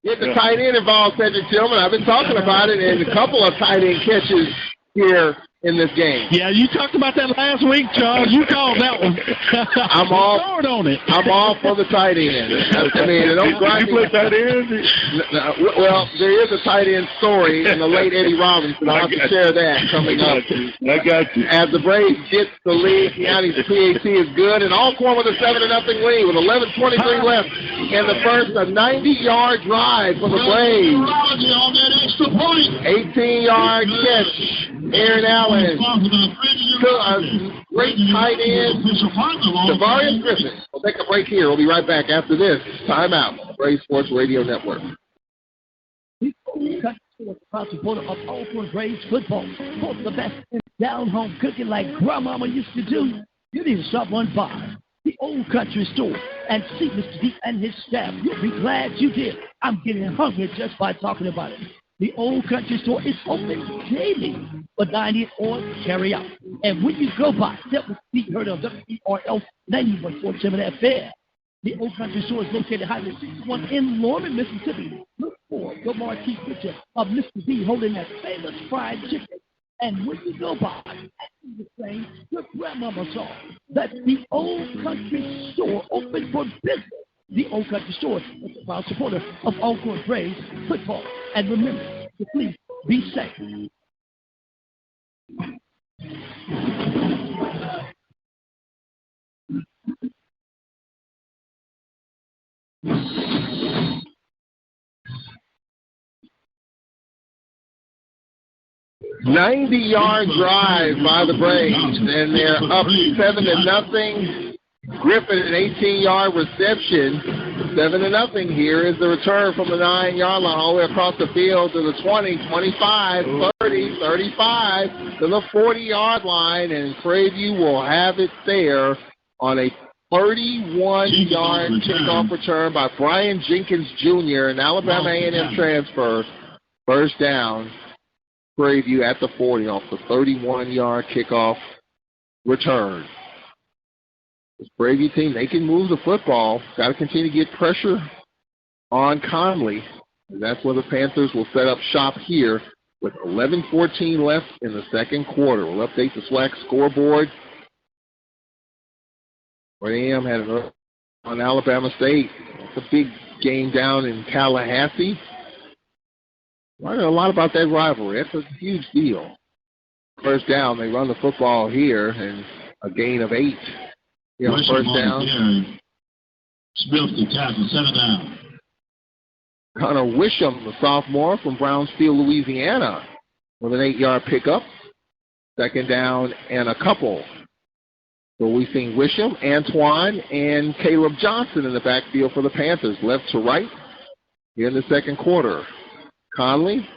Get the tight end involved, Cedric Tillman. I've been talking about it, and a couple of tight end catches here in this game. Yeah, you talked about that last week, Charles. You called that one. I'm all on it. I'm all for the tight end. I mean, don't grind me. Tight end? Well, there is a tight end story in the late Eddie Robinson. I'll have to share that coming up. I got you. As the Braves get the lead, Keane's PAT is good, and Alcorn with a 7-0 lead with 11:23 left in the first. A 90-yard drive for the Braves. 18-yard catch. Aaron Allen. Great tight end. Tavarius Griffin. We'll take a break here. We'll be right back after this. Timeout. Braves Sports Radio Network. Proud supporter of Alcorn Braves football. Both the best in down-home cooking like Grandmama used to do. You need to stop on by the Old Country Store and see Mr. D and his staff. You'll be glad you did. I'm getting hungry just by talking about it. The Old Country Store is open daily for dining or carry out. And when you go by, that will be heard of wprl 91.7 FM. The Old Country Store is located Highway 61 in Norman, Mississippi. Look for the marquee picture of Mr. D holding that famous fried chicken. And when you go by, the same your grandmama saw. That's the Old Country Store, open for business. The Old Country Store is a proud supporter of Alcorn Braves football. And remember to please be safe. '90-yard drive by the Braves, and they're up 7-0. Griffin, an 18-yard reception. 7-0. Here is the return from the 9-yard line all the way across the field to the 20, 25, 30, 35, to the 40-yard line, and Prairie View will have it there on a 31-yard kickoff return by Brian Jenkins Jr., an Alabama A&M transfer. First down, Prairie View at the 40 off the 31-yard kickoff return. This Prairie View team, they can move the football. Got to continue to get pressure on Conley. And that's where the Panthers will set up shop here with 11:14 left in the second quarter. We'll update the SWAC scoreboard. 4 a.m. had an on Alabama State. It's a big game down in Tallahassee. Learned a lot about that rivalry. That's a huge deal. First down, they run the football here, and a gain of 8. Here on first down. Smith to tackle, 7 down. Connor Wisham, the sophomore from Brownsfield, Louisiana, with an 8-yard pickup. Second down and a couple. So we've seen Wisham, Antoine, and Caleb Johnson in the backfield for the Panthers, left to right here in the second quarter. Conley,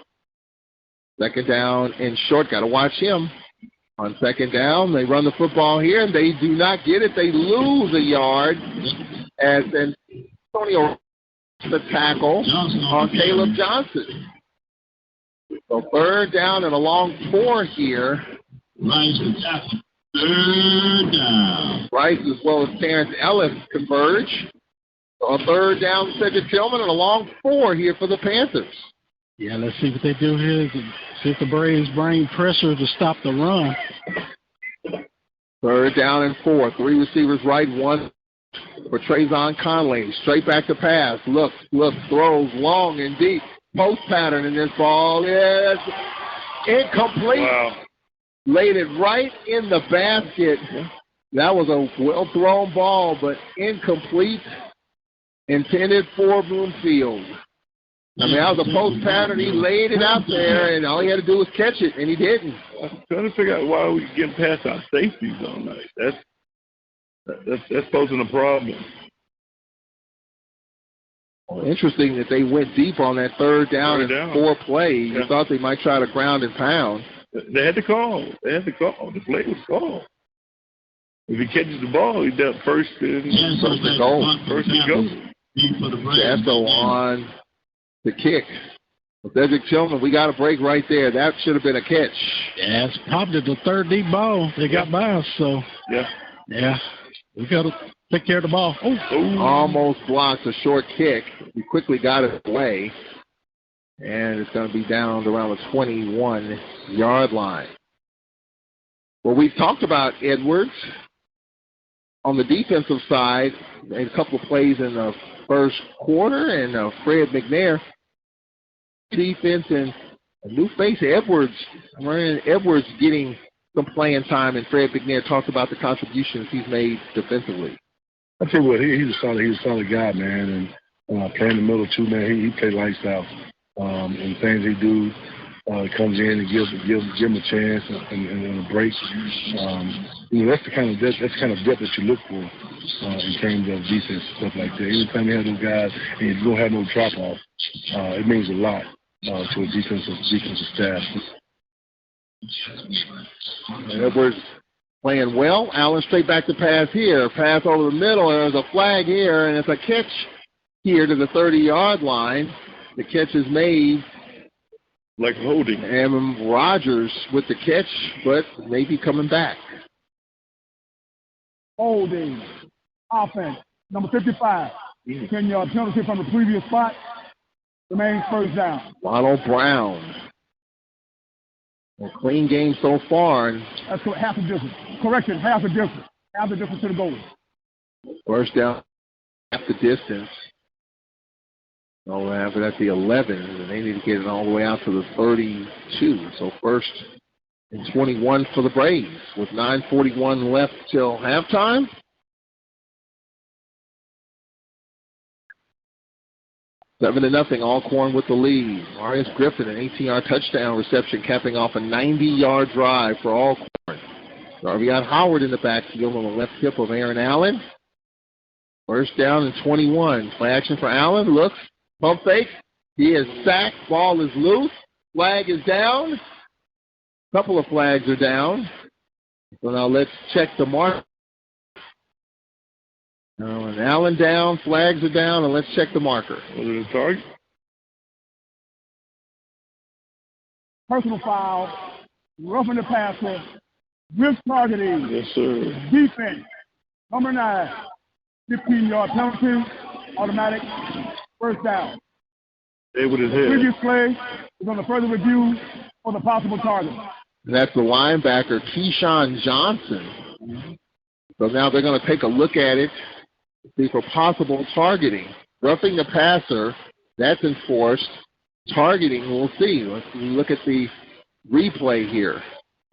second down and short. Got to watch him. On second down, they run the football here, and they do not get it. They lose a yard as Antonio the tackle on Caleb Johnson. So third down and a long 4 here. Rice the tackle. Third down. Rice as well as Terrence Ellis converge. So a third down, Cedric Tillman, and a long 4 here for the Panthers. Yeah, let's see what they do here. See if the Braves bring pressure to stop the run. Third down and 4. 3 receivers right, 1 for Trayvon Conley. Straight back to pass. Looks, throws long and deep. Post pattern in this ball. Yes. Incomplete. Wow. Laid it right in the basket. That was a well-thrown ball, but incomplete. Intended for Broomfield. I mean, that was a post pattern. He laid it out there, and all he had to do was catch it, and he didn't. I'm trying to figure out why we getting past our safeties all night. That's posing a problem. Well, interesting that they went deep on that third down and 4 play. You thought they might try to ground and pound. They had to call. The play was called. If he catches the ball, he's down first and goal. First and goal. Jasso on the kick. Cedric Tillman, we got a break right there. That should have been a catch. Yeah, it's probably the third deep ball they got by us. So yeah, we got to Take care of the ball. Oh. Almost blocked a short kick. He quickly got it away. And it's going to be down around the 21-yard line. Well, we've talked about Edwards on the defensive side. Made a couple of plays in the first quarter, and Fred McNair defense and a new face, Edwards. Ryan Edwards getting some playing time, and Fred McNair talked about the contributions he's made defensively. I tell you what, he's a solid guy, man, and playing in the middle too, man. He play lights out. And things he do, comes in and give him a chance and a break. That's the kind of depth that you look for in terms of defense and stuff like that. Anytime you have those guys and you don't have no drop off, it means a lot to a defensive staff. Edwards playing well. Allen straight back to pass here. Pass over the middle, and there's a flag here, and it's a catch here to the 30-yard line. The catch is made. Like holding. And Rogers with the catch, but maybe coming back. Holding. Offense. Number 55. 10-yard penalty from the previous spot. Remains first down. Ronald Brown. A clean game so far. That's half the difference. Correction, half the difference. Half the difference to the goal. First down, half the distance. Oh, have it at the 11, and they need to get it all the way out to the 32. So first and 21 for the Braves with 9:41 left till halftime. 7-0, Alcorn with the lead. Marius Griffin, an 18-yard touchdown reception, capping off a 90-yard drive for Alcorn. Darvion Howard in the backfield on the left hip of Aaron Allen. First down and 21. Play action for Allen. Looks. Pump fake. He is sacked. Ball is loose. Flag is down. Couple of flags are down. So now let's check the mark. And Allen down. Flags are down. And let's check the marker. Was it a target? Personal foul. Roughing the passer. Risk targeting. Yes, sir. Defense. Number 9. 15-yard penalty. Automatic. First down. Stay with his head. Previous play is on the further review for the possible target. And that's the linebacker, Keyshawn Johnson. So now they're going to take a look at it, see for possible targeting. Roughing the passer, that's enforced. Targeting, we'll see. Let's look at the replay here.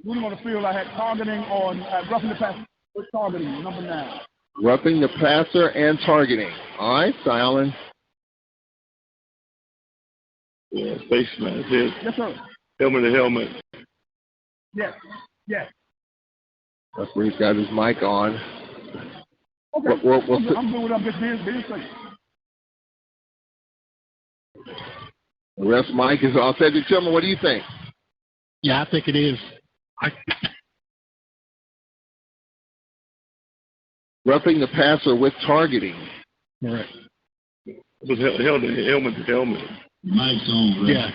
Moving on the field, I had targeting on roughing the passer. What's targeting? Number 9. Roughing the passer and targeting. All right, so Allen. Yeah, face mask. Yes, sir. Helmet to helmet. Yes. Referee's got his mic on. Okay. I'm good with I'm just being safe. The ref's mic is all set. Tell me, what do you think? Yeah, I think it is. Roughing the passer with targeting. Right. It was helmet to helmet. Mic's on, bro. Yeah.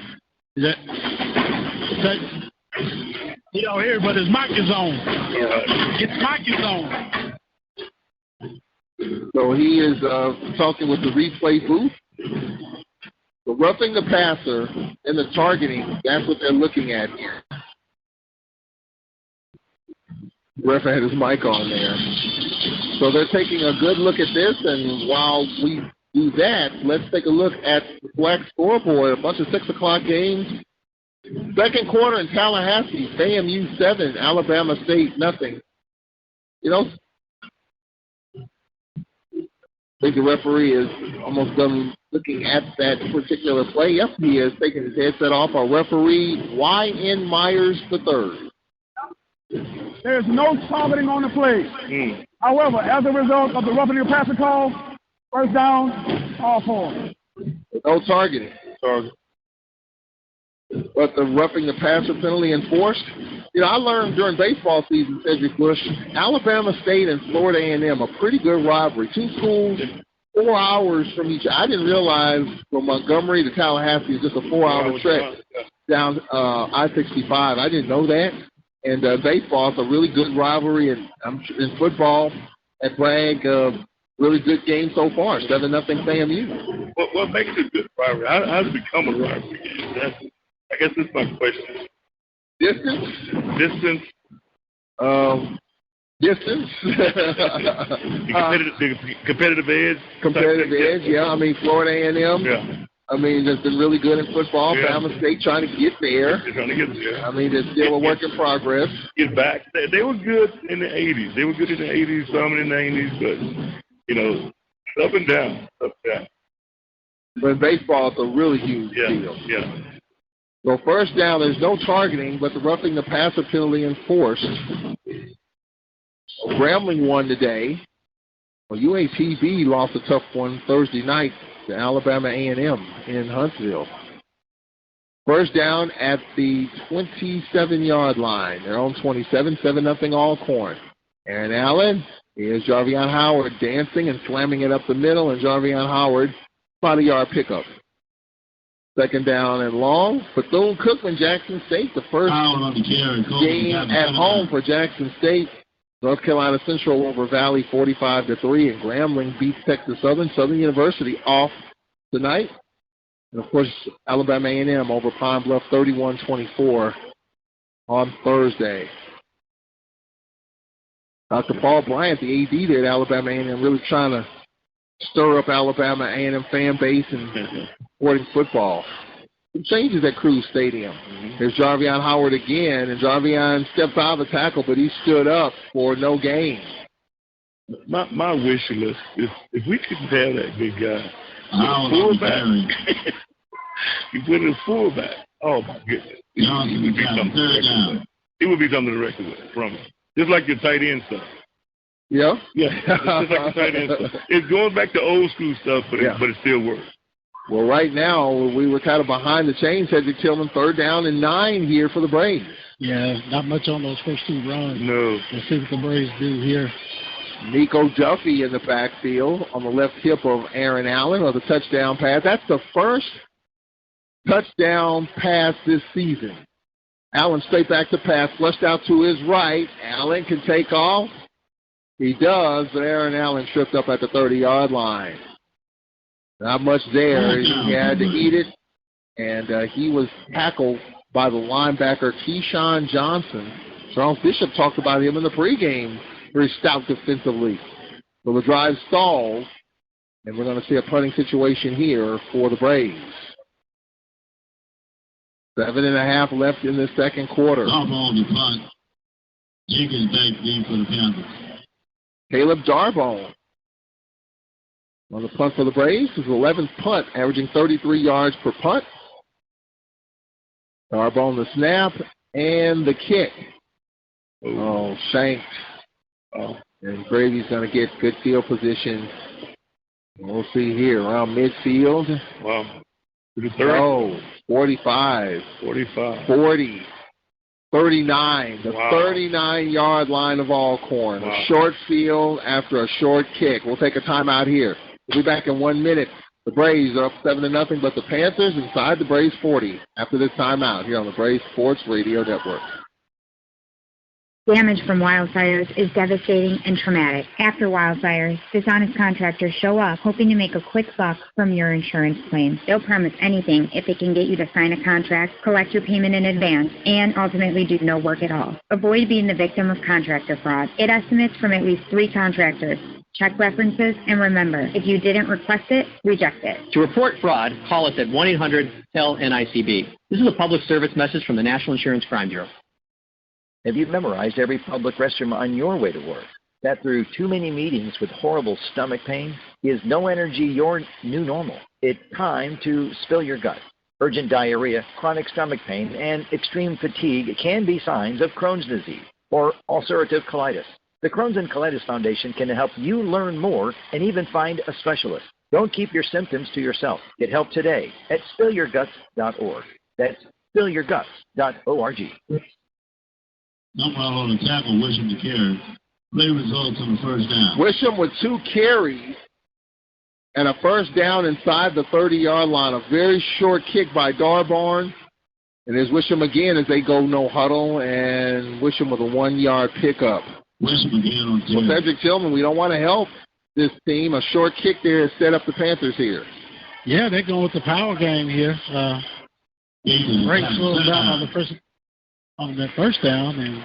He don't hear, but his mic is on. His mic is on. So he is talking with the replay booth. So roughing the passer and the targeting, that's what they're looking at here. The ref had his mic on there. So they're taking a good look at this, and while we do that, let's take a look at the black scoreboard. A bunch of 6 o'clock games. Second quarter in Tallahassee, FAMU 7, Alabama State nothing. You know, I think the referee is almost done looking at that particular play. Yep, he is taking his headset off. Our referee, Y.N. Myers III. There's no targeting on the play. However, as a result of the roughing the passer call, first down, Alcorn. No targeting. But the roughing the passer penalty enforced. You know, I learned during baseball season, Cedric Bush, Alabama State and Florida A&M, a pretty good rivalry. Two schools, 4 hours from each other. I didn't realize from Montgomery to Tallahassee is just a 4-hour trek down I-65. I didn't know that. And baseball is a really good rivalry. And in football at Bragg, really good game so far. 7-0 FAMU. What makes it good rivalry? How does it become a rivalry game? I guess that's my question. Distance. Distance. Distance. The competitive edge. Competitive edge, yeah. I mean, Florida A&M. Yeah. I mean, they've been really good in football. Yeah. Bama State trying to get there. They're trying to get there. I mean, it's still a work in progress. Get back. They were good in the 80s. They were good in the 80s, some in the 90s, but, you know, up and down, up and down. But in baseball, it's a really huge deal. Yeah. So first down, there's no targeting, but the roughing the passer penalty enforced. Grambling won today. Well, UAPB lost a tough one Thursday night to Alabama A&M in Huntsville. First down at the 27-yard line. They're on 27, 7-0 Alcorn. Aaron Allen, here's Jarvion Howard dancing and slamming it up the middle, and Jarvion Howard, 5-yard pickup. Second down and long. Bethune-Cookman, Jackson State, the first game at home for Jackson State. North Carolina Central over Valley 45-3, and Grambling beats Texas Southern. Southern University off tonight. And, of course, Alabama A&M over Pine Bluff 31-24 on Thursday. Dr. Paul Bryant, the AD there at Alabama A&M, really trying to stir up Alabama A&M fan base and supporting football. Some changes at Cruz Stadium. There's Jarvion Howard again, and Jarvion stepped out of the tackle, but he stood up for no gain. My wish list is if we could have that big guy, fullback. You put in a fullback. Oh my goodness! It would be something to reckon with from him. Just like your tight end stuff. Yeah. Yeah. Just like the tight end stuff. It's going back to old school stuff, but it still works. Well, right now, we were kind of behind the chains. Cedric Tillman, 3rd down and 9 here for the Braves. Yeah, not much on those first 2 runs. No. Let's see what the Braves do here. Nico Duffy in the backfield on the left hip of Aaron Allen on the touchdown pass. That's the first touchdown pass this season. Allen straight back to pass, flushed out to his right. Allen can take off. He does, but Aaron Allen tripped up at the 30-yard line. Not much there. He had to eat it, and he was tackled by the linebacker Keyshawn Johnson. Charles Bishop talked about him in the pregame. Very stout defensively. So the drive stalls, and we're going to see a punting situation here for the Braves. 7.5 left in the second quarter. On the punt. Jenkins back in for the Panthers. Caleb Darbone on the punt for the Braves. His 11th punt, averaging 33 yards per punt. Darbone the snap and the kick. Oh, shanked. And Gravy's going to get good field position. We'll see here around midfield. Wow. 45. 40. 39. The 39-yard line of Alcorn. Wow. A short field after a short kick. We'll take a timeout here. We'll be back in 1 minute. The Braves are up 7-0, but the Panthers inside the Braves 40 after this timeout here on the Braves Sports Radio Network. Damage from wildfires is devastating and traumatic. After wildfires, dishonest contractors show up hoping to make a quick buck from your insurance claim. They'll promise anything if they can get you to sign a contract, collect your payment in advance, and ultimately do no work at all. Avoid being the victim of contractor fraud. Get estimates from at least 3 contractors. Check references, and remember, if you didn't request it, reject it. To report fraud, call us at 1-800-TEL-NICB. This is a public service message from the National Insurance Crime Bureau. Have you memorized every public restroom on your way to work? That through too many meetings with horrible stomach pain? Is no energy your new normal? It's time to spill your guts. Urgent diarrhea, chronic stomach pain, and extreme fatigue can be signs of Crohn's disease or ulcerative colitis. The Crohn's and Colitis Foundation can help you learn more and even find a specialist. Don't keep your symptoms to yourself. Get help today at spillyourguts.org. That's spillyourguts.org. No problem on the tackle, Wisham to carry. Play results on the first down. Wisham with 2 carries and a first down inside the 30-yard line. A very short kick by Darbarn. And there's Wisham again as they go no huddle, and Wisham with a 1-yard pickup. Wisham again on Well, Cedric Tillman, we don't want to help this team. A short kick there has set up the Panthers here. Yeah, they're going with the power game here. Great slow down on that first down, and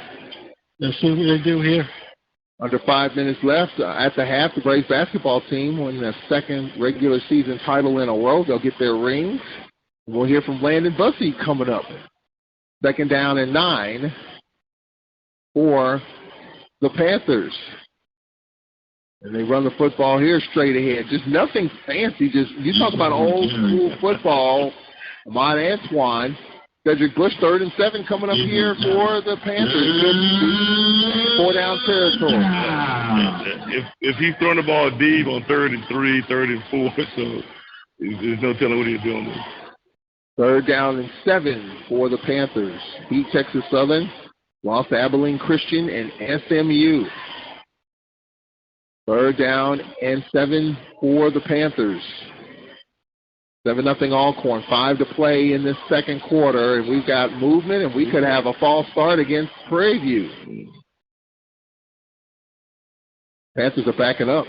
let's see what they do here. Under 5 minutes left at the half, the Braves basketball team win their second regular season title in a row. They'll get their rings. We'll hear from Landon Bussey coming up. 2nd down and 9 for the Panthers. And they run the football here straight ahead. Just nothing fancy. Just you talk about old school football. Ahmad Antoine. Cedric Bush, 3rd and 7 coming up here for the Panthers. 4-down territory. If he's throwing the ball deep on 3rd and 3, 3rd and 4, so there's no telling what he's doing there. 3rd down and 7 for the Panthers. Beat Texas Southern, lost to Abilene Christian and SMU. 3rd down and 7 for the Panthers. 7-0 Alcorn, 5 to play in this second quarter, and we've got movement, and we could have a false start against Prairie View. Panthers are backing up.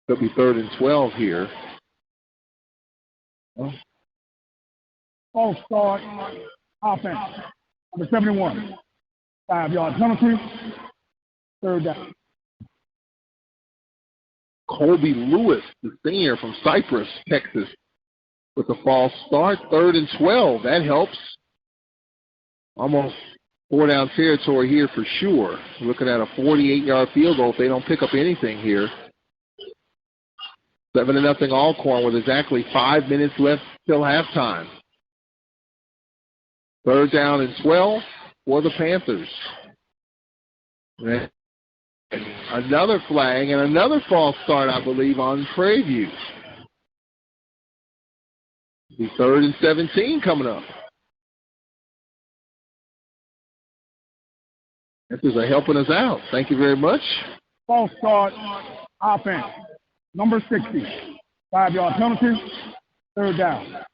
Could be 3rd and 12 here. False start, offense. Number 71. 5-yard penalty. 3rd down. Colby Lewis, the senior from Cypress, Texas, with a false start. 3rd and 12. That helps. Almost 4-down territory here for sure. Looking at a 48-yard field goal if they don't pick up anything here. 7-0 Alcorn with exactly 5 minutes left till halftime. 3rd down and 12 for the Panthers. Another flag and another false start, I believe, on Prairie View. The 3rd and 17 coming up. This is helping us out. Thank you very much. False start, offense. Number 60. 5-yard penalty. 3rd down.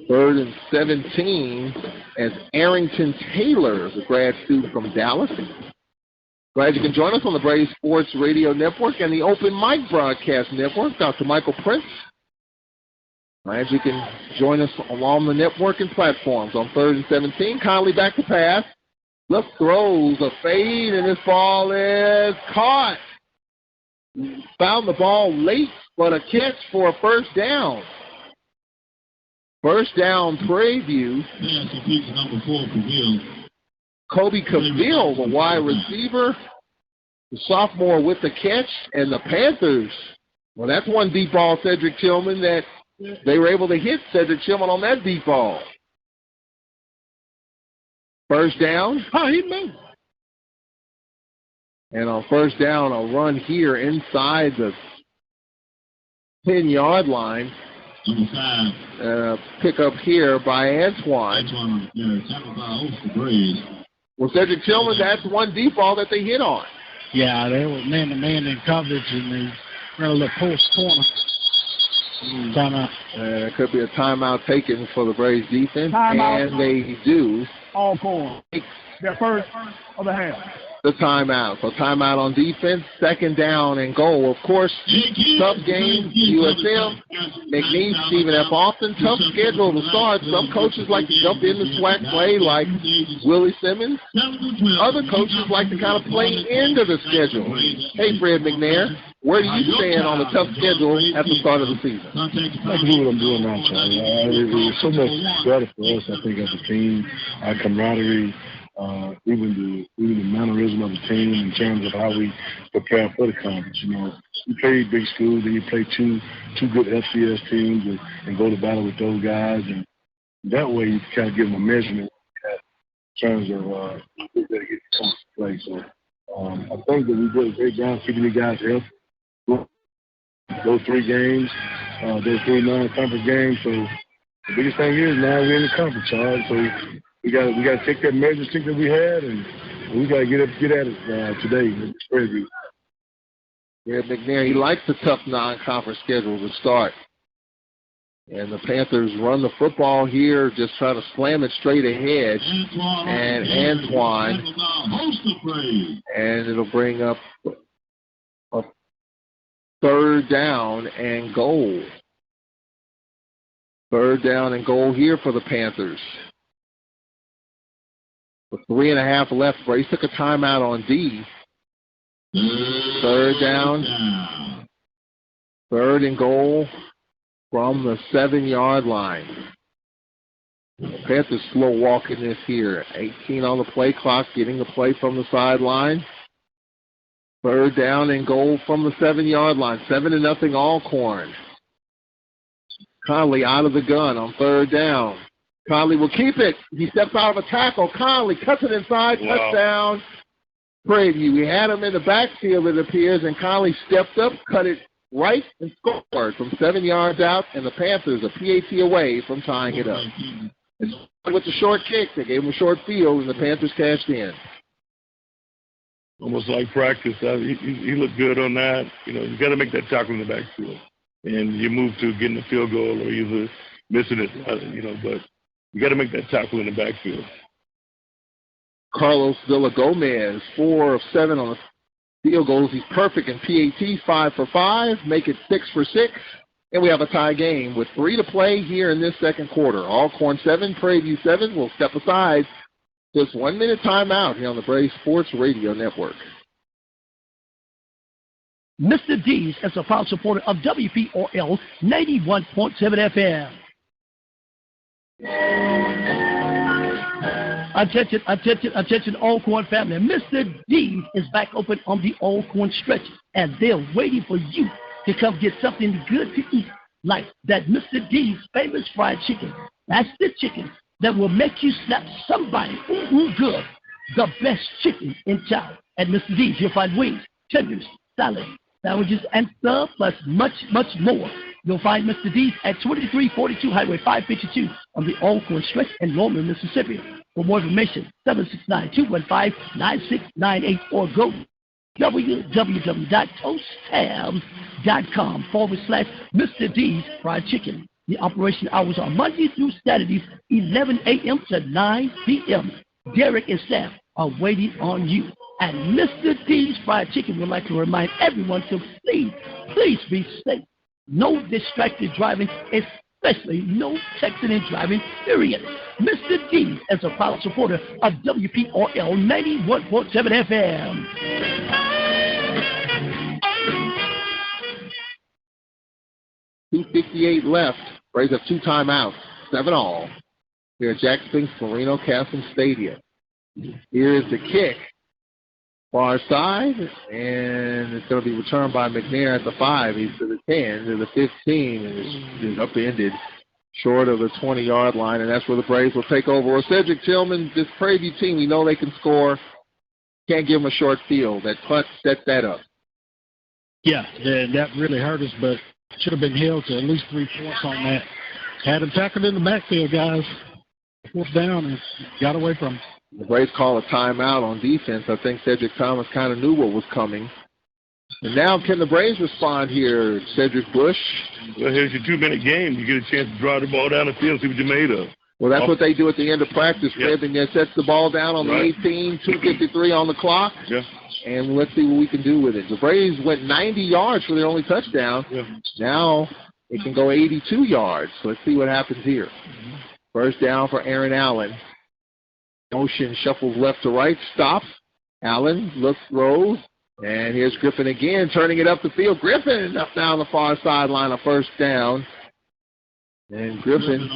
3rd and 17 as Arrington Taylor, the grad student from Dallas. Glad you can join us on the Braves Sports Radio Network and the Open Mic Broadcast Network. Dr. Michael Prince. Glad you can join us along the network and platforms on 3rd and 17. Conley back to pass. Left throws a fade, and this ball is caught. Found the ball late, but a catch for a 1st down. 1st down, Prairie View. Number 4, Cavill. Kobe Cavill, the wide receiver, the sophomore with the catch, and the Panthers. Well, that's one deep ball, Cedric Tillman, that they were able to hit Cedric Tillman on that deep ball. 1st down. Oh, he moved. And on 1st down, a run here inside the 10-yard line. Pick up here by Antoine. Well, Cedric Tillman, that's one deep ball that they hit on. Yeah, they were man-to-man in coverage, and they ran a little post corner. Timeout. There could be a timeout taken for the Braves defense, Timeout. And they do. Alcorn. Their first of the half. The timeout. So timeout on defense, 2nd down and goal. Of course, tough game, USM, McNeese, Stephen F. Austin, tough schedule to start. Some coaches like to jump in the SWAC play like Willie Simmons. Other coaches like to kind of play into the schedule. Hey, Fred McNair, where do you stand on the tough schedule at the start of the season? That's what I'm doing now, Charlie. It's so much better for us, I think, as a team. Our camaraderie, even the mannerism of the team in terms of how we prepare for the conference. You know, you play big schools and you play two good FCS teams and go to battle with those guys, and that way you kind of give them a measurement in terms of who's going to get the play. So I think that we did a great job keeping the guys healthy. Those 3 games, those 3 non-conference games. So the biggest thing is now we're in the conference, Charles. So we got to take that measure stick that we had, and we got to get at it today in Prairie View. Yeah, McNair, he likes the tough non-conference schedule to start. And the Panthers run the football here, just try to slam it straight ahead. And Antoine. And it'll bring up a 3rd down and goal. 3rd down and goal here for the Panthers. With 3.5 left, Brace took a timeout on D. 3rd down. 3rd and goal from the 7-yard line. Panthers slow walking this here. 18 on the play clock, getting the play from the sideline. 3rd down and goal from the 7-yard line. 7-0 Alcorn. Conley out of the gun on 3rd down. Conley will keep it. He steps out of a tackle. Conley cuts it inside. Wow. Touchdown. Prairie View. We had him in the backfield, it appears, and Conley stepped up, cut it right, and scored from 7 yards out, and the Panthers a PAT away from tying it up. With the short kick, they gave him a short field, and the Panthers cashed in. Almost like practice. He looked good on that. You know, you got to make that tackle in the backfield, and you move to getting a field goal or either missing it. You know, but you got to make that tackle in the backfield. Carlos Villagomez, 4 of 7 on the field goals. He's perfect in PAT, 5 for 5. Make it 6 for 6. And we have a tie game with 3 to play here in this second quarter. Alcorn 7, Prairie View 7. We'll step aside. Just 1 minute timeout here on the Brave Sports Radio Network. Mr. D's is a proud supporter of WPRL 91.7 FM. Attention, Alcorn family. Mr. D's is back open on the Alcorn stretch, and they're waiting for you to come get something good to eat, like that Mr. D's famous fried chicken. That's the chicken that will make you slap somebody good. The best chicken in town. At Mr. D's, you'll find wings, tenders, salad, sandwiches, and stuff, plus much, much more. You'll find Mr. D's at 2342 Highway 552 on the Alcorn stretch in Norman, Mississippi. For more information, 769-215-9698 or go www.toasttabs.com/Mr. D's Fried Chicken. The operation hours are Monday through Saturdays, 11 a.m. to 9 p.m. Derek and staff are waiting on you. And Mr. D's Fried Chicken would like to remind everyone to please be safe. No distracted driving, especially no texting and driving, period. Mr. D is a proud supporter of WPRL 91.7 FM. .258 left. Braves have 2 timeouts, 7 all. Here at Jack Spinks Marino Castle Stadium. Here is the kick. Far side, and it's going to be returned by McNair at the 5. He's to the 10, to the 15, and it's upended short of the 20-yard line, and that's where the Braves will take over. Well, Cedric Tillman, this Prairie View team, we know they can score. Can't give them a short field. That punt set that up. Yeah, that really hurt us, but should have been held to at least 3 points on that. Had him tackled in the backfield, guys. 4th down and got away from him. The Braves call a timeout on defense. I think Cedric Thomas kind of knew what was coming. And now can the Braves respond here, Cedric Bush? Well, here's your 2-minute game. You get a chance to draw the ball down the field, see what you're made of. Well, that's what they do at the end of practice. Yep. Fred sets the ball down on the 18, 2:53 on the clock. Yeah. And let's see what we can do with it. The Braves went 90 yards for their only touchdown. Yeah. Now it can go 82 yards. So let's see what happens here. First down for Aaron Allen. Motion shuffles left to right, stops. Allen looks, throws, and here's Griffin again, turning it up the field. Griffin up down the far sideline, a 1st down. And Griffin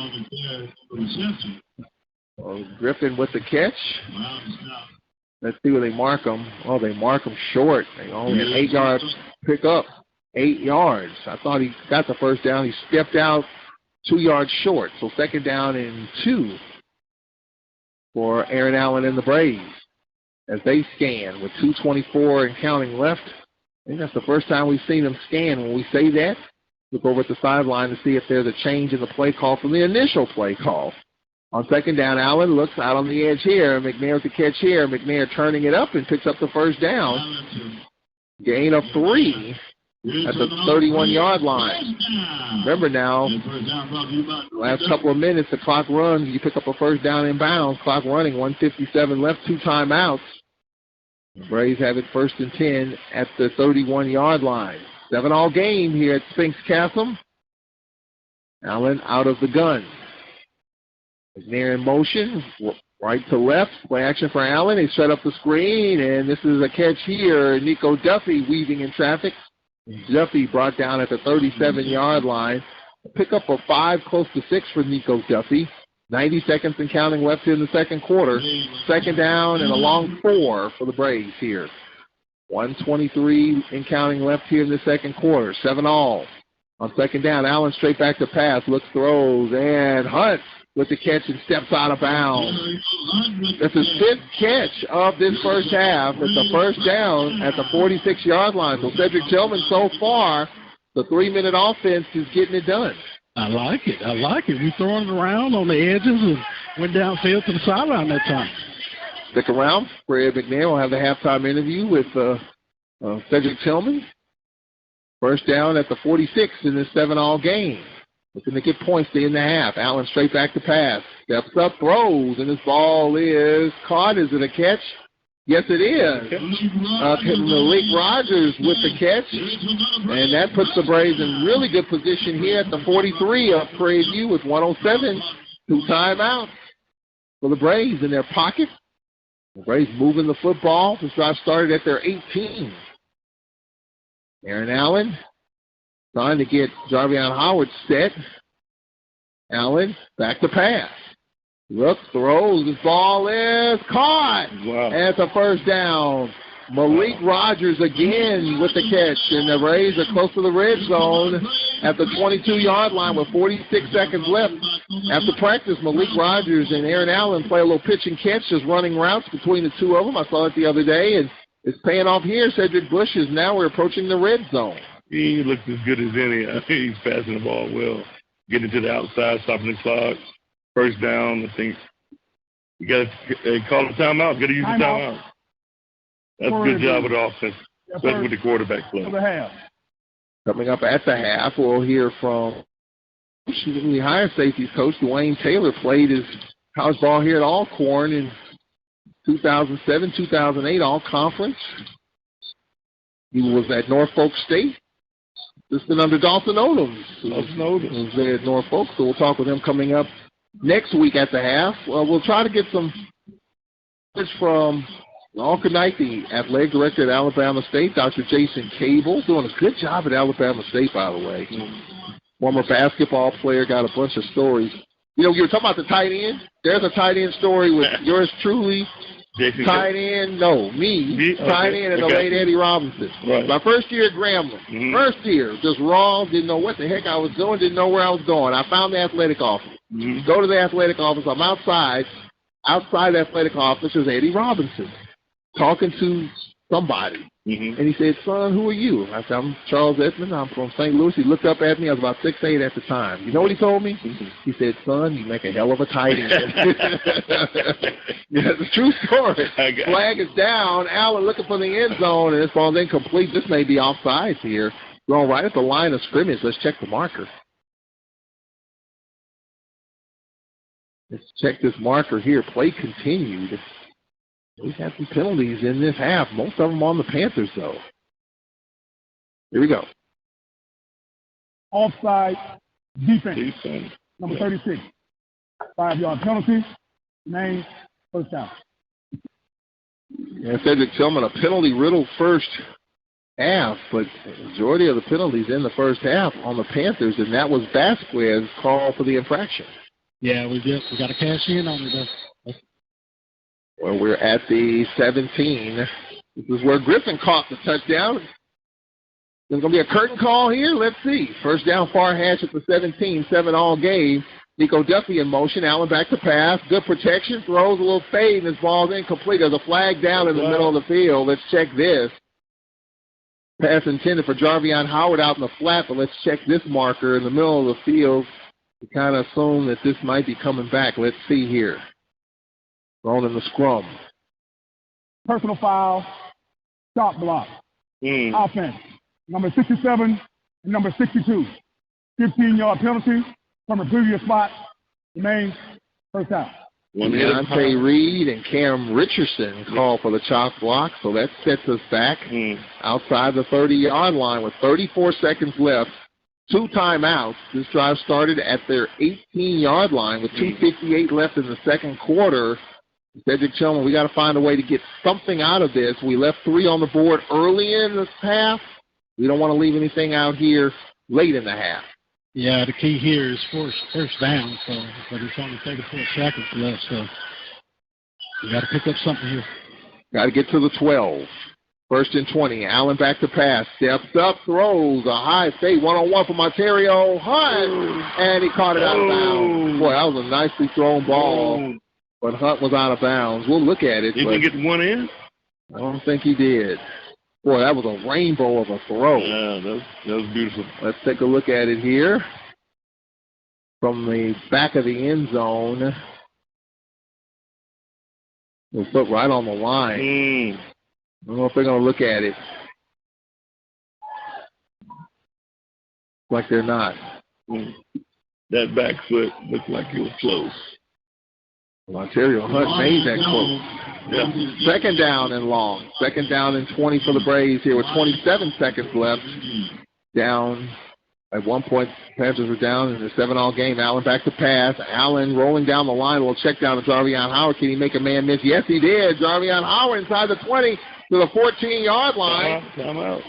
with the catch. Let's see where they mark him. Oh, they mark him short. They only an 8-yard pickup. 8 yards. I thought he got the 1st down. He stepped out 2 yards short. So 2nd down and 2. For Aaron Allen and the Braves as they scan with 2:24 and counting left. I think that's the first time we've seen them scan. When we say that, look over at the sideline to see if there's a change in the play call from the initial play call. On 2nd down, Allen looks out on the edge here. McNair with the catch here. McNair turning it up and picks up the 1st down. Gain of 3 at the 31-yard line. Remember now, last couple of minutes, the clock runs. You pick up a first down inbounds. Clock running, 1:57 left, 2 timeouts. The Braves have it 1st and 10 at the 31-yard line. 7-all game here at Spinks Castle. Allen out of the gun. McNair in motion, right to left. Play action for Allen. They set up the screen, and this is a catch here. Nico Duffy weaving in traffic. Duffy brought down at the 37-yard line. Pick up a 5, close to 6 for Nico Duffy. 90 seconds and counting left here in the second quarter. 2nd down and a long 4 for the Braves here. 1:23 and counting left here in the second quarter. 7-all. On 2nd down, Allen straight back to pass. Looks, throws, and Hunt with the catch and steps out of bounds. That's his 5th catch of this first half. It's a first down at the 46-yard line. So Cedric Tillman, so far, the 3-minute offense is getting it done. I like it. I like it. We throwing it around on the edges and went downfield to the sideline that time. Stick around. Fred McNair will have the halftime interview with Cedric Tillman. First down at the 46 in this 7-all game. Looking to get points to end the half. Allen straight back to pass. Steps up, throws, and this ball is caught. Is it a catch? Yes, it is. Malik Rogers with the catch. And that puts the Braves in really good position here at the 43 of Prairie View with 1:07. 2 timeouts for the Braves in their pocket. The Braves moving the football. This drive started at their 18. Aaron Allen trying to get Jarvion Howard set. Allen back to pass. Looks, throws, this ball is caught. Wow. At the first down. Malik Rogers again with the catch, and the Rays are close to the red zone at the 22-yard line with 46 seconds left. After practice, Malik Rogers and Aaron Allen play a little pitch and catch, just running routes between the two of them. I saw it the other day, and it's paying off here. Cedric Bush is now we're approaching the red zone. He looks as good as any. I think he's passing the ball well. Getting to the outside, stopping the clock. First down, I think. You got to call a timeout. Got to use the timeout. That's a good job with the offense, especially with the quarterback play. Coming up at the half, we'll hear from the higher safeties coach, Dwayne Taylor. Played his college ball here at Alcorn in 2007, 2008, all-conference. He was at Norfolk State. Assistant under Dawson Odom. Was there at Norfolk, so we'll talk with him coming up next week at the half. We'll try to get some from Alcorn Knight, the athletic director at Alabama State, Dr. Jason Cable, doing a good job at Alabama State, by the way. Former basketball player, got a bunch of stories. You know, you were talking about the tight end. There's a tight end story with yours truly. Jason tight end, no, me. Tight end and the late Eddie Robinson. Right. My first year at Grambling. First year, just raw, didn't know what the heck I was doing, didn't know where I was going. I found the athletic office. Go to the athletic office. I'm outside. Outside the athletic office is Eddie Robinson talking to somebody. And he said, son, who are you? I said, I'm Charles Edmond. I'm from St. Louis. He looked up at me. I was about 6'8" at the time. You know what he told me? He said, son, you make a hell of a tight end. Yeah, it's a true story. Flag is down. Allen looking for the end zone, and this ball's incomplete. This may be offsides here. Going right at the line of scrimmage. Let's check the marker. Let's check this marker here. Play continued. We've had some penalties in this half. Most of them on the Panthers, though. Here we go. Offside defense. Number 36. 5-yard penalty. Name, first down. Yeah, Cedric Tillman, a penalty-riddled first half, but the majority of the penalties in the first half on the Panthers, and that was Vasquez called for the infraction. Yeah, we got to cash in on it, though. Well, we're at the 17. This is where Griffin caught the touchdown. There's going to be a curtain call here. Let's see. First down, far hash at the 17. 7-all game. Nico Duffy in motion. Allen back to pass. Good protection. Throws a little fade, and his ball's incomplete. There's a flag down in the middle of the field. Let's check this. Pass intended for Jarvion Howard out in the flat, but let's check this marker in the middle of the field. We kind of assume that this might be coming back. Let's see here. Thrown in the scrum. Personal foul. Stop block. Offense. number 67 and number 62. 15-yard penalty from the previous spot. Remains first down. Deontay Reed and Cam Richardson call for the chalk block, so that sets us back outside the 30-yard line with 34 seconds left. 2 timeouts. This drive started at their 18-yard line with 2:58 left in the second quarter. Cedric Tillman, we got to find a way to get something out of this. We left 3 on the board early in this half. We don't want to leave anything out here late in the half. Yeah, the key here is first down, but it's only 34 seconds left, so we got to pick up something here. Got to get to the 12. 1st and 20. Allen back to pass. Steps up, throws a high fade one-on-one from Ontario Hunt, and he caught it out of bounds. Boy, that was a nicely thrown ball, but Hunt was out of bounds. We'll look at it. Did he get one in? I don't think he did. Boy, that was a rainbow of a throw. Yeah, that was beautiful. Let's take a look at it here. From the back of the end zone. We'll put right on the line. I don't know if they're going to look at it. Like they're not. That back foot looked like it was close. Ontario Hunt made that close. Yeah. 2nd down and long. 2nd down and 20 for the Braves here with 27 seconds left. Down. At one point, Panthers were down in the 7-all game. Allen back to pass. Allen rolling down the line. We'll check down to Jarvion Howard. Can he make a man miss? Yes, he did. Jarvion Howard inside the 20 to the 14-yard line. Time out.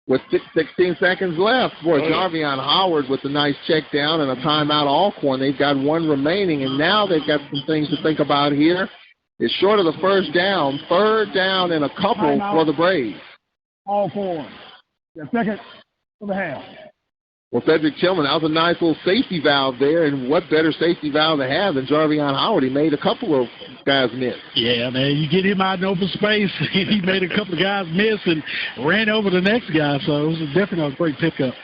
With 16 seconds left. Boy, Jarvion Howard with a nice check down and a timeout Alcorn. They've got 1 remaining, and now they've got some things to think about here. It's short of the 1st down. 3rd down and a couple for the Braves. Alcorn. The 2nd for the half. Well, Cedric Tillman, that was a nice little safety valve there, and what better safety valve to have than Jarvion Howard? He made a couple of guys miss. Yeah, man, you get him out in open space, and he made a couple of guys miss and ran over the next guy, so it was definitely a great pickup.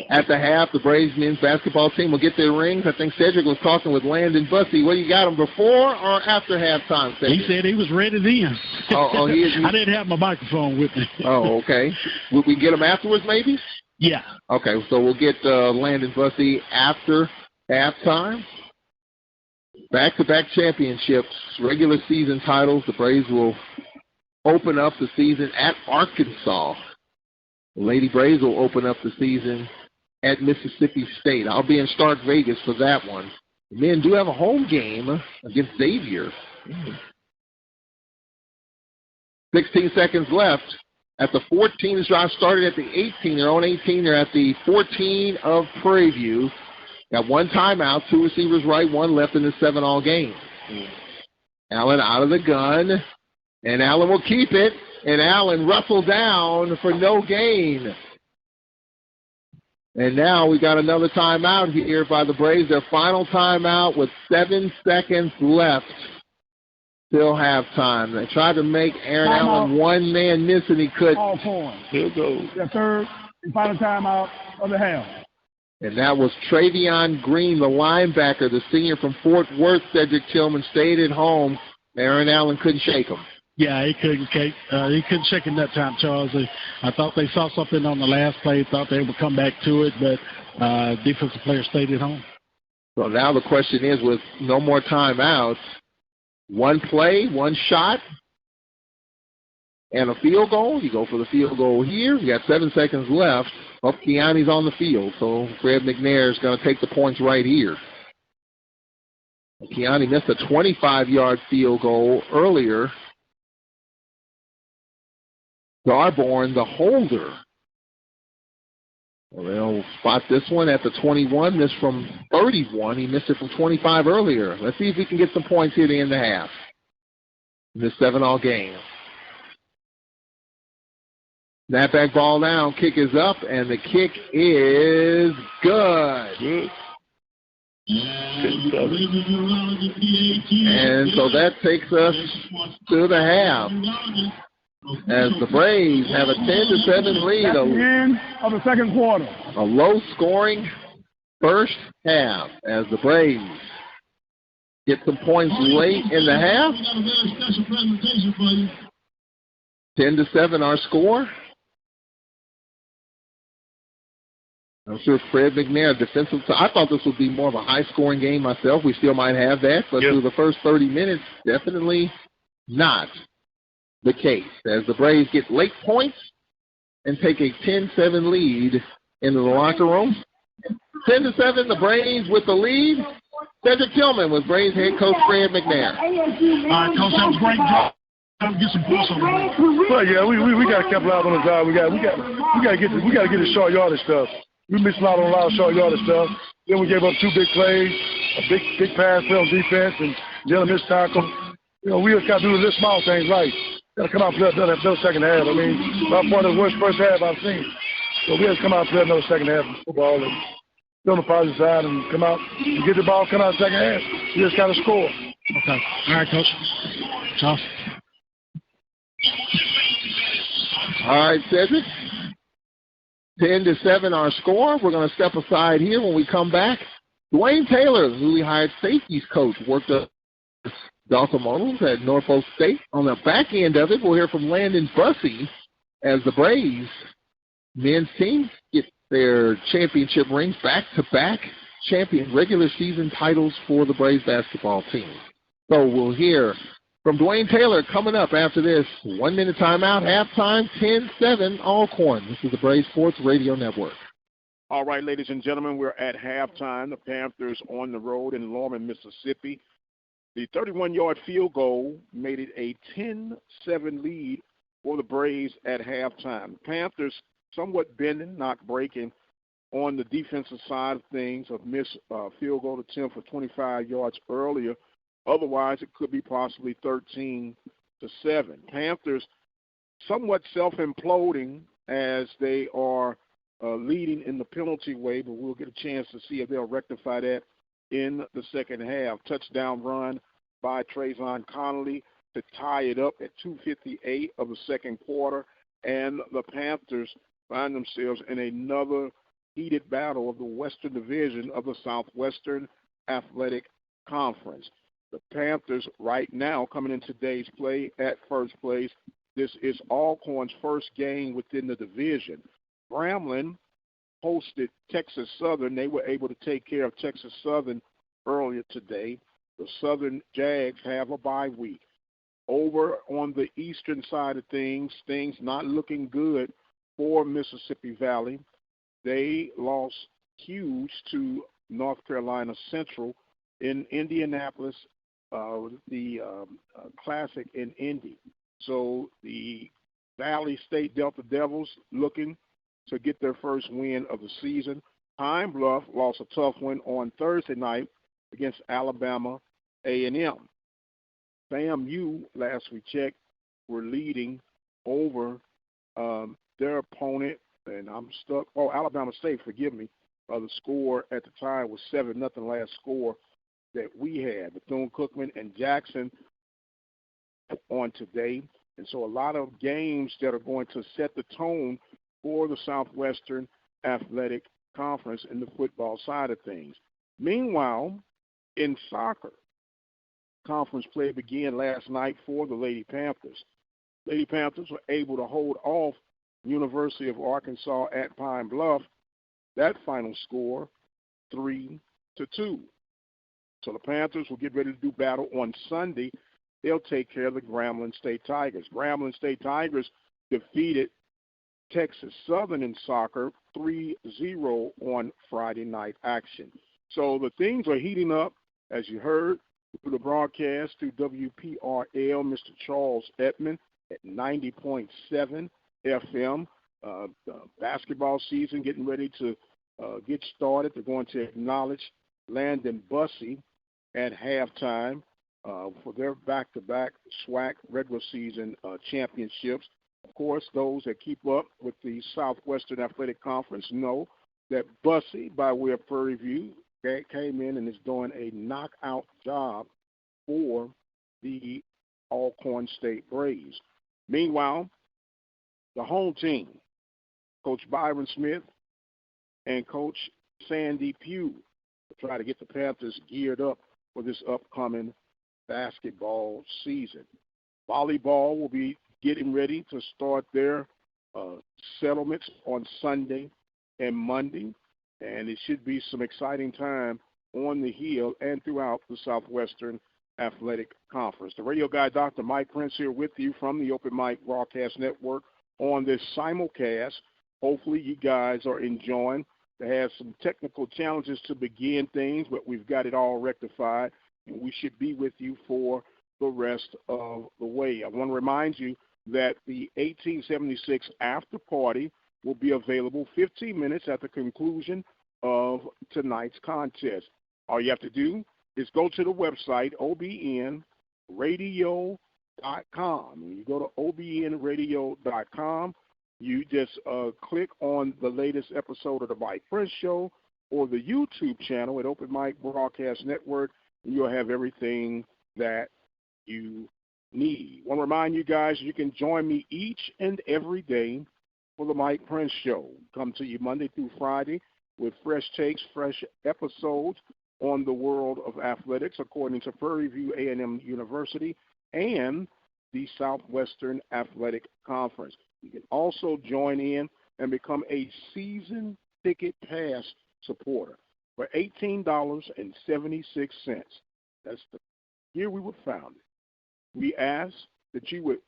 At the half, the Braves men's basketball team will get their rings. I think Cedric was talking with Landon Bussey. What, you got him before or after halftime, Cedric? He said he was ready then. Oh, he is? I didn't have my microphone with me. Oh, okay. Would we get him afterwards, maybe? Yeah. Okay, so we'll get Landon Bussey after halftime. Back-to-back championships, regular season titles. The Braves will open up the season at Arkansas. The Lady Braves will open up the season at Mississippi State. I'll be in Stark Vegas for that one. The men do have a home game against Xavier. 16 seconds left. At the 14, this drive started at the 18. Their own 18. They're at the 14 of Prairie View. Got 1 timeout, 2 receivers right, 1 left in the 7-all game. Allen out of the gun, and Allen will keep it, and Allen wrestled down for no gain. And now we got another timeout here by the Braves. Their final timeout with 7 seconds left. Still halftime. They tried to make Aaron Allen one man miss, and he couldn't. Alcorn. He'll go. The 3rd and final timeout of the half. And that was Travion Green, the linebacker, the senior from Fort Worth. Cedric Tillman stayed at home. Aaron Allen couldn't shake him. Yeah, he couldn't shake him that time, Charles. I thought they saw something on the last play, thought they would come back to it, but defensive player stayed at home. So now the question is, with no more timeouts, 1 play, 1 shot, and a field goal. You go for the field goal here. You got 7 seconds left. Hope Keani's on the field, so Fred McNair is going to take the points right here. Keani missed a 25-yard field goal earlier. Garborn, the holder. Well, they'll spot this one at the 21. Missed from 31. He missed it from 25 earlier. Let's see if we can get some points here to end the half in this 7-all game. Snapback ball down. Kick is up, and the kick is good. And so that takes us to the half, as the Braves have a 10-7 lead. At the end of the second quarter. A low-scoring first half as the Braves get some points late in the half. 10-7 our score. I'm sure Fred McNair, defensive. I thought this would be more of a high-scoring game myself. We still might have that, but through the first 30 minutes, definitely not the case. As the Braves get late points and take a 10-7 lead into the locker room. 10-7, the Braves with the lead. Cedric Tillman with Braves head coach Fred McNair. All right, Coach, that was a great job. Get some points on the board. Well, yeah, we got to capitalize on the job. We got to get the short yardage stuff. We missed a lot on a lot of short yardage stuff. Then we gave up 2 big plays, a big pass play on defense, and the other missed tackle. You know, we just got to do the small things right. Got to come out and play another second half. I mean, by far the worst first half I've seen. So we have to come out and play another second half of football and go on the positive side and come out and get the ball, come out second half. We just got to score. Okay. All right, Coach. Charles. All right, Cedric. 10-7 our score. We're going to step aside here when we come back. Dwayne Taylor, the newly hired safeties coach, worked up Dalton Models at Norfolk State. On the back end of it, we'll hear from Landon Bussey as the Braves men's team get their championship rings, back-to-back champion regular season titles for the Braves basketball team. So we'll hear from Dwayne Taylor coming up after this 1-minute timeout, halftime, 10-7 Alcorn. This is the Braves Sports Radio Network. All right, ladies and gentlemen, we're at halftime. The Panthers on the road in Lorman, Mississippi. The 31-yard field goal made it a 10-7 lead for the Braves at halftime. The Panthers somewhat bending, not breaking on the defensive side of things, of missed field goal attempt for 25 yards earlier. Otherwise, it could be possibly 13-7. Panthers somewhat self-imploding as they are leading in the penalty way, but we'll get a chance to see if they'll rectify that in the second half. Touchdown run by Trayvon Connolly to tie it up at 2:58 of the second quarter, and the Panthers find themselves in another heated battle of the Western Division of the Southwestern Athletic Conference. The Panthers right now coming in today's play at first place. This is Alcorn's first game within the division. Grambling hosted Texas Southern. They were able to take care of Texas Southern earlier today. The Southern Jags have a bye week. Over on the eastern side of things not looking good for Mississippi Valley. They lost huge to North Carolina Central in Indianapolis, the Classic in Indy. So the Valley State Delta Devils looking to get their first win of the season. Pine Bluff lost a tough one on Thursday night against Alabama A&M. FAMU, last we checked, were leading over their opponent, and I'm stuck. Oh, Alabama State, forgive me. The score at the time was 7-0 last score that we had. Bethune-Cookman and Jackson on today. And so a lot of games that are going to set the tone for the Southwestern Athletic Conference in the football side of things. Meanwhile, in soccer, conference play began last night for the Lady Panthers. Lady Panthers were able to hold off University of Arkansas at Pine Bluff. That final score, 3-2. So the Panthers will get ready to do battle on Sunday. They'll take care of the Grambling State Tigers. Grambling State Tigers defeated Texas Southern in soccer 3-0 on Friday night action. So the things are heating up, as you heard, through the broadcast through WPRL, Mr. Charles Edmond at 90.7 FM. The basketball season getting ready to get started. They're going to acknowledge Landon Bussey at halftime for their back-to-back SWAC regular season championships. Of course, those that keep up with the Southwestern Athletic Conference know that Bussey, by way of Prairie View, came in and is doing a knockout job for the Alcorn State Braves. Meanwhile, the home team, Coach Byron Smith and Coach Sandy Pugh, will try to get the Panthers geared up for this upcoming basketball season. Volleyball will be getting ready to start their settlements on Sunday and Monday. and it should be some exciting time on the Hill and throughout the Southwestern Athletic Conference. The radio guy, Dr. Mike Prince, here with you from the Open Mic Broadcast Network on this simulcast. Hopefully you guys are enjoying. They had some technical challenges to begin things, but we've got it all rectified, and we should be with you for the rest of the way. I want to remind you that the 1876 after party will be available 15 minutes at the conclusion of tonight's contest. All you have to do is go to the website, obnradio.com. When you go to obnradio.com, you just click on the latest episode of the Mike Prince Show or the YouTube channel at Open Mic Broadcast Network, and you'll have everything that you need. I want to remind you guys, you can join me each and every day for the Mike Prince Show. Come to you Monday through Friday with fresh takes, fresh episodes on the world of athletics, according to Prairie View A&M University and the Southwestern Athletic Conference. You can also join in and become a season ticket pass supporter for $18.76. That's the year we were founded. We ask that you would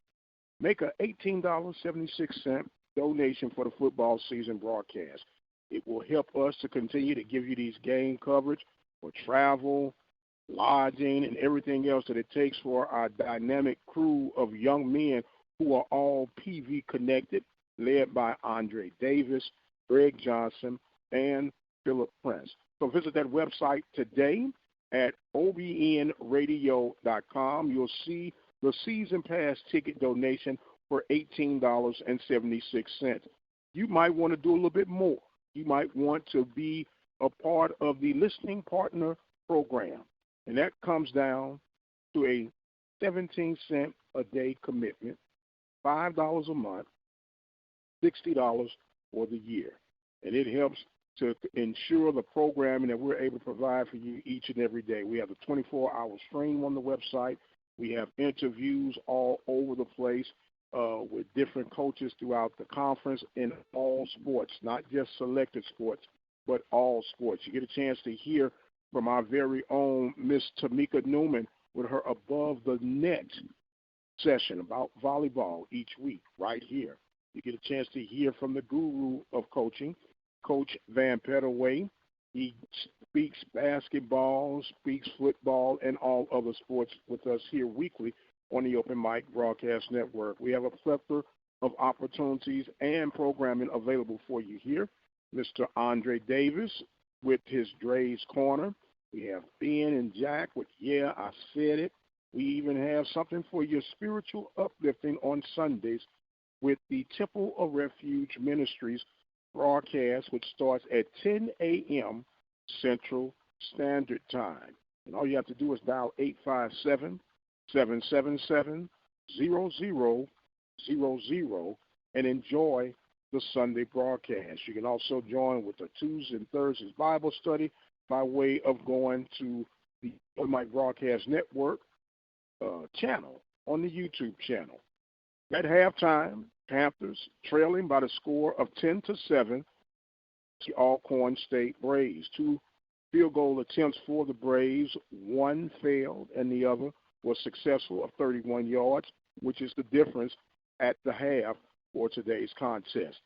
make an $18.76 donation for the football season broadcast. It will help us to continue to give you these game coverage for travel, lodging, and everything else that it takes for our dynamic crew of young men who are all PV connected, led by Andre Davis, Greg Johnson, and Philip Prince. So visit that website today at obnradio.com. You'll see the season pass ticket donation for $18.76. You might want to do a little bit more. You might want to be a part of the listening partner program, and that comes down to a 17-cent a day commitment, $5 a month, $60 for the year. And it helps to ensure the programming that we're able to provide for you each and every day. We have a 24-hour stream on the website. We have interviews all over the place with different coaches throughout the conference in all sports, not just selected sports, but all sports. You get a chance to hear from our very own Miss Tamika Newman with her Above the Net session about volleyball each week right here. You get a chance to hear from the guru of coaching, Coach Van Pettaway. He speaks basketball, speaks football, and all other sports with us here weekly on the Open Mic Broadcast Network. We have a plethora of opportunities and programming available for you here. Mr. Andre Davis with his Dre's Corner. We have Ben and Jack with Yeah, I Said It. We even have something for your spiritual uplifting on Sundays with the Temple of Refuge Ministries broadcast, which starts at 10 a.m. Central Standard Time. And all you have to do is dial 857-777-0000 and enjoy the Sunday broadcast. You can also join with the Tuesdays and Thursdays Bible study by way of going to the Open Mic Broadcast Network channel on the YouTube channel. At halftime, Panthers trailing by the score of 10-7, the Alcorn State Braves. 2 field goal attempts for the Braves. One failed and the other was successful of 31 yards, which is the difference at the half for today's contest.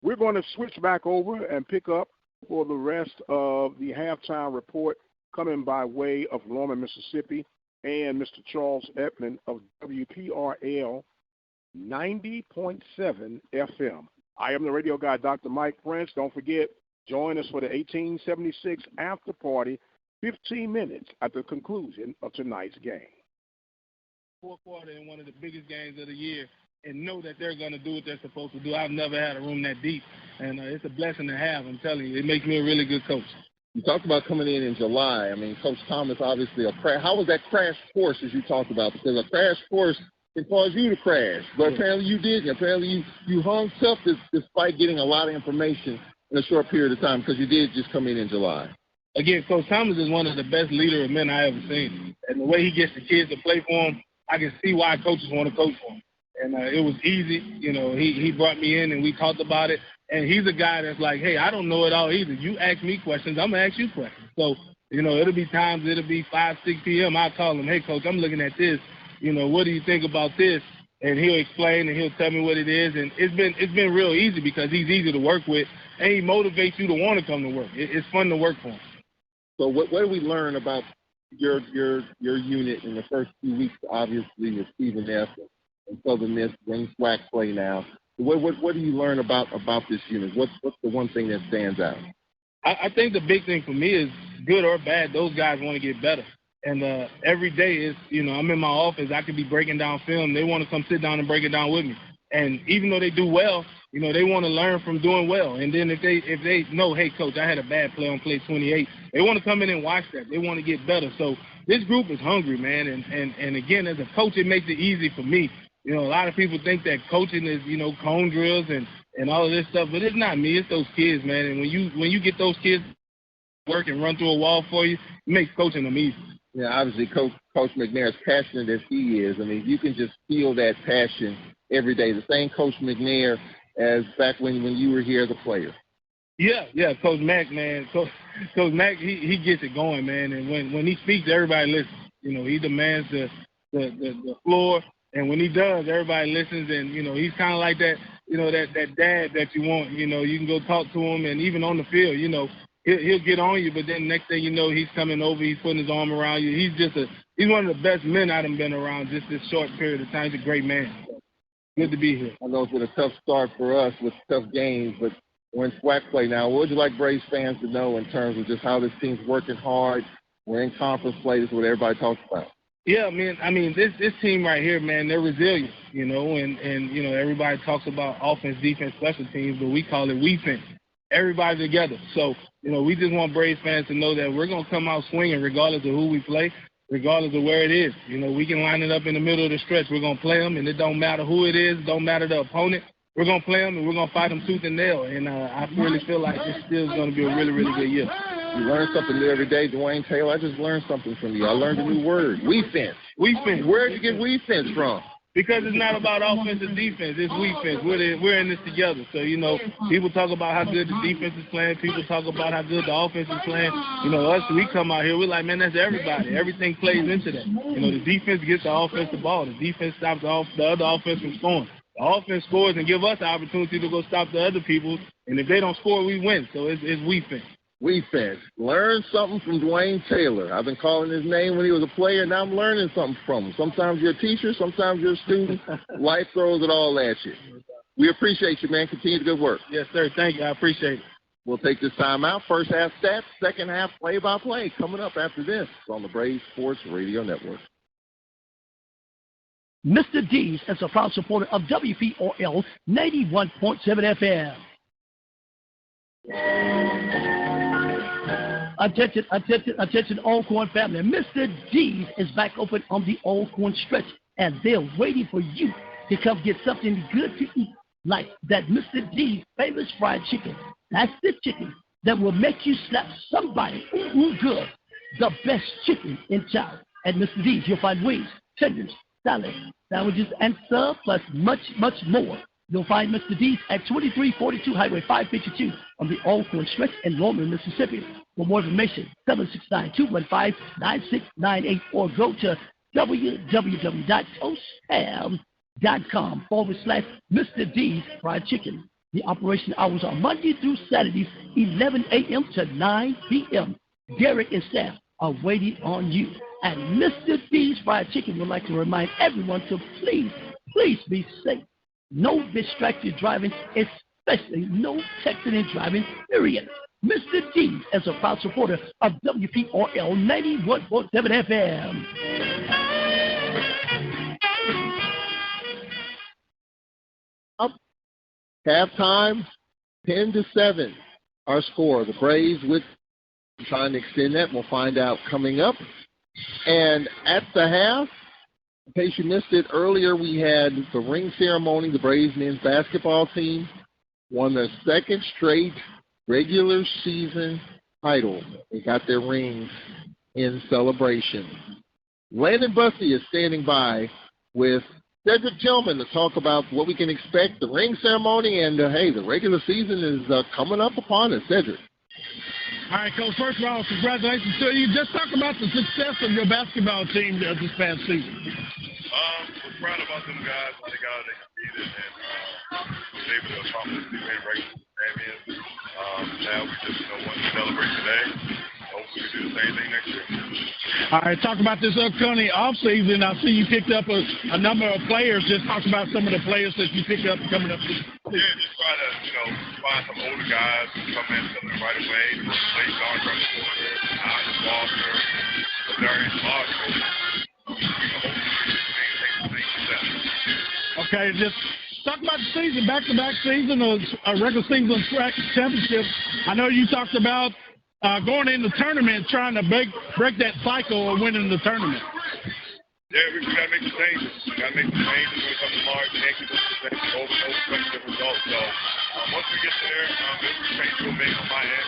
We're going to switch back over and pick up for the rest of the halftime report coming by way of Lorman, Mississippi, and Mr. Charles Edmond of WPRL 90.7 FM. I am the radio guy, Dr. Mike Prince. Don't forget, join us for the 1876 after party, 15 minutes at the conclusion of tonight's game. Fourth quarter in one of the biggest games of the year, and know that they're going to do what they're supposed to do. I've never had a room that deep, and it's a blessing to have. I'm telling you, it makes me a really good coach. You talked about coming in July. I mean, Coach Thomas, obviously, how was that crash course, as you talked about? Because a crash course can cause you to crash, but apparently you didn't. Apparently you hung tough despite getting a lot of information in a short period of time, because you did just come in July. Again, Coach Thomas is one of the best leader of men I ever seen, and the way he gets the kids to play for him, I can see why coaches want to coach for him. And it was easy. You know, he brought me in and we talked about it. And he's a guy that's like, hey, I don't know it all either. You ask me questions, I'm going to ask you questions. So, you know, it'll be 5, 6 p.m. I'll call him, hey, Coach, I'm looking at this. You know, what do you think about this? And he'll explain and he'll tell me what it is. And it's been real easy because he's easy to work with, and he motivates you to want to come to work. It's fun to work for him. So what do we learn about your unit in the first few weeks, obviously, with Stephen F. and Southern Miss, bring SWAC play now? What do you learn about this unit? What's the one thing that stands out? I think the big thing for me is, good or bad, those guys want to get better. And every day is, you know, I'm in my office, I could be breaking down film. They want to come sit down and break it down with me. And even though they do well, you know, they want to learn from doing well. And then if they know, hey, Coach, I had a bad play on play 28, they want to come in and watch that. They want to get better. So this group is hungry, man. And again, as a coach, it makes it easy for me. You know, a lot of people think that coaching is, you know, cone drills and all of this stuff, but it's not me. It's those kids, man. And when you get those kids to work and run through a wall for you, it makes coaching them easy. Yeah, obviously, Coach McNair, as passionate as he is, I mean, you can just feel that passion every day. The same Coach McNair as back when you were here as a player. Yeah, Coach Mack, man. Coach Mack, he gets it going, man. And when he speaks, everybody listens. You know, he demands the floor. And when he does, everybody listens, and, you know, he's kind of like that, you know, that dad that you want. You know, you can go talk to him, and even on the field, you know, he'll get on you, but then next thing you know, he's coming over, he's putting his arm around you. He's one of the best men I've been around just this short period of time. He's a great man. So, good to be here. I know it's been a tough start for us with tough games, but we're in SWAC play now. What would you like Braves fans to know in terms of just how this team's working hard? We're in conference play. This is what everybody talks about. Yeah, man. I mean, this team right here, man, they're resilient, you know, and you know, everybody talks about offense, defense, special teams, but we call it we-fence. Everybody together. So, you know, we just want Braves fans to know that we're going to come out swinging regardless of who we play, regardless of where it is. You know, we can line it up in the middle of the stretch. We're going to play them, and it don't matter who it is, don't matter the opponent. We're going to play them, and we're going to fight them tooth and nail. And I really feel like this still is going to be a really, really good year. You learn something new every day. Dwayne Taylor, I just learned something from you. I learned a new word, we-fence. We-fence. Where did you get we-fence from? Because it's not about offense or defense. It's we-fence. We're in this together. So, you know, people talk about how good the defense is playing. People talk about how good the offense is playing. You know, us, we come out here, we're like, man, that's everybody. Everything plays into that. You know, the defense gets the offense the ball. The defense stops the other offense from scoring. The offense scores and give us the opportunity to go stop the other people. And if they don't score, we win. So it's we-fence. We-fence. Learn something from Dwayne Taylor. I've been calling his name when he was a player, and now I'm learning something from him. Sometimes you're a teacher, sometimes you're a student. Life throws it all at you. We appreciate you, man. Continue the good work. Yes, sir. Thank you. I appreciate it. We'll take this time out. First half stats, second half play-by-play coming up after this on the Braves Sports Radio Network. Mr. D's is a proud supporter of WPRL 91.7 FM. Attention, Alcorn family. Mr. D's is back open on the Alcorn stretch, and they're waiting for you to come get something good to eat, like that Mr. D's famous fried chicken. That's the chicken that will make you slap somebody good. The best chicken in town. At Mr. D's, you'll find wings, tenders, salads, sandwiches, and stuff, plus much, much more. You'll find Mr. D's at 2342 Highway 552 on the Alcorn stretch in Norman, Mississippi. For more information, 769-215-9698 or go to www.toasttab.com/Mr. D's Fried Chicken. The operation hours are Monday through Saturdays, 11 a.m. to 9 p.m. Derek and staff are waiting on you. And Mr. D's Fried Chicken would like to remind everyone to please be safe. No distracted driving, especially no texting and driving, period. Mr. D is a proud supporter of WPRL 91.7 FM. Up halftime, 10-7. Our score. The Braves with trying to extend that. We'll find out coming up. And at the half, in case you missed it earlier, we had the ring ceremony. The Braves men's basketball team won their second straight regular season title. They got their rings in celebration. Landon Bussey is standing by with Cedric Tillman to talk about what we can expect, the ring ceremony, and, hey, the regular season is coming up upon us. Cedric. All right, Coach, first of all, congratulations to you. Just talk about the success of your basketball team this past season. We're proud about them guys, how they got out, they competed, and was able to accomplish the great regular champions. Now we just want to celebrate today. Hopefully we do the same thing next year. All right, talk about this upcoming offseason. I see you picked up a number of players. Just talk about some of the players that you picked up coming up. Yeah, just try to, find some older guys who come in something right away. Play John from the corner, Alex Walker, Darius Marshall. Okay, just talk about the season, back-to-back season, a regular season championship. I know you talked about going in the tournament, trying to break that cycle of winning the tournament. Yeah, we got to make the changes. We got to make the changes when it comes to March and keep us the same over results. So once we get there, every change will make on my end.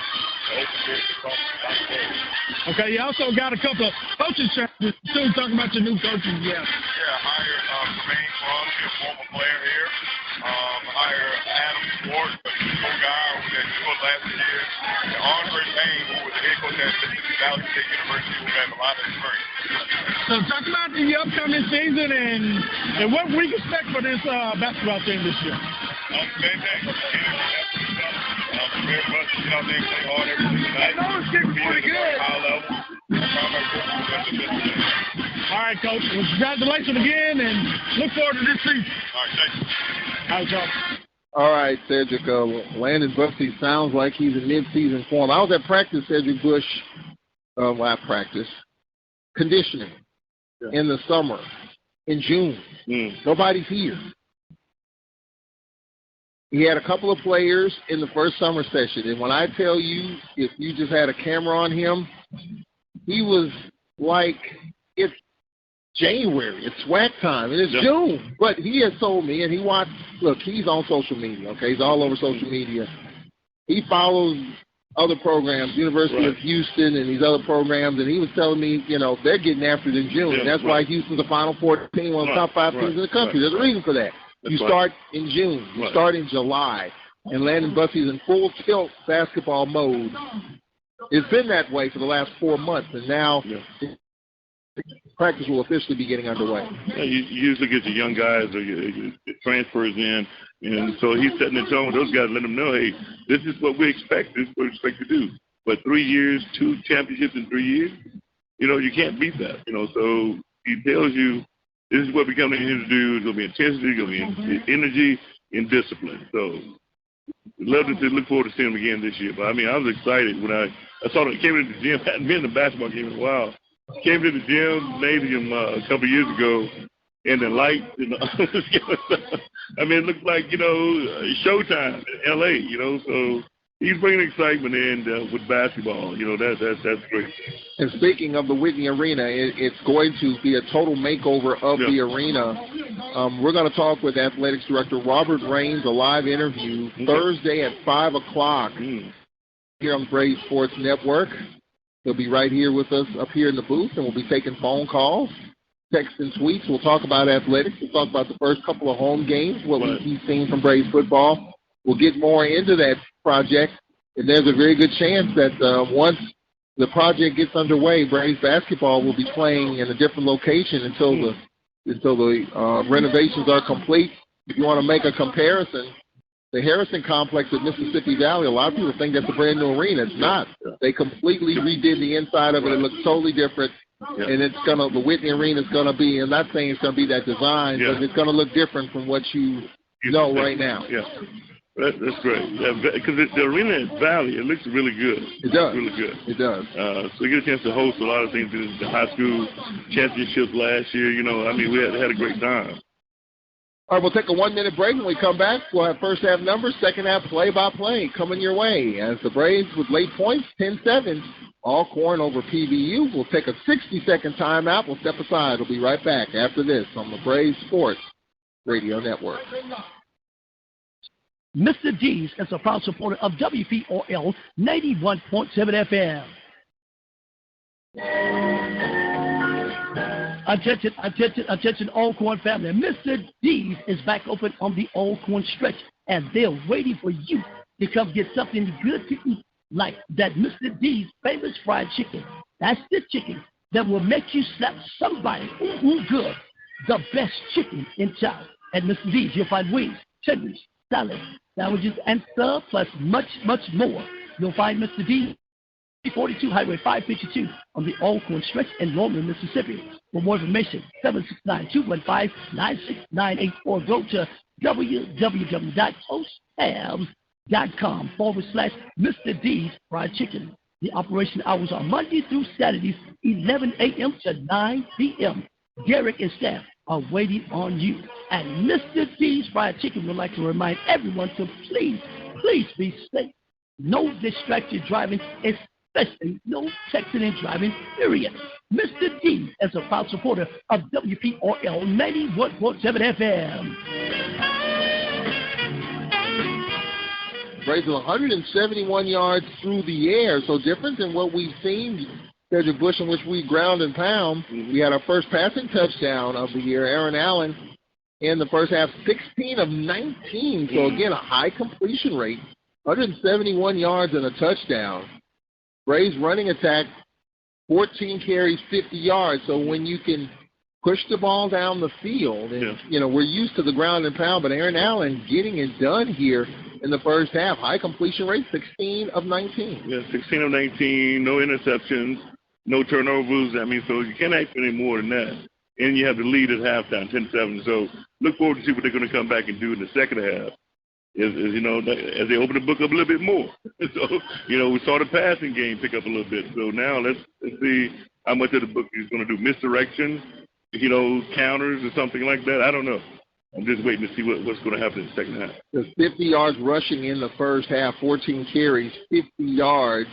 Okay, you also got a couple of coaching changes too. Talk about your new coaches, yeah. Yeah, hired Jermaine Crumb, a former player here. Hire Adam Ford, a new guy over there who was last year. And Andre Payne, who was the head coach at Mississippi Valley State University, who has a lot of experience. So talk about the upcoming season and what we expect for this basketball team this year. Same thing. Very much get out there and play hard every single night. I know it's getting pretty good. High level. All right, Coach. Well, congratulations again, and look forward to this season. All right, thank you. All right, Joe. All right, Cedric. Landon Bussey sounds like he's in mid-season form. I was at practice, Cedric Bush, lab practice, conditioning in the summer, in June. Nobody's here. He had a couple of players in the first summer session, and when I tell you, if you just had a camera on him, he was like, it's January, it's swag time, and it's June. But he has told me, and he watched, look, he's on social media, okay? He's all over social media. He follows other programs, University of Houston and these other programs, and he was telling me, they're getting after it in June, and that's why Houston's the Final Four team, one of the top 5 teams in the country. There's a reason for that. You start in June. You start in July. And Landon Bussey's in full tilt basketball mode. It's been that way for the last 4 months, and now practice will officially be getting underway. Yeah, you usually get the young guys or transfers in, and so he's setting the tone with those guys, let them know, hey, this is what we expect. This is what we expect to do. But 3 years, 2 championships in 3 years, you can't beat that. So he tells you, this is what we're coming in here to do. It's going to be intensity, it's going to be energy, and discipline. So, look forward to seeing him again this year. But, I was excited when I saw him. Came into the gym. I hadn't been in the basketball game in a while. Came to the gym, stadium a couple of years ago, and the lights, it looked like, showtime in L.A., so he's bringing excitement in with basketball. That's great. And speaking of the Whitney Arena, it's going to be a total makeover of the arena. We're going to talk with Athletics Director Robert Raines, a live interview Thursday at 5 o'clock here on the Braves Sports Network. He'll be right here with us up here in the booth, and we'll be taking phone calls, texts, and tweets. We'll talk about athletics. We'll talk about the first couple of home games, what we've seen from Braves football. We'll get more into that project, and there's a very good chance that once the project gets underway, Braves basketball will be playing in a different location until the renovations are complete. If you want to make a comparison, the Harrison Complex at Mississippi Valley, a lot of people think that's a brand new arena. It's not. They completely redid the inside of it. It looks totally different. And the Whitney Arena is going to be, I'm not saying it's going to be that design, but it's going to look different from what you know right now. Yeah. That's great. Because the arena at Valley, it looks really good. It does. It's really good. It does. So we get a chance to host a lot of things. The high school championships last year, we had a great time. All right, we'll take a 1-minute break. When we come back, we'll have first half numbers, second half play-by-play coming your way. As the Braves with late points, 10-7, Alcorn over PVU. We'll take a 60-second timeout. We'll step aside. We'll be right back after this on the Braves Sports Radio Network. Mr. D's is a proud supporter of WPRL 91.7 FM. Attention, Alcorn family. Mr. D's is back open on the Alcorn stretch, and they're waiting for you to come get something good to eat, like that Mr. D's famous fried chicken. That's the chicken that will make you slap somebody good. The best chicken in town. At Mr. D's, you'll find wings, tenders, salads, sandwiches, and stuff, plus much, much more. You'll find Mr. D, 42 Highway 552 on the Alcorn stretch in Norman, Mississippi. For more information, 769-215-9698 or go to www.toasttabs.com/Mr. D's Fried Chicken. The operation hours are Monday through Saturdays, 11 a.m. to 9 p.m. Derek and staff are waiting on you. And Mr. D's Fried Chicken would like to remind everyone to please be safe. No distracted driving, especially no texting and driving, period. Mr. D is a proud supporter of WPRL 91.7 FM. Braves 171 yards through the air, so different than what we've seen. Cedric Bush, in which we ground and pound. We had our first passing touchdown of the year. Aaron Allen in the first half, 16 of 19. So, again, a high completion rate, 171 yards and a touchdown. Braves running attack, 14 carries, 50 yards. So when you can push the ball down the field, and, you know, we're used to the ground and pound, but Aaron Allen getting it done here in the first half. High completion rate, 16 of 19. Yeah, 16 of 19, no interceptions, no turnovers. I mean, so you can't ask for any more than that. And you have the lead at halftime, 10-7. So look forward to see what they're going to come back and do in the second half. As you know, as they open the book up a little bit more. So, you know, we saw the passing game pick up a little bit. So now let's see how much of the book is going to do. Misdirection, you know, counters or something like that. I don't know. I'm just waiting to see what's going to happen in the second half. There's 50 yards rushing in the first half, 14 carries, 50 yards,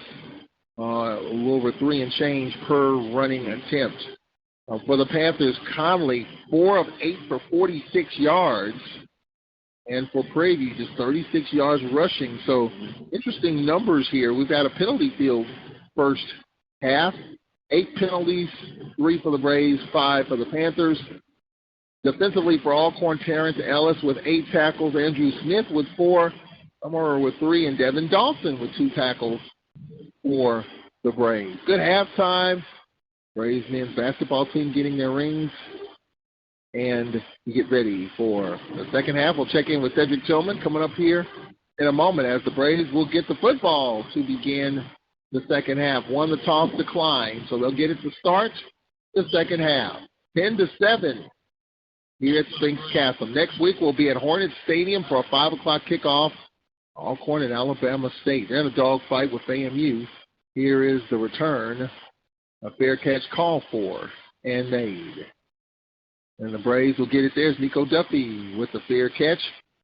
a little over 3 and change per running attempt. For the Panthers, Conley, 4 of 8 for 46 yards. And for Prairie View, just 36 yards rushing. So interesting numbers here. We've got a penalty field first half. 8 penalties, 3 for the Braves, 5 for the Panthers. Defensively for Alcorn, Terrence Ellis with 8 tackles, Andrew Smith with 4, Summerer with 3, and Devin Dawson with 2 tackles for the Braves. Good halftime. Braves men's basketball team getting their rings. And we get ready for the second half. We'll check in with Cedric Tillman coming up here in a moment as the Braves will get the football to begin the second half. Won the toss, declined, so they'll get it to start the second half. 10-7 here at Sphinx Castle. Next week we'll be at Hornet Stadium for a 5 o'clock kickoff. Alcorn and Alabama State. They're in a dogfight with AMU. Here is the return. A fair catch called for and made. And the Braves will get it. There's Nico Duffy with the fair catch.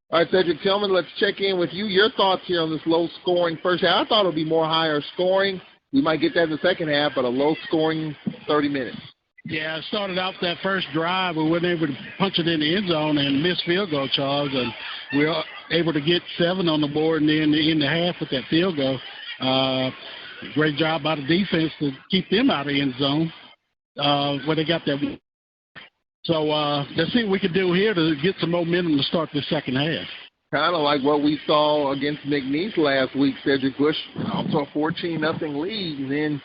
All right, Cedric Tillman, let's check in with you. Your thoughts here on this low-scoring first half. I thought it would be more higher scoring. We might get that in the second half, but a low-scoring 30 minutes. Yeah, it started off that first drive. We weren't able to punch it in the end zone and miss field goal, Charles. And we were able to get 7 on the board and then in the half with that field goal. Great job by the defense to keep them out of the end zone where they got that. So let's see what we can do here to get some momentum to start the second half. Kind of like what we saw against McNeese last week. Cedric Bush off to a 14-0 lead, and then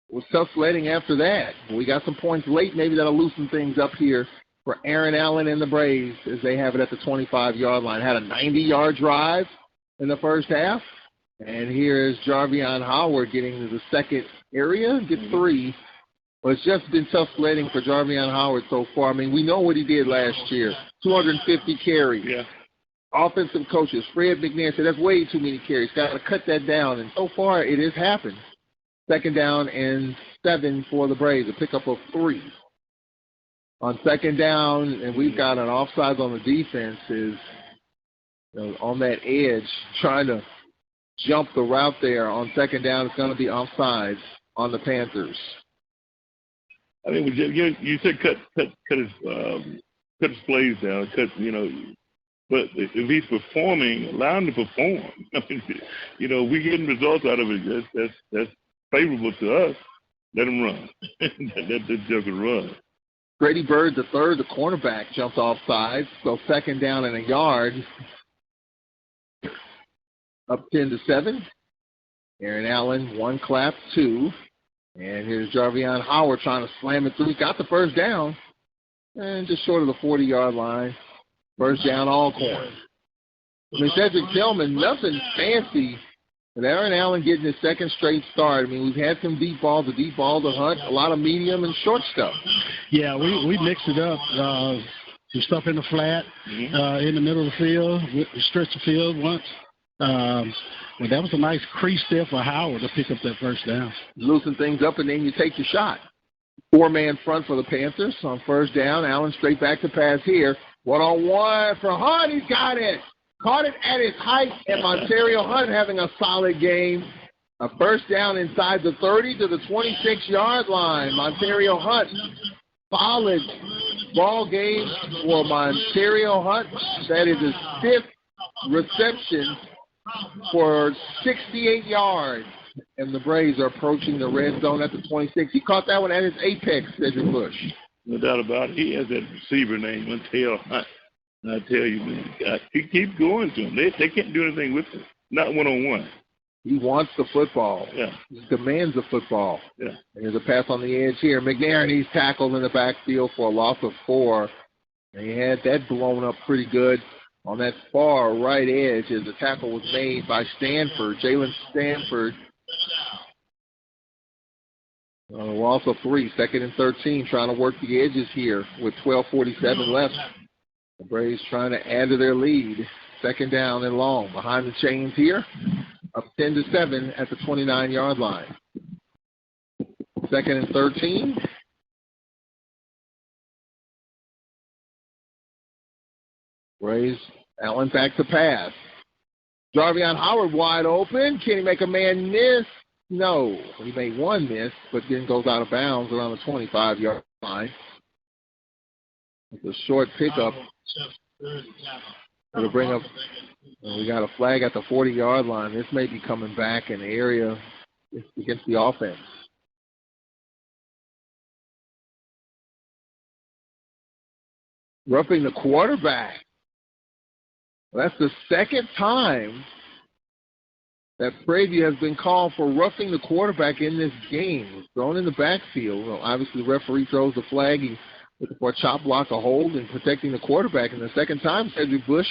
it was tough sledding after that. We got some points late. Maybe that'll loosen things up here for Aaron Allen and the Braves as they have it at the 25-yard line. Had a 90-yard drive in the first half. And here is Jarvion Howard getting to the second area, gets 3. Well, it's just been tough sledding for Jarvion Howard so far. I mean, we know what he did last year, 250 carries. Yeah. Offensive coaches, Fred McNair said that's way too many carries. Got to cut that down, and so far it has happened. Second down and 7 for the Braves, a pickup of 3. On second down, and we've got an offsides on the defense is on that edge, trying to jump the route there. On second down, it's going to be offsides on the Panthers. I mean, you said cut his plays down, but if he's performing, allow him to perform. I mean, we're getting results out of it. That's favorable to us. Let him run. Let the joker run. Grady Bird, the third, the cornerback, jumped off sides. So second down and a yard. Up 10-7. Aaron Allen, one clap, two. And here's Jarvion Howard trying to slam it through. He got the first down. And just short of the 40-yard line. First down, Alcorn. I mean, Cedric Tillman, nothing fancy. But Aaron Allen getting his second straight start. I mean, we've had some deep balls, to Hunt, a lot of medium and short stuff. Yeah, we mixed it up. Some stuff in the flat, in the middle of the field, stretch the field once. Well, that was a nice crease there for Howard to pick up that first down. Loosen things up, and then you take your shot. Four-man front for the Panthers on first down. Allen straight back to pass here. One-on-one for Hunt. He's got it. Caught it at his height, and Montario Hunt having a solid game. A first down inside the 30 to the 26-yard line. Montario Hunt, solid ball game for Montario Hunt. That is his fifth reception for 68 yards. And the Braves are approaching the red zone at the 26. He caught that one at his apex, Cedric Bush. No doubt about it. He has that receiver named Montario Hunt. And I tell you, man, he keeps going to him. They can't do anything with him. Not one-on-one. He wants the football. Yeah. He demands the football. Yeah. And there's a pass on the edge here. McNair, he's tackled in the backfield for a loss of 4. And he had that blown up pretty good on that far right edge as the tackle was made by Stanford, Jalen Stanford. Loss of 3, second and 13, trying to work the edges here with 12:47 left. The Braves trying to add to their lead. Second down and long. Behind the chains here. Up 10-7 at the 29-yard line. Second and 13. Braves, Allen back to pass. Jarvion Howard wide open. Can he make a man miss? No. He made one miss, but then goes out of bounds around the 25-yard line. It's a short pickup. It'll bring up, we got a flag at the 40-yard line. This may be coming back in the area against the offense. Roughing the quarterback. Well, that's the second time that Prairie View has been called for roughing the quarterback in this game. Thrown in the backfield. Well, obviously, the referee throws the flag. He's looking for a chop block, a hold, and protecting the quarterback. And the second time, Cedric Bush,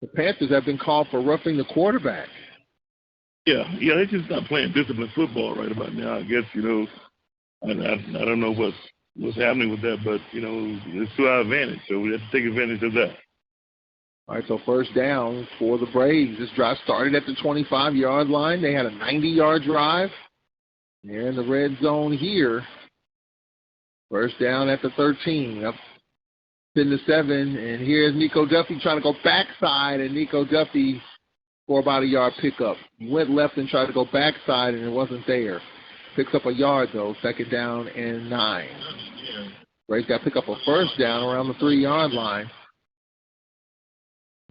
the Panthers have been called for roughing the quarterback. Yeah, they're just not playing disciplined football right about now. I guess, I don't know what's happening with that, but, it's to our advantage, so we have to take advantage of that. All right, so first down for the Braves. This drive started at the 25-yard line. They had a 90-yard drive. They're in the red zone here. First down at the 13, up 10-7. And here's Nico Duffy trying to go backside, and Nico Duffy for about a yard pickup. He went left and tried to go backside, and it wasn't there. Picks up a yard, though, second down and 9. Braves got to pick up a first down around the 3-yard line.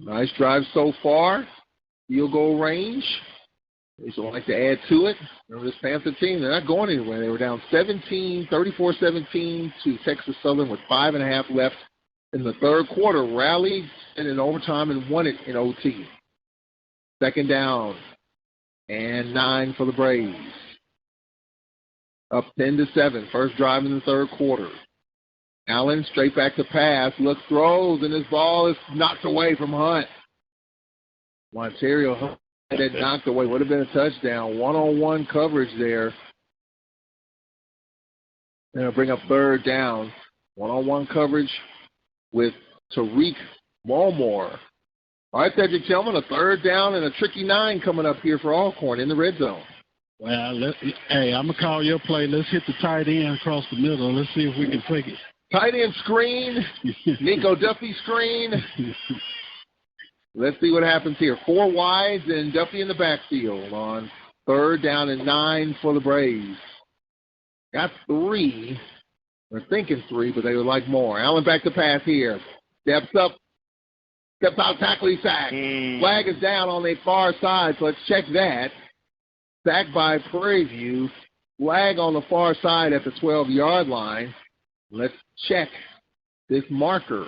Nice drive so far. Field goal range. They should like to add to it. Remember this Panther team, they're not going anywhere. They were down 34-17 to Texas Southern with 5.5 left in the third quarter. Rallied in overtime and won it in OT. Second down and 9 for the Braves. Up 10-7. First drive in the third quarter. Allen straight back to pass. Looks, throws, and this ball is knocked away from Hunt. Montario Hunt had it knocked away. Would have been a touchdown. One-on-one coverage there. And it'll bring up third down. One-on-one coverage with Tariq Mulmore. All right, Cedric Tillman, a third down and a tricky 9 coming up here for Alcorn in the red zone. Well, hey, I'm going to call your play. Let's hit the tight end across the middle. Let's see if we can take it. Tight end screen. Nico Duffy screen. Let's see what happens here. 4 wides and Duffy in the backfield on third down and 9 for the Braves. Got 3. They're thinking 3, but they would like more. Allen back to pass here. Steps up. Steps out, tackle, sack. Flag is down on the far side, so let's check that. Sacked by Prairie View. Flag on the far side at the 12-yard line. Let's check this marker.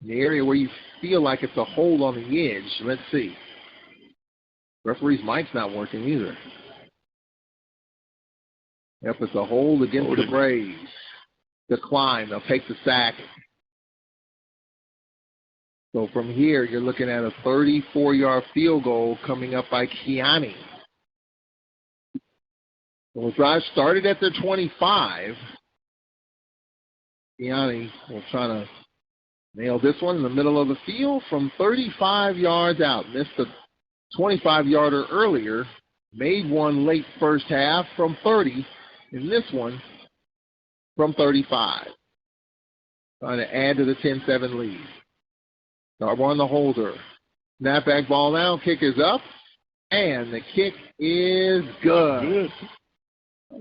In the area where you feel like it's a hold on the edge. Let's see. Referee's mic's not working either. Yep, it's a hold against the Braves. Decline. They'll take the sack. So from here, you're looking at a 34-yard field goal coming up by Kiani. So the drive started at their 25. Kiani will try to nail this one in the middle of the field from 35 yards out. Missed a 25-yarder earlier. Made one late first half from 30. And this one from 35. Trying to add to the 10-7 lead. Darbo on the holder. Snapback ball now. Kick is up. And the kick is good.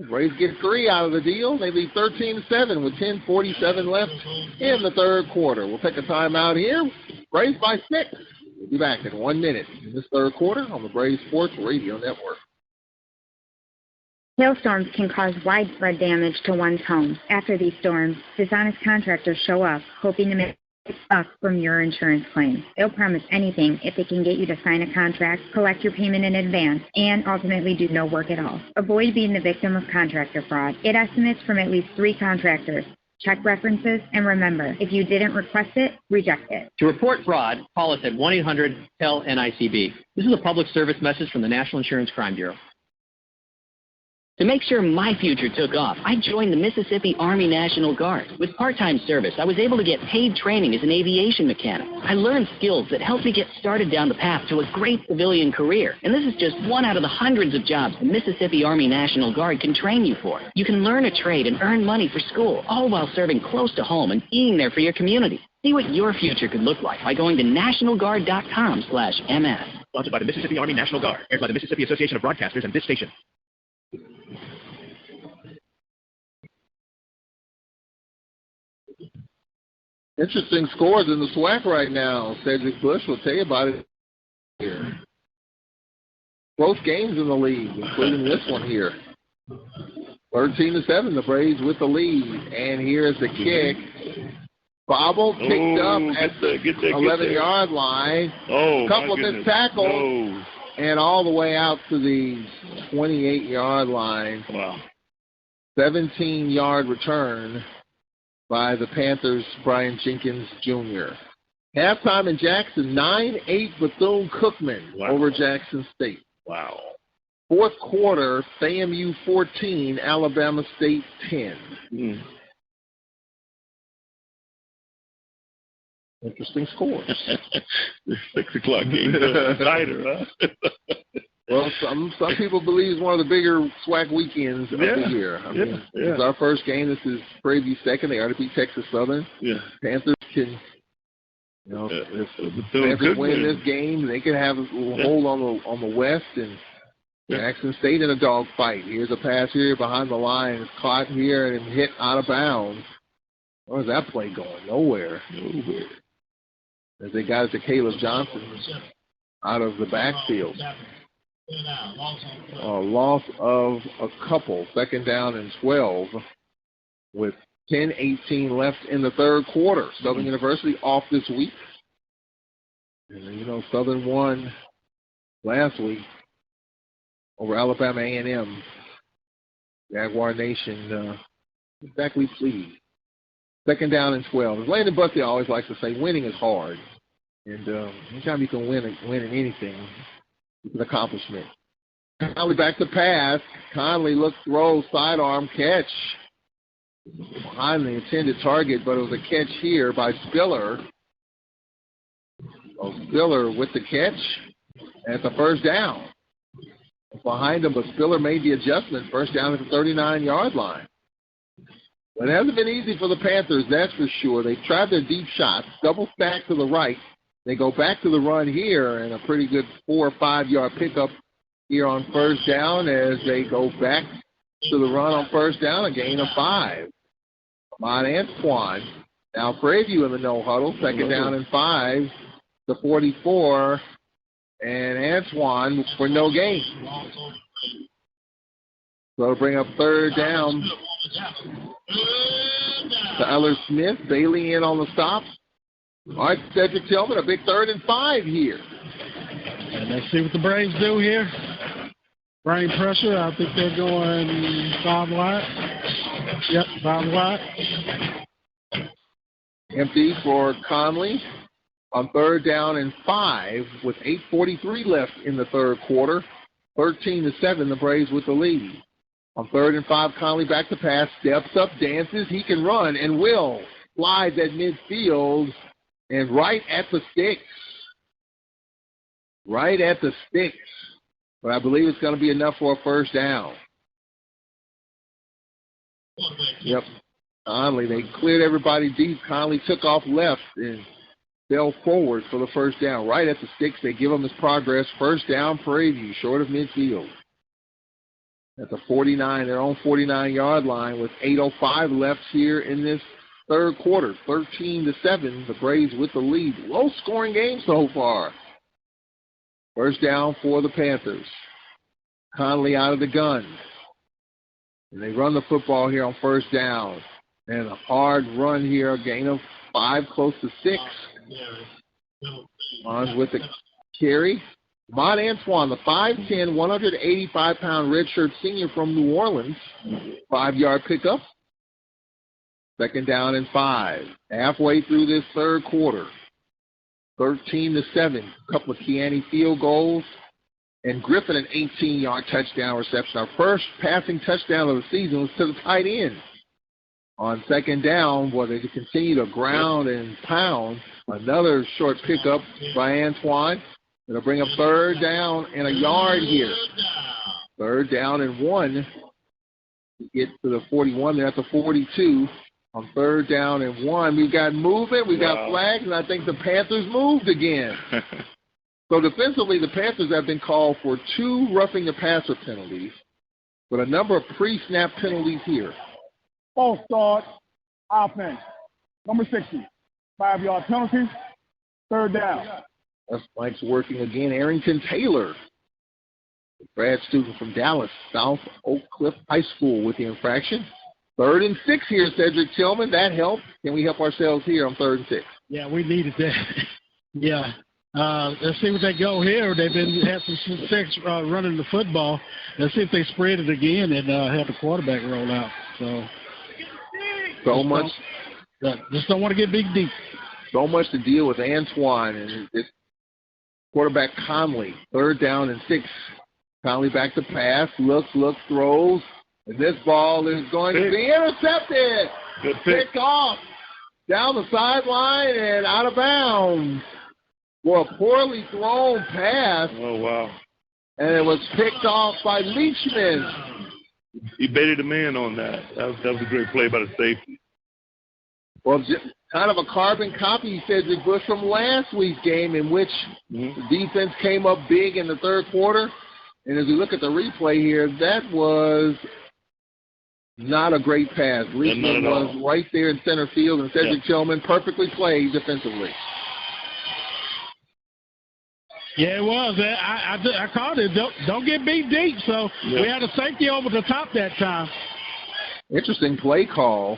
Braves get 3 out of the deal. They lead 13-7 with 10:47 left in the third quarter. We'll take a timeout here. Braves by 6. We'll be back in 1 minute in this third quarter on the Braves Sports Radio Network. Hailstorms can cause widespread damage to one's home. After these storms, dishonest contractors show up, hoping to make a buck from your insurance claim. They'll promise anything if they can get you to sign a contract, collect your payment in advance, and ultimately do no work at all. Avoid being the victim of contractor fraud. Get estimates from at least 3 contractors. Check references, and remember, if you didn't request it, reject it. To report fraud, call us at 1-800-TEL-NICB. This is a public service message from the National Insurance Crime Bureau. To make sure my future took off, I joined the Mississippi Army National Guard. With part-time service, I was able to get paid training as an aviation mechanic. I learned skills that helped me get started down the path to a great civilian career. And this is just one out of the hundreds of jobs the Mississippi Army National Guard can train you for. You can learn a trade and earn money for school, all while serving close to home and being there for your community. See what your future could look like by going to nationalguard.com/MS. Sponsored by the Mississippi Army National Guard, aired by the Mississippi Association of Broadcasters and this station. Interesting scores in the SWAC right now. Cedric Bush will tell you about it here. Close games in the league, including this one here. 13-7, the Braves with the lead. And here's the kick. Bobble picked up at the 11-yard line. Couple of missed tackles. And all the way out to the 28-yard line. Wow. 17-yard return by the Panthers' Brian Jenkins Jr. Halftime in Jackson, 9-8 Bethune-Cookman over Jackson State. Wow. Fourth quarter, FAMU 14, Alabama State 10. Interesting scores. 6 o'clock game. Tighter, huh? Well, some people believe it's one of the bigger SWAC weekends of the year. I mean, it's our first game. This is Prairie View second. They already beat Texas Southern. Panthers can, if the Panthers win this game, they can have a little hold on the West, and Jackson State in a dogfight. Here's a pass here behind the line. It's caught here and hit out of bounds. Where's that play going? Nowhere. As they got it to Caleb Johnson out of the backfield. Loss of a couple. Second down and 12 with 10:18 left in the third quarter. Southern University off this week. And, Southern won last week over Alabama A&M. Jaguar Nation exactly pleased. Second down and 12. As Landon Bussey always likes to say, winning is hard. And anytime you can win in anything, it's an accomplishment. Conley back to pass. Conley throws, sidearm catch. Behind the intended target, but it was a catch here by Spiller. Spiller with the catch. And it's a first down. Behind him, but Spiller made the adjustment. First down at the 39-yard line. But it hasn't been easy for the Panthers, that's for sure. They tried their deep shots, double stack to the right. They go back to the run here, and a pretty good 4 or 5 yard pickup here on first down as they go back to the run on first down, a gain of 5. Ahmad Antoine. Now Prairie View in the no huddle, second down and 5 to 44, and Antoine for no gain. So it'll bring up third down to Eller Smith. Bailey in on the stop. All right, Cedric Tillman, a big 3rd and 5 here. And let's see what the Braves do here. Brain pressure. I think they're going 5 wide. Yep, 5 wide. Empty for Conley on 3rd down and 5 with 8:43 left in the 3rd quarter. 13-7, the Braves with the lead. On 3rd and 5, Conley back to pass, steps up, dances. He can run and will. Slides at midfield and right at the sticks. Right at the sticks. But I believe it's going to be enough for a 1st down. Yep. Conley, they cleared everybody deep. Conley took off left and fell forward for the 1st down. Right at the sticks, they give him his progress. 1st down, Prairie View, short of midfield. At the 49, their own 49-yard line with 8:05 left here in this 3rd quarter. 13-7, the Braves with the lead. Low-scoring game so far. 1st down for the Panthers. Conley out of the gun. And they run the football here on 1st down. And a hard run here, a gain of 5, close to 6. On with the carry. Mont Antoine, the 5'10", 185-pound redshirt senior from New Orleans. 5-yard pickup. 2nd down and 5. Halfway through this 3rd quarter. 13-7. A couple of Kiani field goals. And Griffin an 18-yard touchdown reception. Our first passing touchdown of the season was to the tight end. On 2nd down, boy, they continue to ground and pound. Another short pickup by Antoine. It'll bring up 3rd down and a yard here. 3rd down and 1. To get to the 41, they're at the 42. On 3rd down and 1, we've got movement, we've got flags, and I think the Panthers moved again. So defensively, the Panthers have been called for 2 roughing the passer penalties, but a number of pre-snap penalties here. False start, offense. Number 60, 5-yard penalty, 3rd down. That's Mike's working again. Arrington Taylor, grad student from Dallas, South Oak Cliff High School with the infraction. 3rd and 6 here, Cedric Tillman. That helped. Can we help ourselves here on 3rd and 6? Yeah, we needed that. Yeah. Let's see what they go here. They've had some success running the football. Let's see if they spread it again and have the quarterback roll out. So much. Just don't want to get big deep. So much to deal with Antoine and this quarterback Conley. 3rd down and 6. Conley back to pass. Looks, throws. And this ball is going to be intercepted. Picked off down the sideline and out of bounds. For a poorly thrown pass. Oh, wow. And it was picked off by Leachman. He baited a man on that. That was a great play by the safety. Well, kind of a carbon copy, Cedric Bush, from last week's game in which the defense came up big in the 3rd quarter. And as we look at the replay here, that was not a great pass. Leachman was right there in center field, and Cedric Tillman perfectly played defensively. Yeah, it was. I called it. Don't get beat deep. So we had a safety over the top that time. Interesting play call.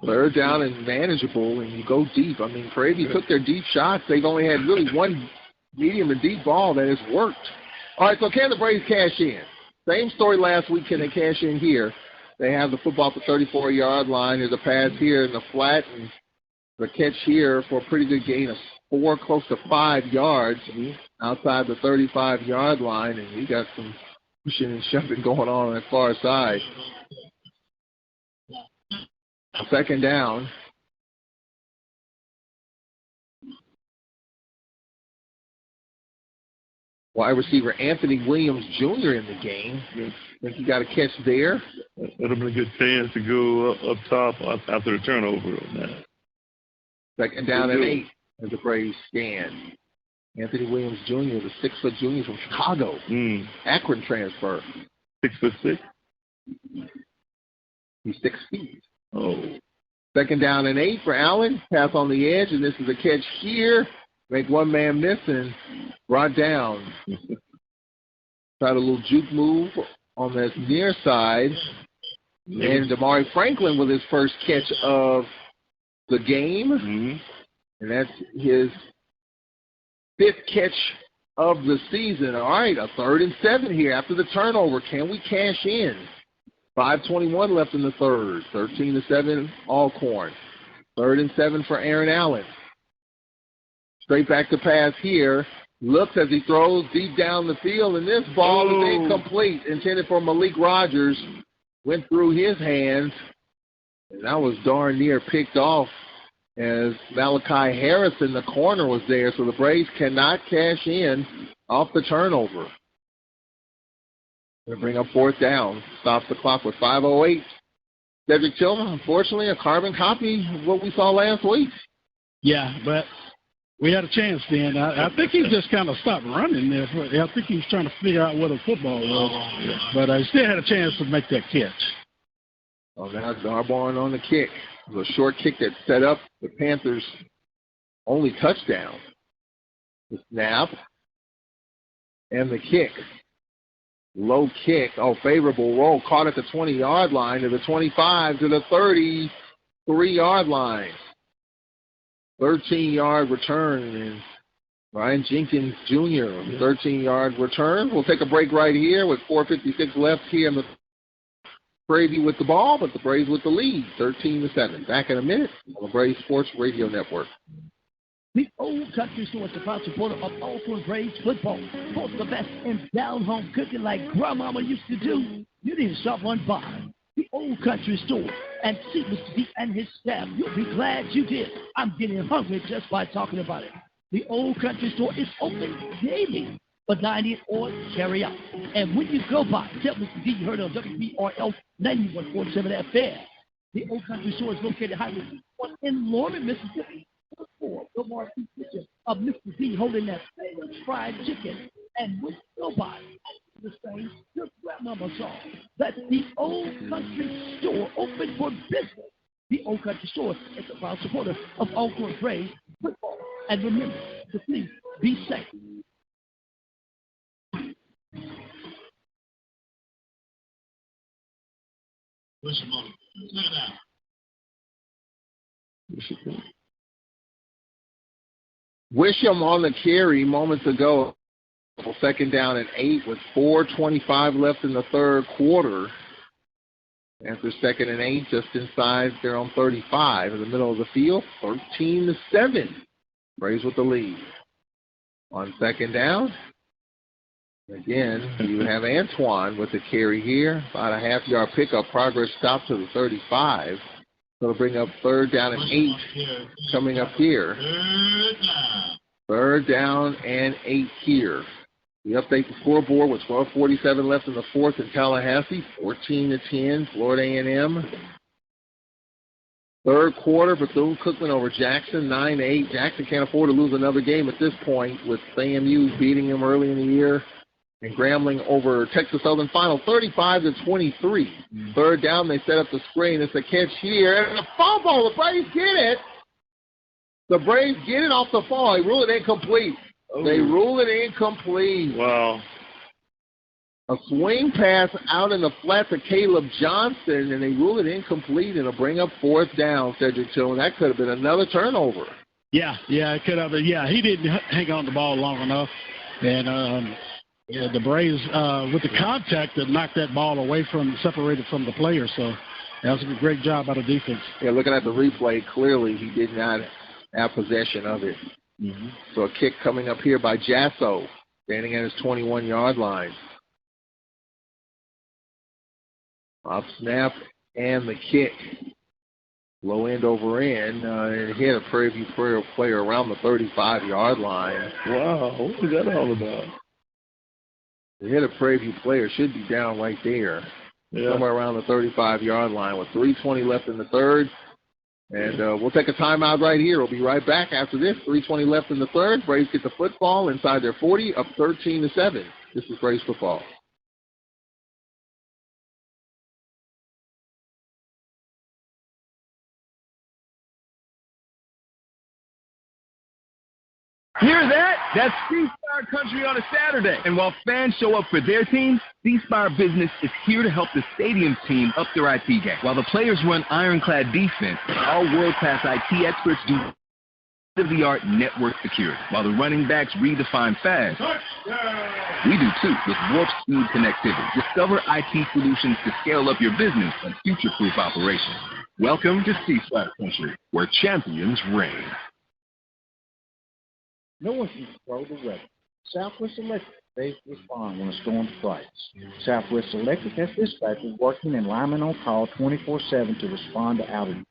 3rd down and manageable, and you go deep. I mean, Prairie View took their deep shots. They've only had really one medium and deep ball that has worked. All right, so can the Braves cash in? Same story last week. Can they cash in here? They have the football at the 34-yard line. There's a pass here in the flat, and the catch here for a pretty good gain of 4, close to 5 yards outside the 35-yard line, and we got some pushing and shoving going on that far side. 2nd down. Wide receiver Anthony Williams Jr. in the game. Think he got a catch there? That would have been a good chance to go up top after the turnover on that. 2nd down and 8 as the Braves scan. Anthony Williams Jr., the 6-foot junior from Chicago. Akron transfer. 6'6"? He's 6 feet. Oh. 2nd down and 8 for Allen. Pass on the edge, and this is a catch here. Make one man miss and brought down. Tried a little juke move on this near side. And Damari Franklin with his first catch of the game. And that's his 5th catch of the season. All right, a 3rd and 7 here after the turnover. Can we cash in? 5:21 left in the third. 13-7 Alcorn. 3rd and 7 for Aaron Allen. Straight back to pass here. Looks as he throws deep down the field, and this ball is incomplete. Intended for Malik Rogers. Went through his hands, and that was darn near picked off as Malachi Harris in the corner was there, so the Braves cannot cash in off the turnover. Going to bring up 4th down. Stops the clock with 5:08. Cedric Tillman, unfortunately, a carbon copy of what we saw last week. Yeah, but we had a chance then. I think he just kind of stopped running there. I think he was trying to figure out what a football was. But he still had a chance to make that catch. Oh, now Darbarn on the kick. It was a short kick that set up the Panthers' only touchdown. The snap and the kick. Low kick. Oh, favorable roll. Caught at the 20-yard line to the 25 to the 33-yard line. 13-yard return, and Ryan Jenkins Jr. 13-yard return. We'll take a break right here with 4:56 left here in the Prairie View with the ball, but the Braves with the lead, 13-7. Back in a minute on the Braves Sports Radio Network. The Old Country Store is the proud supporter of Alcorn Braves football. For the best in down-home cooking like Grandmama used to do, you need to stop on by the Old Country Store and see Mr. D and his staff. You'll be glad you did. I'm getting hungry just by talking about it. The Old Country Store is open daily for dine-in or carry-out. And when you go by, tell Mr. D you heard on wprl 91.7 FM. The Old Country Store is located Highway 1 in Lorman, Mississippi. For the marquee picture of Mr. D holding that famous fried chicken. And when you go by, the same your grandmama saw. That's the Old Country Store, open for business. The Old Country Store is a proud supporter of Alcorn Braves football. And remember to please be safe. Wisham on the carry moments ago. 2nd down and 8 with 4:25 left in the third quarter. After 2nd and 8, just inside their own 35 in the middle of the field, 13-7. Braves with the lead. On 2nd down, again, you have Antoine with the carry here. About a half-yard pickup. Progress stop to the 35. Going to bring up 3rd down and 8 coming up here. 3rd down and 8 here. We update the scoreboard with 12:47 left in the fourth in Tallahassee, 14-10, Florida A&M. Third quarter, Bethune-Cookman over Jackson, 9-8. Jackson can't afford to lose another game at this point with FAMU beating them early in the year. And Grambling over Texas Southern final, 35-23. 3rd down, they set up the screen. It's a catch here. And a fumble. The Braves get it. The Braves get it off the fall. They rule it incomplete. They rule it incomplete. Wow. A swing pass out in the flat to Caleb Johnson, and they rule it incomplete, and it'll bring up 4th down, Cedric Tillman. That could have been another turnover. Yeah, it could have been. Yeah, he didn't hang on to the ball long enough. And the Braves, with the contact, that knocked that ball away separated from the player. So that was a great job by the defense. Yeah, looking at the replay, clearly he did not have possession of it. So a kick coming up here by Jasso, standing at his 21-yard line. Off snap and the kick. Low end over end. It hit a Prairie View player around the 35-yard line. Wow, what was that all about? It hit a Prairie View player. Should be down right there. Yeah. Somewhere around the 35-yard line with 3:20 left in the third. And we'll take a timeout right here. We'll be right back after this. 3:20 left in the third. Braves get the football inside their 40, up 13-7. This is Braves football. Hear that? That's C-Spire Country on a Saturday. And while fans show up for their team, C-Spire Business is here to help the stadium's team up their IT game. While the players run ironclad defense, our world-class IT experts do state-of-the-art network security. While the running backs redefine fast, we do too with warp speed connectivity. Discover IT solutions to scale up your business and future-proof operations. Welcome to C-Spire Country, where champions reign. No one can control the weather. Southwest Electric saves respond when a storm strikes. Southwest Electric has dispatchers working and linemen on call 24/7 to respond to outages.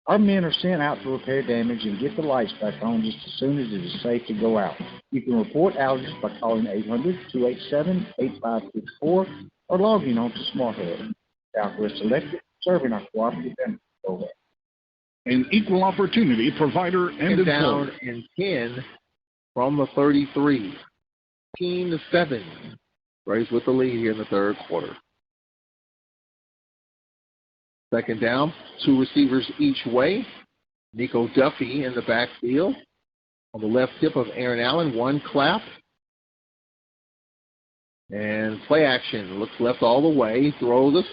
Our men are sent out to repair damage and get the lights back on just as soon as it is safe to go out. You can report outages by calling 800-287-8564 or logging on to SmartHub. Southwest Electric, serving our cooperative energy program. An equal opportunity provider and down in 10 from the 33. 15-7. Braves with the lead here in the third quarter. Second down, 2 receivers each way. Nico Duffy in the backfield. On the left hip of Aaron Allen, 1 clap. And play action. Looks left all the way. Throw the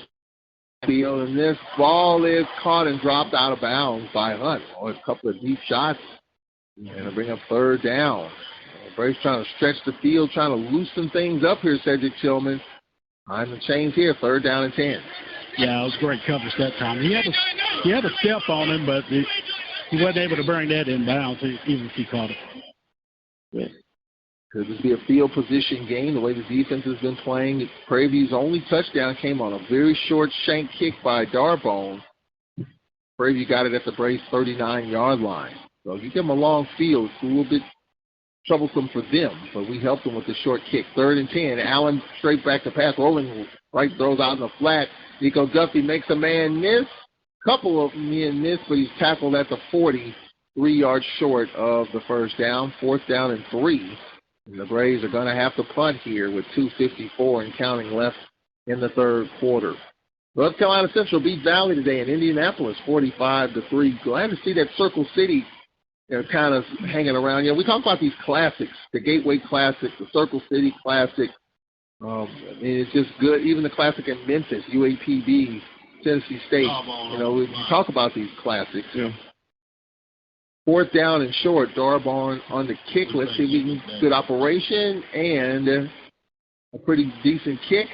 field, and this ball is caught and dropped out of bounds by Hunt. Oh, a couple of deep shots. And they'll bring up third down. Braves trying to stretch the field, trying to loosen things up here, Cedric Tillman. Time to change here, third down and 10. Yeah, it was great coverage that time. He had a step on him, but he wasn't able to bring that in bounds, even if he caught it. Yeah. Could this be a field position game, the way the defense has been playing? Prairie View's only touchdown came on a very short shank kick by Darbone. Prairie View got it at the Braves' 39-yard line. So if you give them a long field, it's a little bit troublesome for them, but we helped them with the short kick. Third and 10. Allen straight back to pass, rolling right, throws out in the flat. Nico Duffy makes a man miss. Couple of men miss, but he's tackled at the 40, 3 yards short of the first down. Fourth down and 3. And the Braves are going to have to punt here with 2:54 and counting left in the third quarter. North Carolina Central beat Valley today in Indianapolis, 45-3. Glad to see that Circle City kind of hanging around. We talk about these classics, the Gateway Classic, the Circle City Classic. It's just good. Even the classic in Memphis, UAPB, Tennessee State. We talk about these classics. Yeah. Fourth down and short. Darbone on the kick. Let's see if we can good operation and a pretty decent kick.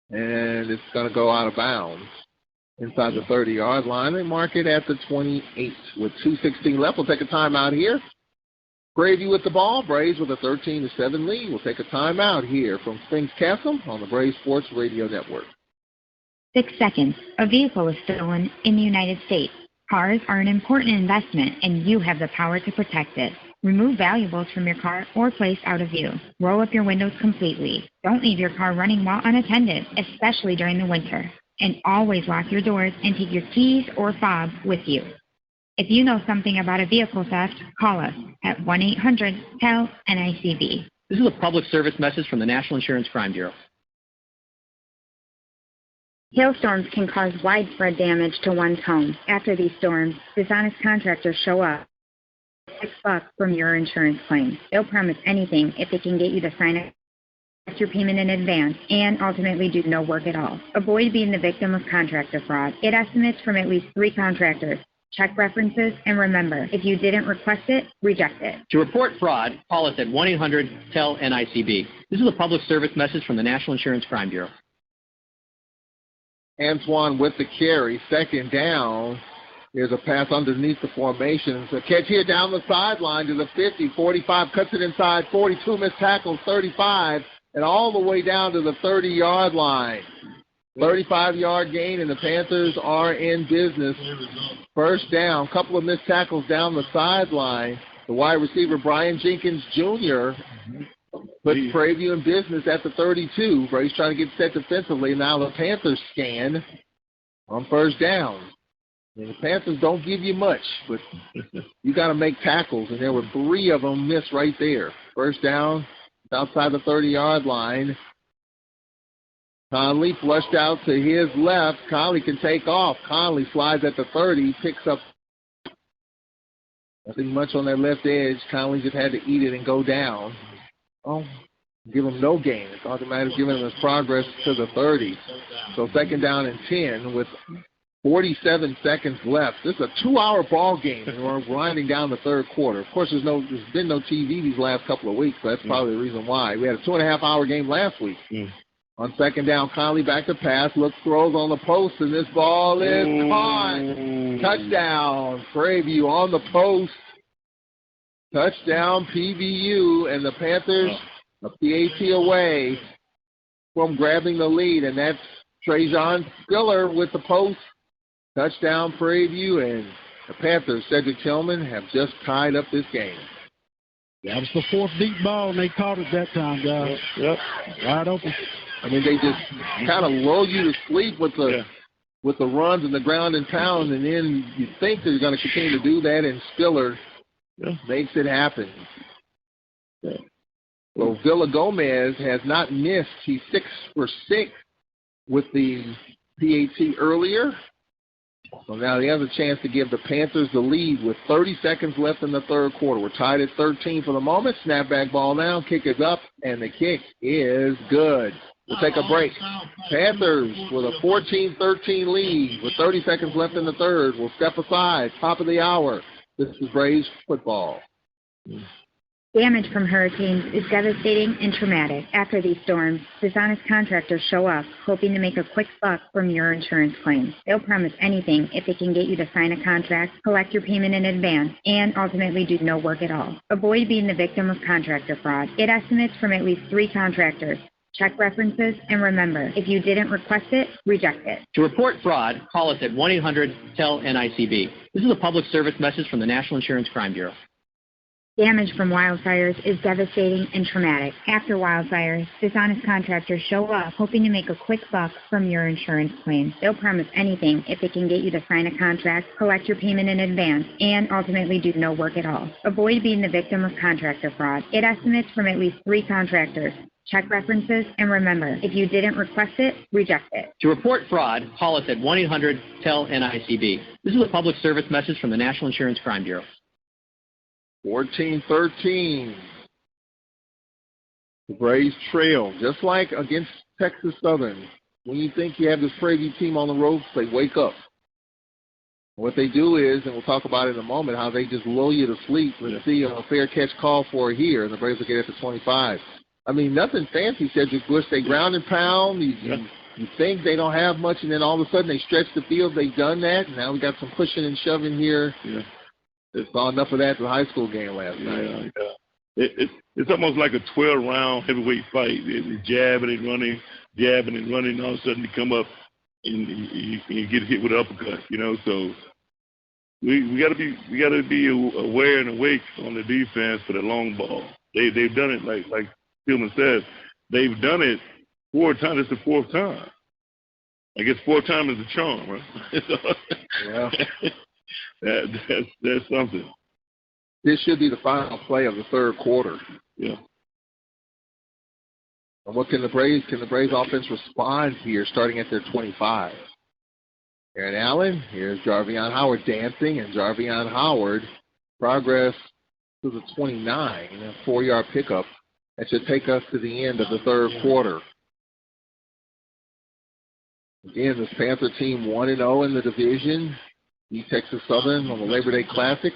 And it's going to go out of bounds inside the 30-yard line. They mark it at the 28 with 2:16 left. We'll take a timeout here. Prairie View with the ball. Braves with a 13-7 lead. We'll take a timeout here from Springs Castle on the Braves Sports Radio Network. 6 seconds. A vehicle is stolen in the United States. Cars are an important investment, and you have the power to protect it. Remove valuables from your car or place out of view. Roll up your windows completely. Don't leave your car running while unattended, especially during the winter. And always lock your doors and take your keys or fob with you. If you know something about a vehicle theft, call us at 1-800-TEL-NICB. This is a public service message from the National Insurance Crime Bureau. Hailstorms can cause widespread damage to one's home. After these storms, dishonest contractors show up. $6 from your insurance claim. They'll promise anything if they can get you to sign your payment in advance and ultimately do no work at all. Avoid being the victim of contractor fraud. Get estimates from at least 3 contractors. Check references, and remember, if you didn't request it, reject it. To report fraud, call us at 1-800-TEL-NICB. This is a public service message from the National Insurance Crime Bureau. Antoine with the carry. Second down. Here's a pass underneath the formation. It's a catch here down the sideline to the 50. 45 cuts it inside. 42 missed tackles. 35. And all the way down to the 30-yard line. 35-yard gain, and the Panthers are in business. First down, couple of missed tackles down the sideline. The wide receiver, Brian Jenkins Jr., puts Prairie View in business at the 32. Braves trying to get set defensively. Now the Panthers scan on first down. And the Panthers don't give you much, but you got to make tackles, and there were 3 of them missed right there. First down, outside the 30-yard line. Conley flushed out to his left. Conley can take off. Conley slides at the 30, picks up Nothing much on that left edge. Conley just had to eat it and go down. Oh, give him no gain. It's automatically giving him his progress to the 30. So 2nd down and 10 with 47 seconds left. This is a 2-hour ball game, and we're winding down the 3rd quarter. Of course, there's been no TV these last couple of weeks, so that's probably the reason why. We had a 2.5-hour game last week. On 2nd down, Conley back to pass, throws on the post, and this ball is caught. Touchdown, Prairie View on the post. Touchdown, PVU, and the Panthers a PAT away from grabbing the lead, and that's Trajan Spiller with the post. Touchdown, Prairie View, and the Panthers, Cedric Tillman, have just tied up this game. That was the 4th deep ball, and they caught it that time, guys. Yep. Wide open. I mean, they just kind of lull you to sleep with the runs and the ground and pound, and then you think they're going to continue to do that, and Spiller makes it happen. So Villa Gomez has not missed. He's 6 for 6 with the PAT earlier. So now he has a chance to give the Panthers the lead with 30 seconds left in the 3rd quarter. We're tied at 13 for the moment. Snapback ball now. Kick is up, and the kick is good. We'll take a break. Panthers with a 14-13 lead with 30 seconds left in the 3rd. We'll step aside. Top of the hour. This is Braves football. Damage from hurricanes is devastating and traumatic. After these storms, dishonest contractors show up, hoping to make a quick buck from your insurance claim. They'll promise anything if they can get you to sign a contract, collect your payment in advance, and ultimately do no work at all. Avoid being the victim of contractor fraud. Get estimates from at least 3 contractors. Check references, and remember, if you didn't request it, reject it. To report fraud, call us at 1-800-TEL-NICB. This is a public service message from the National Insurance Crime Bureau. Damage from wildfires is devastating and traumatic. After wildfires, dishonest contractors show up, hoping to make a quick buck from your insurance claim. They'll promise anything if they can get you to sign a contract, collect your payment in advance, and ultimately do no work at all. Avoid being the victim of contractor fraud. Get estimates from at least 3 contractors. Check references, and remember, if you didn't request it, reject it. To report fraud, call us at 1-800-TEL-NICB. This is a public service message from the National Insurance Crime Bureau. 14-13. The Braves trail, just like against Texas Southern. When you think you have this Prairie View team on the ropes, they wake up. What they do is, and we'll talk about it in a moment, how they just lull you to sleep. Let's see a fair catch call for here, and the Braves will get it to 25. I mean, nothing fancy, Cedric Bush. They ground and pound. You think they don't have much, and then all of a sudden they stretch the field. They've done that, and now we got some pushing and shoving here. It's saw enough of that in the high school game last night. It's almost like a 12-round heavyweight fight. They're jabbing and running, and all of a sudden they come up and you get hit with an uppercut. So we got to be aware and awake on the defense for the long ball. They've done it like Tillman says. They've done it 4 times. It's the 4th time. I guess 4th time is a charm, right? That's something. This should be the final play of the 3rd quarter. Yeah. And what can the Braves offense respond here starting at their 25? Aaron Allen, here's Jarvion Howard dancing, and Jarvion Howard progress to the 29, a 4-yard pickup. That should take us to the end of the 3rd quarter. Again, this Panther team 1-0 in the division. Beat Texas Southern on the Labor Day Classic.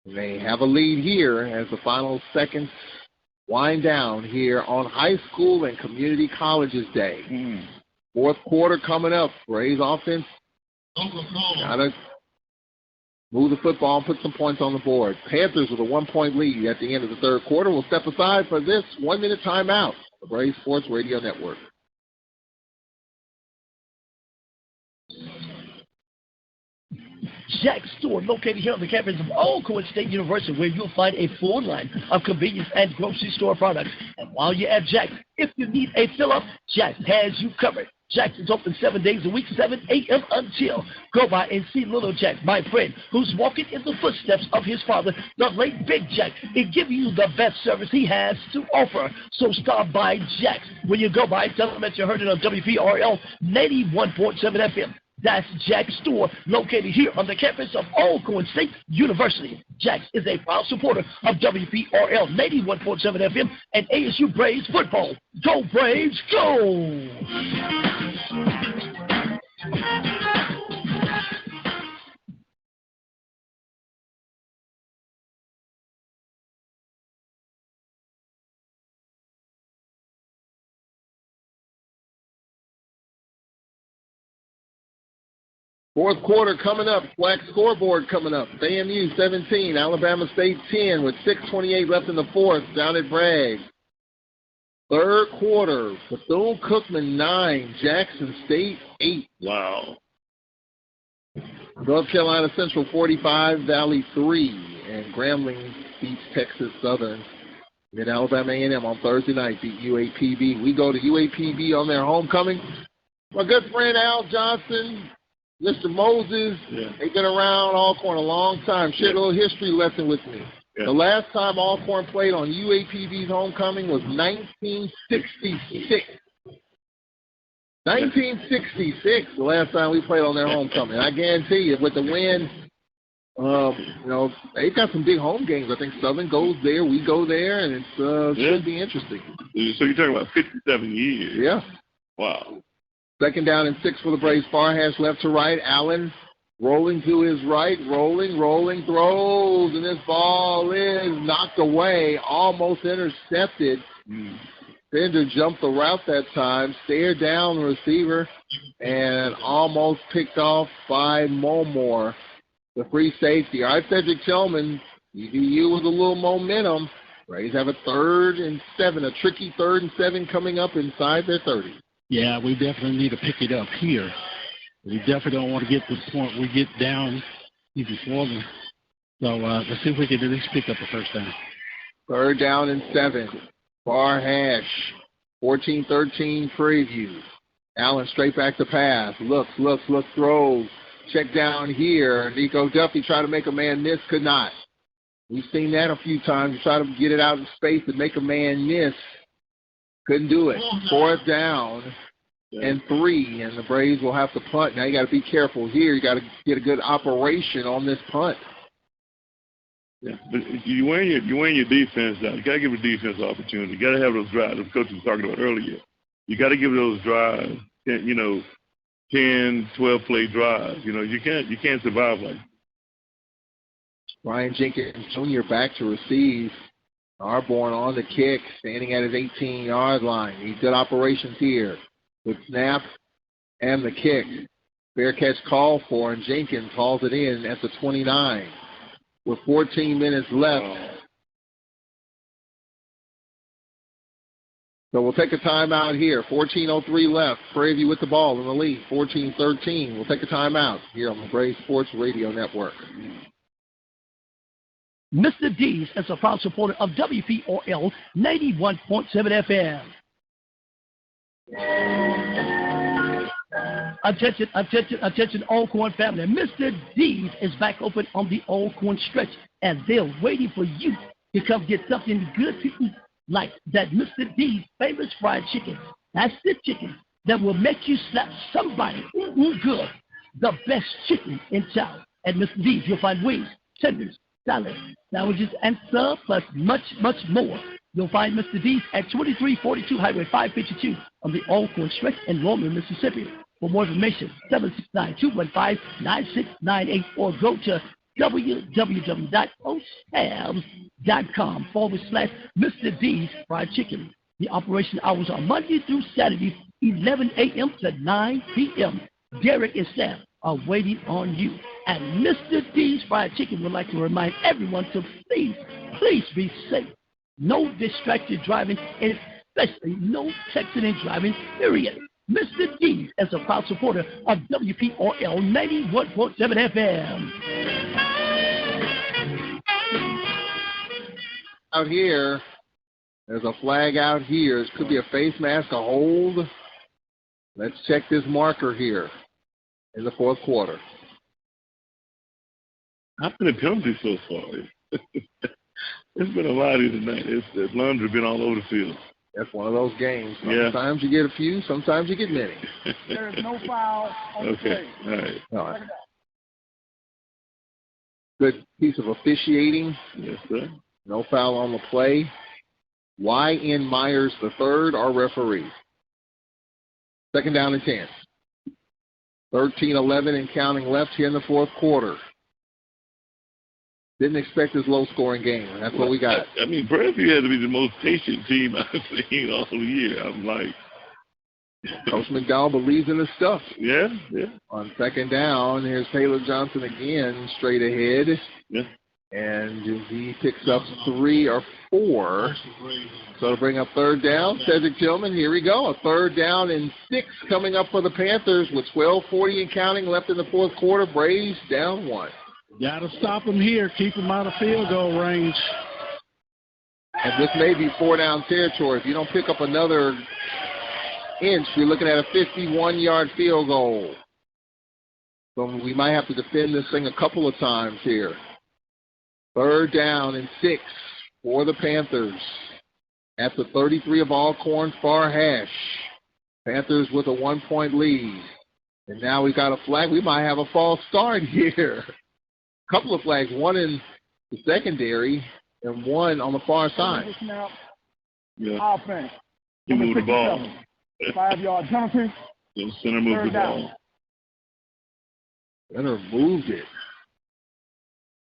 And they have a lead here as the final seconds wind down here on High School and Community Colleges Day. 4th quarter coming up. Braves offense got to move the football and put some points on the board. Panthers with a 1-point lead at the end of the 3rd quarter. We'll step aside for this 1-minute timeout. The Braves Sports Radio Network. Jack's store, located here on the campus of Alcorn State University, where you'll find a full line of convenience and grocery store products. And while you're at Jack's, if you need a fill-up, Jack's has you covered. Jack's is open 7 days a week, 7 a.m. until. Go by and see little Jack, my friend, who's walking in the footsteps of his father, the late Big Jack, and give you the best service he has to offer. So stop by Jack's. When you go by, tell them that you heard it on WPRL 91.7 FM. That's Jack's store, located here on the campus of Alcorn State University. Jack's is a proud supporter of WPRL 91.7 FM and ASU Braves football. Go Braves, go! Fourth quarter coming up. Black scoreboard coming up. FAMU 17, Alabama State 10 with 6:28 left in the fourth down at Bragg. Third quarter, Bethune-Cookman 9, Jackson State 8. Wow. North Carolina Central 45, Valley 3. And Grambling beats Texas Southern. Then Alabama A&M on Thursday night beat UAPB. We go to UAPB on their homecoming. My good friend Al Johnson, Mr. Moses, they've been around Alcorn a long time. Shared a little history lesson with me. The last time Alcorn played on UAPB's homecoming was 1966. 1966, the last time we played on their homecoming. I guarantee you, with the win, they've got some big home games. I think Southern goes there, we go there, and it should be interesting. So you're talking about 57 years. Yeah. Wow. Second down and 6 for the Braves. Far hash left to right. Allen rolling to his right. Rolling, throws. And this ball is knocked away. Almost intercepted. Fender jumped the route that time. Stared down the receiver. And almost picked off by Momore, the free safety. All right, Cedric Tillman. EVU with a little momentum. Braves have a 3rd and 7. A tricky 3rd and 7 coming up inside their 30. Yeah, we definitely need to pick it up here. We definitely don't want to get to the point we get down even further. So let's see if we can at least pick up a first down. 3rd down and 7. Far hash. 14-13 Prairie View. Allen straight back to pass. Looks, throws. Check down here. Nico Duffy tried to make a man miss, could not. We've seen that a few times. You try to get it out in space and make a man miss. Couldn't do it. 4th down and 3, and the Braves will have to punt. Now you got to be careful here. You got to get a good operation on this punt. Yeah, but you win your defense down. You got to give the defense an opportunity. You got to have those drives. The coach was talking about earlier. You got to give those drives. 10, 12 play drives. You can't survive like that. Ryan Jenkins Jr. back to receive. Arborn on the kick, standing at his 18-yard line. He's good operations here with snap and the kick. Fair catch called for, and Jenkins hauls it in at the 29 with 14 minutes left. So we'll take a timeout here. 14:03 left. Prairie View with the ball in the lead. 14-13. We'll take a timeout here on the Braves Sports Radio Network. Mr. D's is a proud supporter of WPRL 91.7 FM. Attention, Alcorn family. Mr. D's is back open on the Alcorn stretch, and they're waiting for you to come get something good to eat, like that Mr. D's famous fried chicken. That's the chicken that will make you slap somebody good. The best chicken in town. At Mr. D's, you'll find wings, tenders, salads, sandwiches, and stuff, plus much more. You'll find Mr. D's at 2342 Highway 552 on the Alcorn Stretch in Roman, Mississippi. For more information, 769-215-9698 or go to www.ostabs.com/Mr. D's Fried Chicken. The operation hours are Monday through Saturday, 11 a.m. to 9 p.m. Derek and staff are waiting on you. And Mr. D's Fried Chicken would like to remind everyone to please be safe. No distracted driving, and especially no texting and driving, period. Mr. D's is a proud supporter of WPRL 91.7 FM. Out here, there's a flag out here. This could be a face mask, a hold. Let's check this marker here in the fourth quarter. How many penalties so far? It's been a lot here tonight. It's laundry been all over the field. That's one of those games. Sometimes you get a few, sometimes you get many. There is no foul on the play. All right. Good piece of officiating. Yes, sir. No foul on the play. Y.N. Myers III, our referee. Second down and 10. 13-11 and counting left here in the fourth quarter. Didn't expect this low-scoring game. That's what we got. I mean, Prairie View had to be the most patient team I've seen all year. I'm like, Coach McDowell believes in his stuff. Yeah. On second down, here's Taylor Johnson again, straight ahead. Yeah. And he picks up 3 or 4. So to bring up third down, Cedric Tillman, here we go. A third down and 6 coming up for the Panthers with 12:40 and counting left in the fourth quarter. Braves down 1. Got to stop him here. Keep him out of field goal range. And this may be 4-down territory. If you don't pick up another inch, you're looking at a 51-yard field goal. So we might have to defend this thing a couple of times here. Third down and 6 for the Panthers at the 33 of Alcorn far hash. Panthers with a 1-point lead. And now we've got a flag. We might have a false start here. A couple of flags, one in the secondary and one on the far side. Yeah. Offense. He moved the ball. 5-yard penalty. The center moved the ball. Center moved it.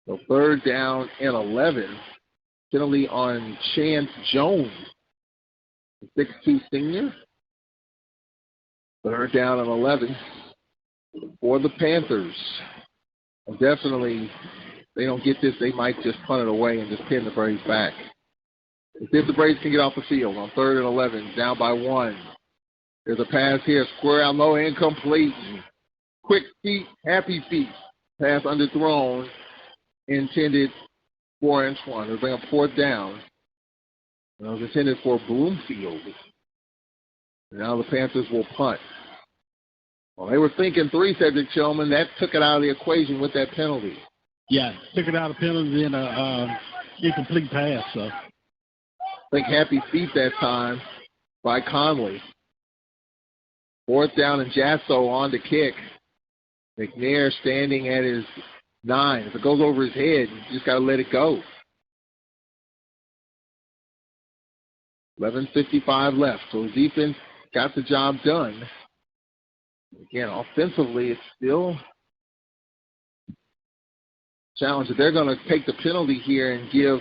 So third down and 11. Penalty on Chance Jones, the 6'2 senior. Third down and 11 for the Panthers. And definitely, they don't get this, they might just punt it away and just pin the Braves back. If the Braves can get off the field on third and 11, down by 1. There's a pass here, square out low, incomplete. Quick feet, happy feet. Pass underthrown, intended for Antoine. They'll bring up fourth down. It was intended for Bloomfield. And now the Panthers will punt. Well, they were thinking 3, Cedric Tillman. That took it out of the equation with that penalty. Yeah, took it out of penalty and incomplete pass. So I think happy feet that time by Conley. Fourth down and Jasso on to kick. McNair standing at his 9. If it goes over his head, you just got to let it go. 11:55 left. So the defense got the job done. Again, offensively, it's still a challenge. They're going to take the penalty here and give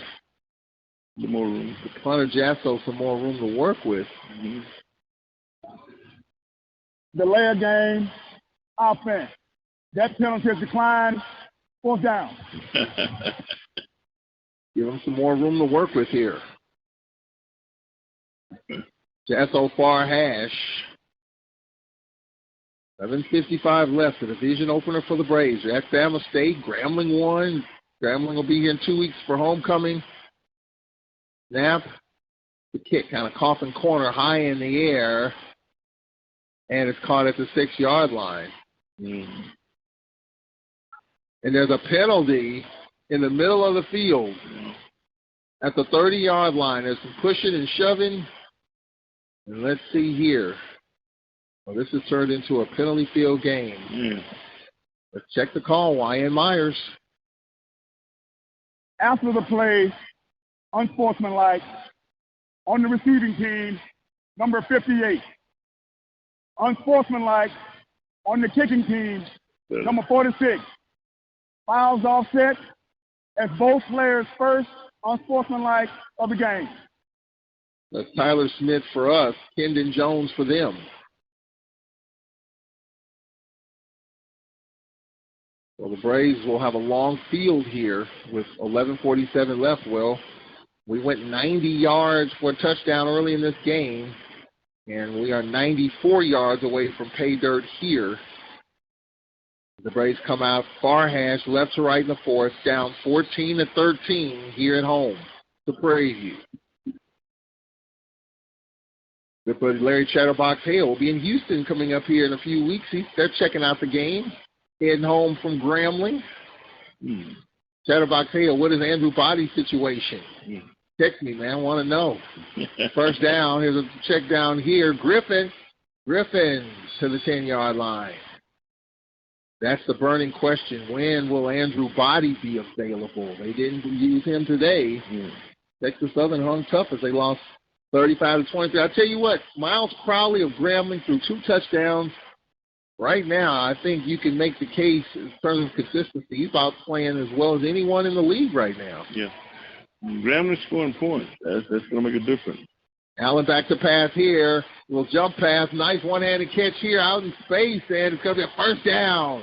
the more room. The punter Jasso some more room to work with. Mm-hmm. Delay of game, offense. That penalty is declined. Fourth down. Give them some more room to work with here. Jasso far hash. 11:55 left. The division opener for the Braves. They're at Bama State. Grambling won. Grambling will be here in 2 weeks for homecoming. Snap. The kick, kind of coffin corner, high in the air. And it's caught at the 6-yard line. And there's a penalty in the middle of the field at the 30-yard line. There's some pushing and shoving. And let's see here. Well, this has turned into a penalty field game. Let's check the call. Y.N. Myers. After the play, unsportsmanlike, on the receiving team, number 58. Unsportsmanlike, on the kicking team, number 46. Fouls offset as both players' first unsportsmanlike of the game. That's Tyler Smith for us, Kendon Jones for them. Well, the Braves will have a long field here with 11:47 left. Well, we went 90 yards for a touchdown early in this game, and we are 94 yards away from pay dirt here. The Braves come out far hash, left to right in the fourth, down 14-13 here at home to Prairie View. Good buddy Larry Chatterbox Hale will be in Houston coming up here in a few weeks. They're checking out the game, heading home from Grambling. Chatterbox Hale, what is Andrew Body's situation? Text me, man. I want to know. First down. Here's a check down here. Griffin Griffin to the 10-yard line. That's the burning question. When will Andrew Body be available? They didn't use him today. Texas Southern hung tough as they lost 35-23. I'll tell you what, Miles Crowley of Grambling threw 2 touchdowns. Right now, I think you can make the case in terms of consistency. He's out playing as well as anyone in the league right now. Yeah. Grambling scoring points. That's going to make a difference. Allen back to pass here. Little jump pass. Nice one-handed catch here out in space, and it's going to be a first down.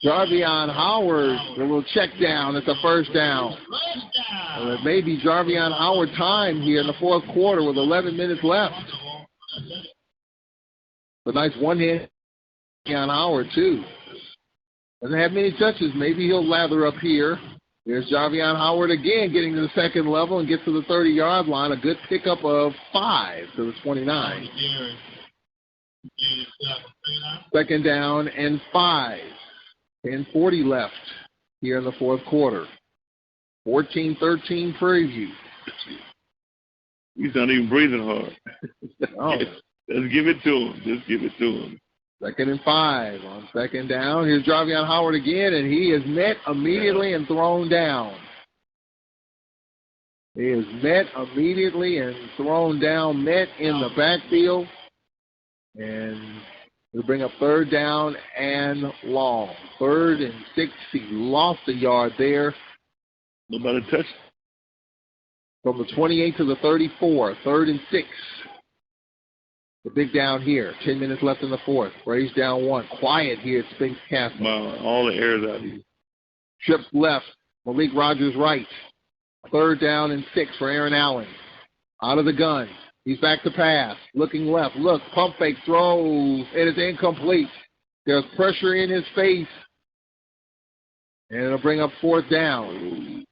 Jarvion Howard, a little check down. It's a first down. It may be Jarvion Howard time here in the fourth quarter with 11 minutes left. A nice one-hand on Howard, too. Doesn't have many touches. Maybe he'll lather up here. There's Jarvion Howard again getting to the second level and gets to the 30-yard line. A good pickup of 5 to the 29. Second down and 5. 10:40 left here in the fourth quarter. 14-13 Prairie View. He's not even breathing hard. Oh. Let's give it to him. Just give it to him. Second and 5 on second down. Here's Jarvion Howard again, and he is met immediately and thrown down. He is met immediately and thrown down, met in the backfield. And we'll bring up third down and long. 3rd and 6. He lost a yard there. Nobody touched. From the 28 to the 34. 3rd and 6. The big down here. 10 minutes left in the fourth. Braves down 1. Quiet here at Spinks Castle. Wow, all the air's out here. Trips left. Malik Rogers right. 3rd down and 6 for Aaron Allen. Out of the gun. He's back to pass. Looking left. Look, pump fake, throws. It is incomplete. There's pressure in his face. And it'll bring up 4th down.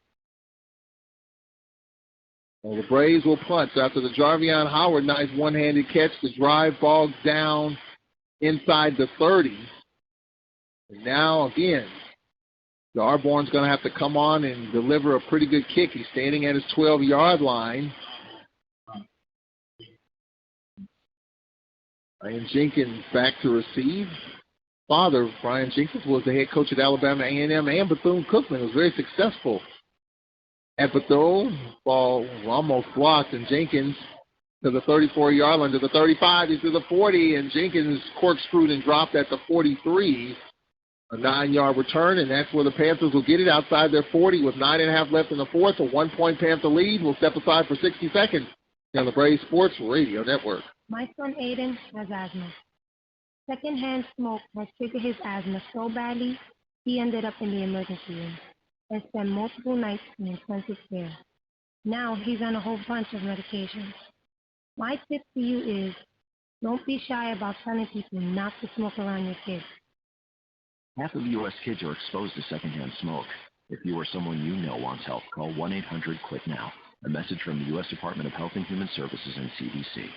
Well, the Braves will punt after the Jarvion Howard nice one-handed catch. The drive bogs down inside the 30. And now, again, Darborn's going to have to come on and deliver a pretty good kick. He's standing at his 12-yard line. Brian Jenkins back to receive. Father of Brian Jenkins was the head coach at Alabama A&M and Bethune-Cookman. Was very successful at Bethune. Ball almost blocked, and Jenkins to the 34-yard line, to the 35, he's to the 40, and Jenkins corkscrewed and dropped at the 43. A 9-yard return, and that's where the Panthers will get it outside their 40 with 9.5 left in the fourth. A 1-point Panther lead. We'll step aside for 60 seconds on the Braves Sports Radio Network. My son Aiden has asthma. Secondhand smoke has triggered his asthma so badly, he ended up in the emergency room and spent multiple nights in intensive care. Now he's on a whole bunch of medications. My tip to you is, don't be shy about telling people not to smoke around your kids. Half of U.S. kids are exposed to secondhand smoke. If you or someone you know wants help, call 1-800-QUIT-NOW. A message from the U.S. Department of Health and Human Services and CDC.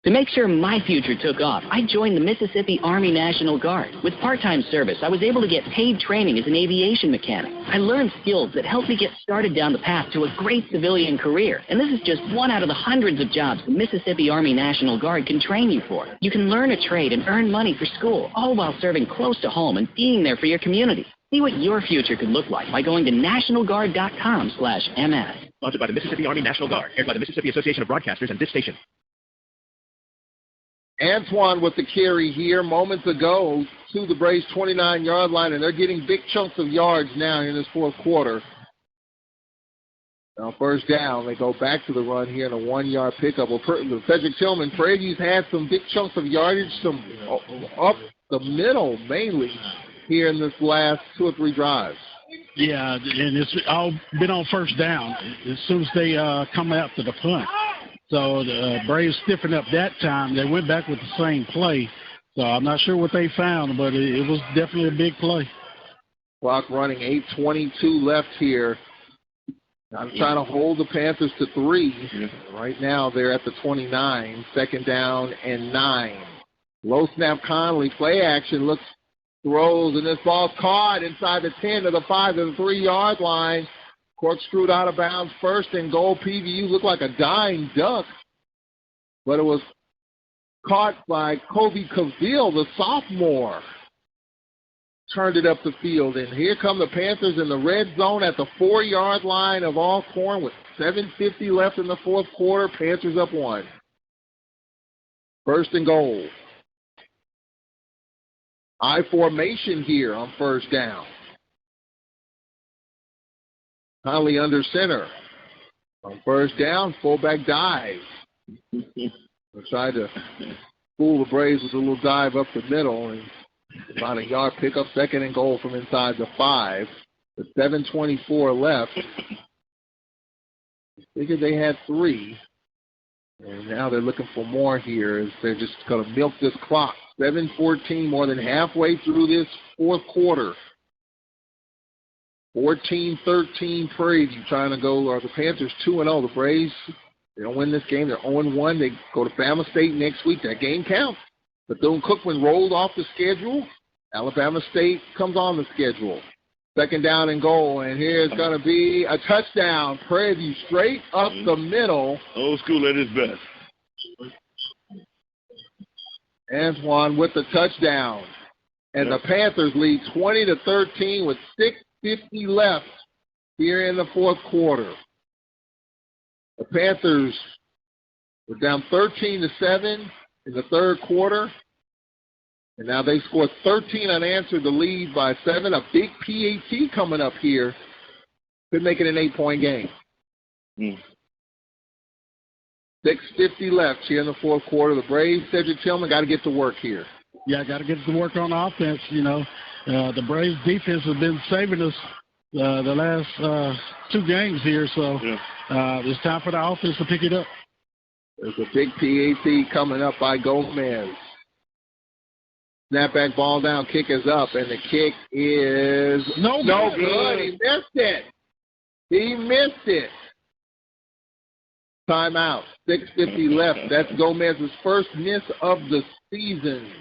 To make sure my future took off, I joined the Mississippi Army National Guard. With part-time service, I was able to get paid training as an aviation mechanic. I learned skills that helped me get started down the path to a great civilian career. And this is just one out of the hundreds of jobs the Mississippi Army National Guard can train you for. You can learn a trade and earn money for school, all while serving close to home and being there for your community. See what your future could look like by going to nationalguard.com/MS. Sponsored by the Mississippi Army National Guard, aired by the Mississippi Association of Broadcasters and this station. Antoine with the carry here moments ago to the Braves' 29-yard line, and they're getting big chunks of yards now in this fourth quarter. Now first down, they go back to the run here in a 1-yard pickup. Well, Cedric Tillman, Prairie View's had some big chunks of yardage, some up the middle mainly here in this last 2 or 3 drives. Yeah, and it's all been on first down as soon as they come out to the punt. So the Braves stiffened up that time. They went back with the same play. So I'm not sure what they found, but it was definitely a big play. Clock running, 8:22 left here. I'm trying to hold the Panthers to 3. Right now they're at the 29, second down and 9. Low snap Conley, play action, looks, throws, and this ball's caught inside the 10 to the 5 to the 3-yard line. Corkscrewed out of bounds, first and goal. PVU looked like a dying duck, but it was caught by Kobe Cavill, the sophomore. Turned it up the field, and here come the Panthers in the red zone at the 4-yard line of Alcorn with 7:50 left in the fourth quarter. Panthers up 1. First and goal. I formation here on first down. Conley under center. On first down, fullback dive. I tried to fool the Braves with a little dive up the middle, and about a yard pickup, second and goal from inside the 5. With 7:24 left. Figured they had 3. And now they're looking for more here as they're just going to milk this clock. 7:14, more than halfway through this fourth quarter. 14-13 Prairie View trying to go, or the Panthers 2-0. The Braves, they don't win this game. They're 0-1. They go to Bama State next week. That game counts. Bethune-Cookman rolled off the schedule. Alabama State comes on the schedule. Second down and goal, and here's going to be a touchdown. Prairie View straight up the middle. Old school at its best. Antoine with the touchdown. And the Panthers lead 20-13 with 6:50 left here in the fourth quarter. The Panthers were down 13-7 in the third quarter. And now they scored 13 unanswered to lead by 7. A big PAT coming up here. Could make it an 8-point game. 6:50 left here in the fourth quarter. The Braves, Cedric Tillman, got to get to work here. Yeah, got to get to work on offense. You know, the Braves defense has been saving us the last 2 games here. So it's time for the offense to pick it up. There's a big PAT coming up by Gomez. Snapback ball down, kick is up, and the kick is no good. He missed it. He missed it. Timeout. 6:50 left. That's Gomez's first miss of the season.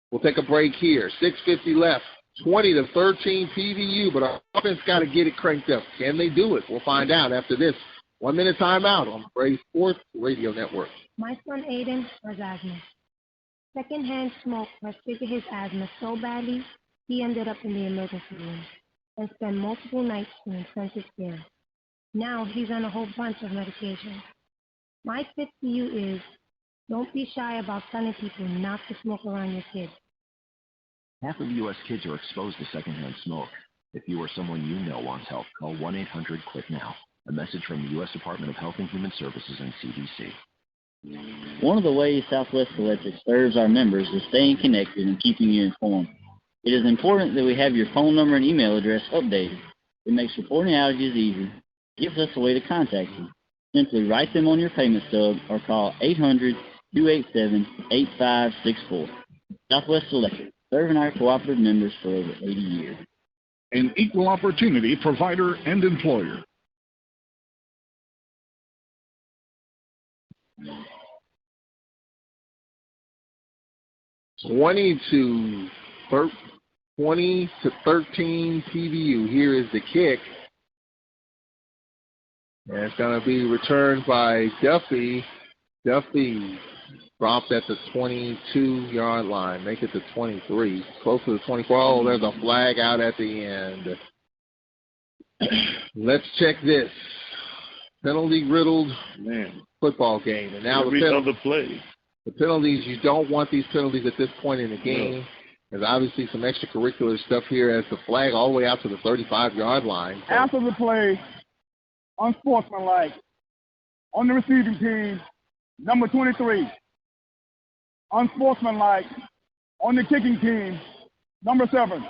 We'll take a break here. 6:50 left. 20-13 PVU, but our offense got to get it cranked up. Can they do it? We'll find out after this 1-minute timeout on Brave Sports Radio Network. My son Aiden has asthma. Secondhand smoke has triggered his asthma so badly, he ended up in the emergency room and spent multiple nights in intensive care. Now he's on a whole bunch of medication. My tip to you is, don't be shy about telling people not to smoke around your kids. Half of U.S. kids are exposed to secondhand smoke. If you or someone you know wants help, call 1-800-QUIT-NOW. A message from the U.S. Department of Health and Human Services and CDC. One of the ways Southwest Electric serves our members is staying connected and keeping you informed. It is important that we have your phone number and email address updated. It makes reporting outages easy. Gives us a way to contact you. Simply write them on your payment stub or call 800-287-8564. Southwest Electric, serving our cooperative members for over 80 years. An equal opportunity provider and employer. Twenty to 13 PVU. Here is the kick. And it's going to be returned by Duffy. Duffy dropped at the 22-yard line. Make it to 23. Close to the 24. Oh, there's a flag out at the end. Let's check this. Penalty-riddled football game. And now the penalties, you don't want these penalties at this point in the game. No. There's obviously some extracurricular stuff here as the flag all the way out to the 35-yard line. So. After the play, unsportsmanlike, on the receiving team, number 23. Unsportsmanlike, on the kicking team, number 7.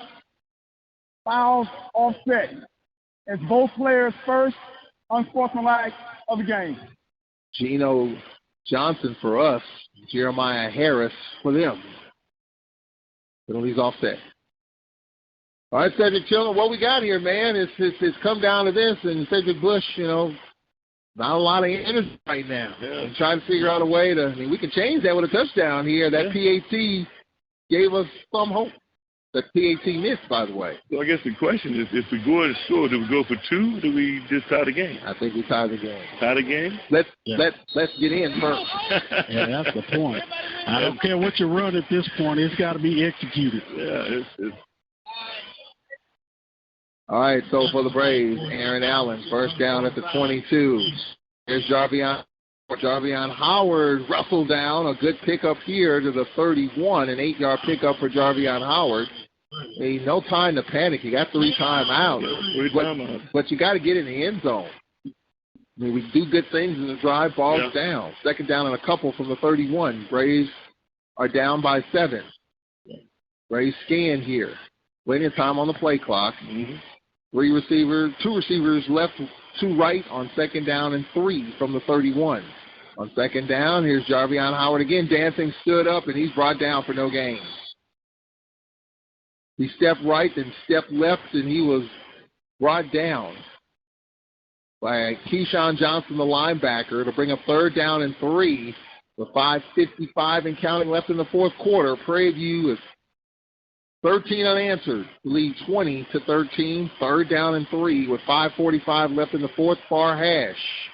Fouls offset. It's both players' first unsportsmanlike of the game. Gino Johnson for us, Jeremiah Harris for them. Penalties offset. All right, Cedric Tillman, what we got here, man, it's come down to this, and Cedric Bush, you know, not a lot of energy right now. Yeah. I'm trying to figure out a way to, I mean, we can change that with a touchdown here. That PAT gave us some hope. that PAT missed, by the way. So I guess the question is, if we go and score, do we go for 2 or do we just tie the game? I think we tie the game. Tie the game? Let's get in first. Yeah, that's the point. I don't care what you run at this point. It's got to be executed. Yeah, it's All right, so for the Braves, Aaron Allen, first down at the 22. Here's Jarvion Howard, wrestled down. A good pickup here to the 31, an 8-yard pickup for Jarvion Howard. Hey, no time to panic. You got 3 timeouts. But you got to get in the end zone. I mean, we do good things in the drive, balls down. Second down and a couple from the 31. Braves are down by 7. Braves scan here. Plenty of time on the play clock. 2 receivers left, 2 right on second down and 3 from the 31. On second down, here's Jarvion Howard again, dancing, stood up, and he's brought down for no gain. He stepped right, then stepped left, and he was brought down by Keyshawn Johnson, the linebacker, to bring up third down and 3 with 5:55 and counting left in the fourth quarter. Prairie View is 13 unanswered, lead 20-13, third down and 3 with 5:45 left in the fourth, far hash.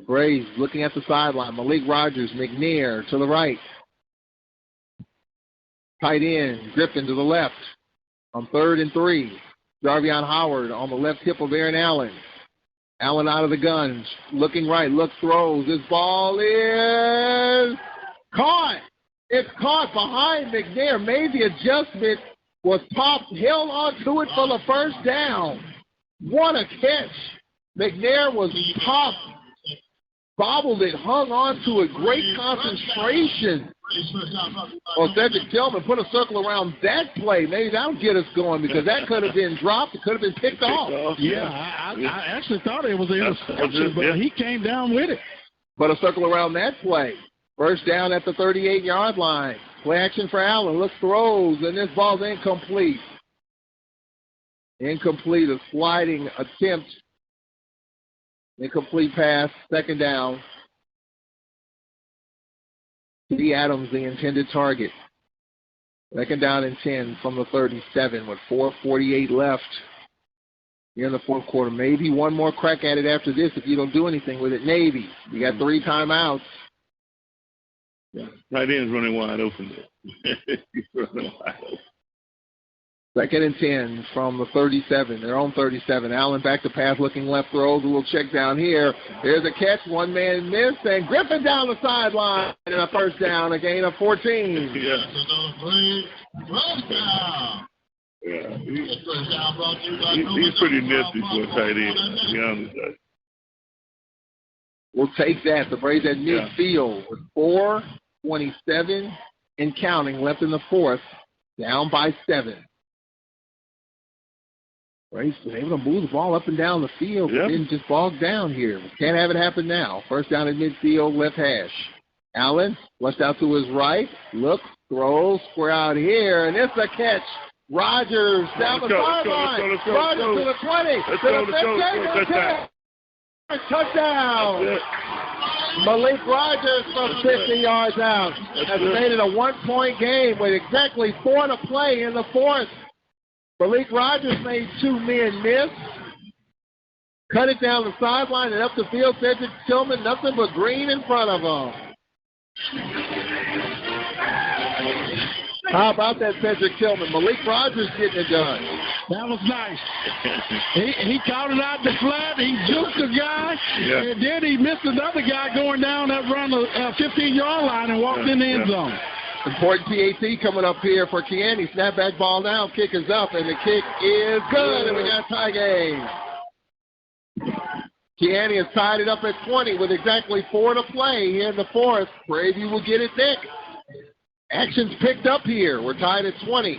Braves looking at the sideline. Malik Rogers, McNair to the right. Tight end, Griffin to the left. On third and 3, Jarvion Howard on the left hip of Aaron Allen. Allen out of the gun, looking right, throws. His ball is caught. It's caught behind McNair. Made the adjustment, was popped, held onto it for the first down. What a catch. McNair was popped, bobbled it, hung onto it. Great concentration. Well, Cedric Tillman put a circle around that play. Maybe that'll get us going because that could have been dropped. It could have been picked off. Yeah, I actually thought it was an interception, but he came down with it. Put a circle around that play. First down at the 38-yard line. Play action for Allen. Throws, and this ball's incomplete. Incomplete, a sliding attempt. Incomplete pass, second down. D. Adams, the intended target. Second down and 10 from the 37 with 4:48 left here in the fourth quarter. Maybe one more crack at it after this if you don't do anything with it. Navy, you got 3 timeouts. Yeah. Right end's running wide open. He's running wide open. Second and 10 from the 37. Their own 37. Allen back to pass, looking left, throws. A little check down here. Here's a catch. One man missed, and Griffin down the sideline. And a first down, a gain of 14. Yeah. He's pretty nifty for a tight end, to be honest. We'll take that. The Braves at midfield with 4:27 and counting left in the fourth, down by 7. Braves been able to move the ball up and down the field, but didn't just bog down here. Can't have it happen now. First down at midfield, left hash. Allen flushed out to his right, looks, throws, square out here, and it's a catch. Rogers down the sideline. Rogers to the 20, to the 15, touchdown. Malik Rogers from 50 yards out has made it a 1-point game with exactly 4 to play in the fourth. Malik Rogers made 2 men miss. Cut it down the sideline and up the field. Cedric Tillman, nothing but green in front of him. How about that, Cedric Tillman? Malik Rogers getting it done. That was nice. He caught it out the flat. He juked the guy, and then he missed another guy going down that run the 15-yard line and walked in the end zone. Important PAT coming up here for Kiani. Snapback ball now. Kick is up, and the kick is good, and we got tie game. Kiani has tied it up at 20 with exactly 4 to play here in the fourth. Prairie View will get it next. Action's picked up here. We're tied at 20.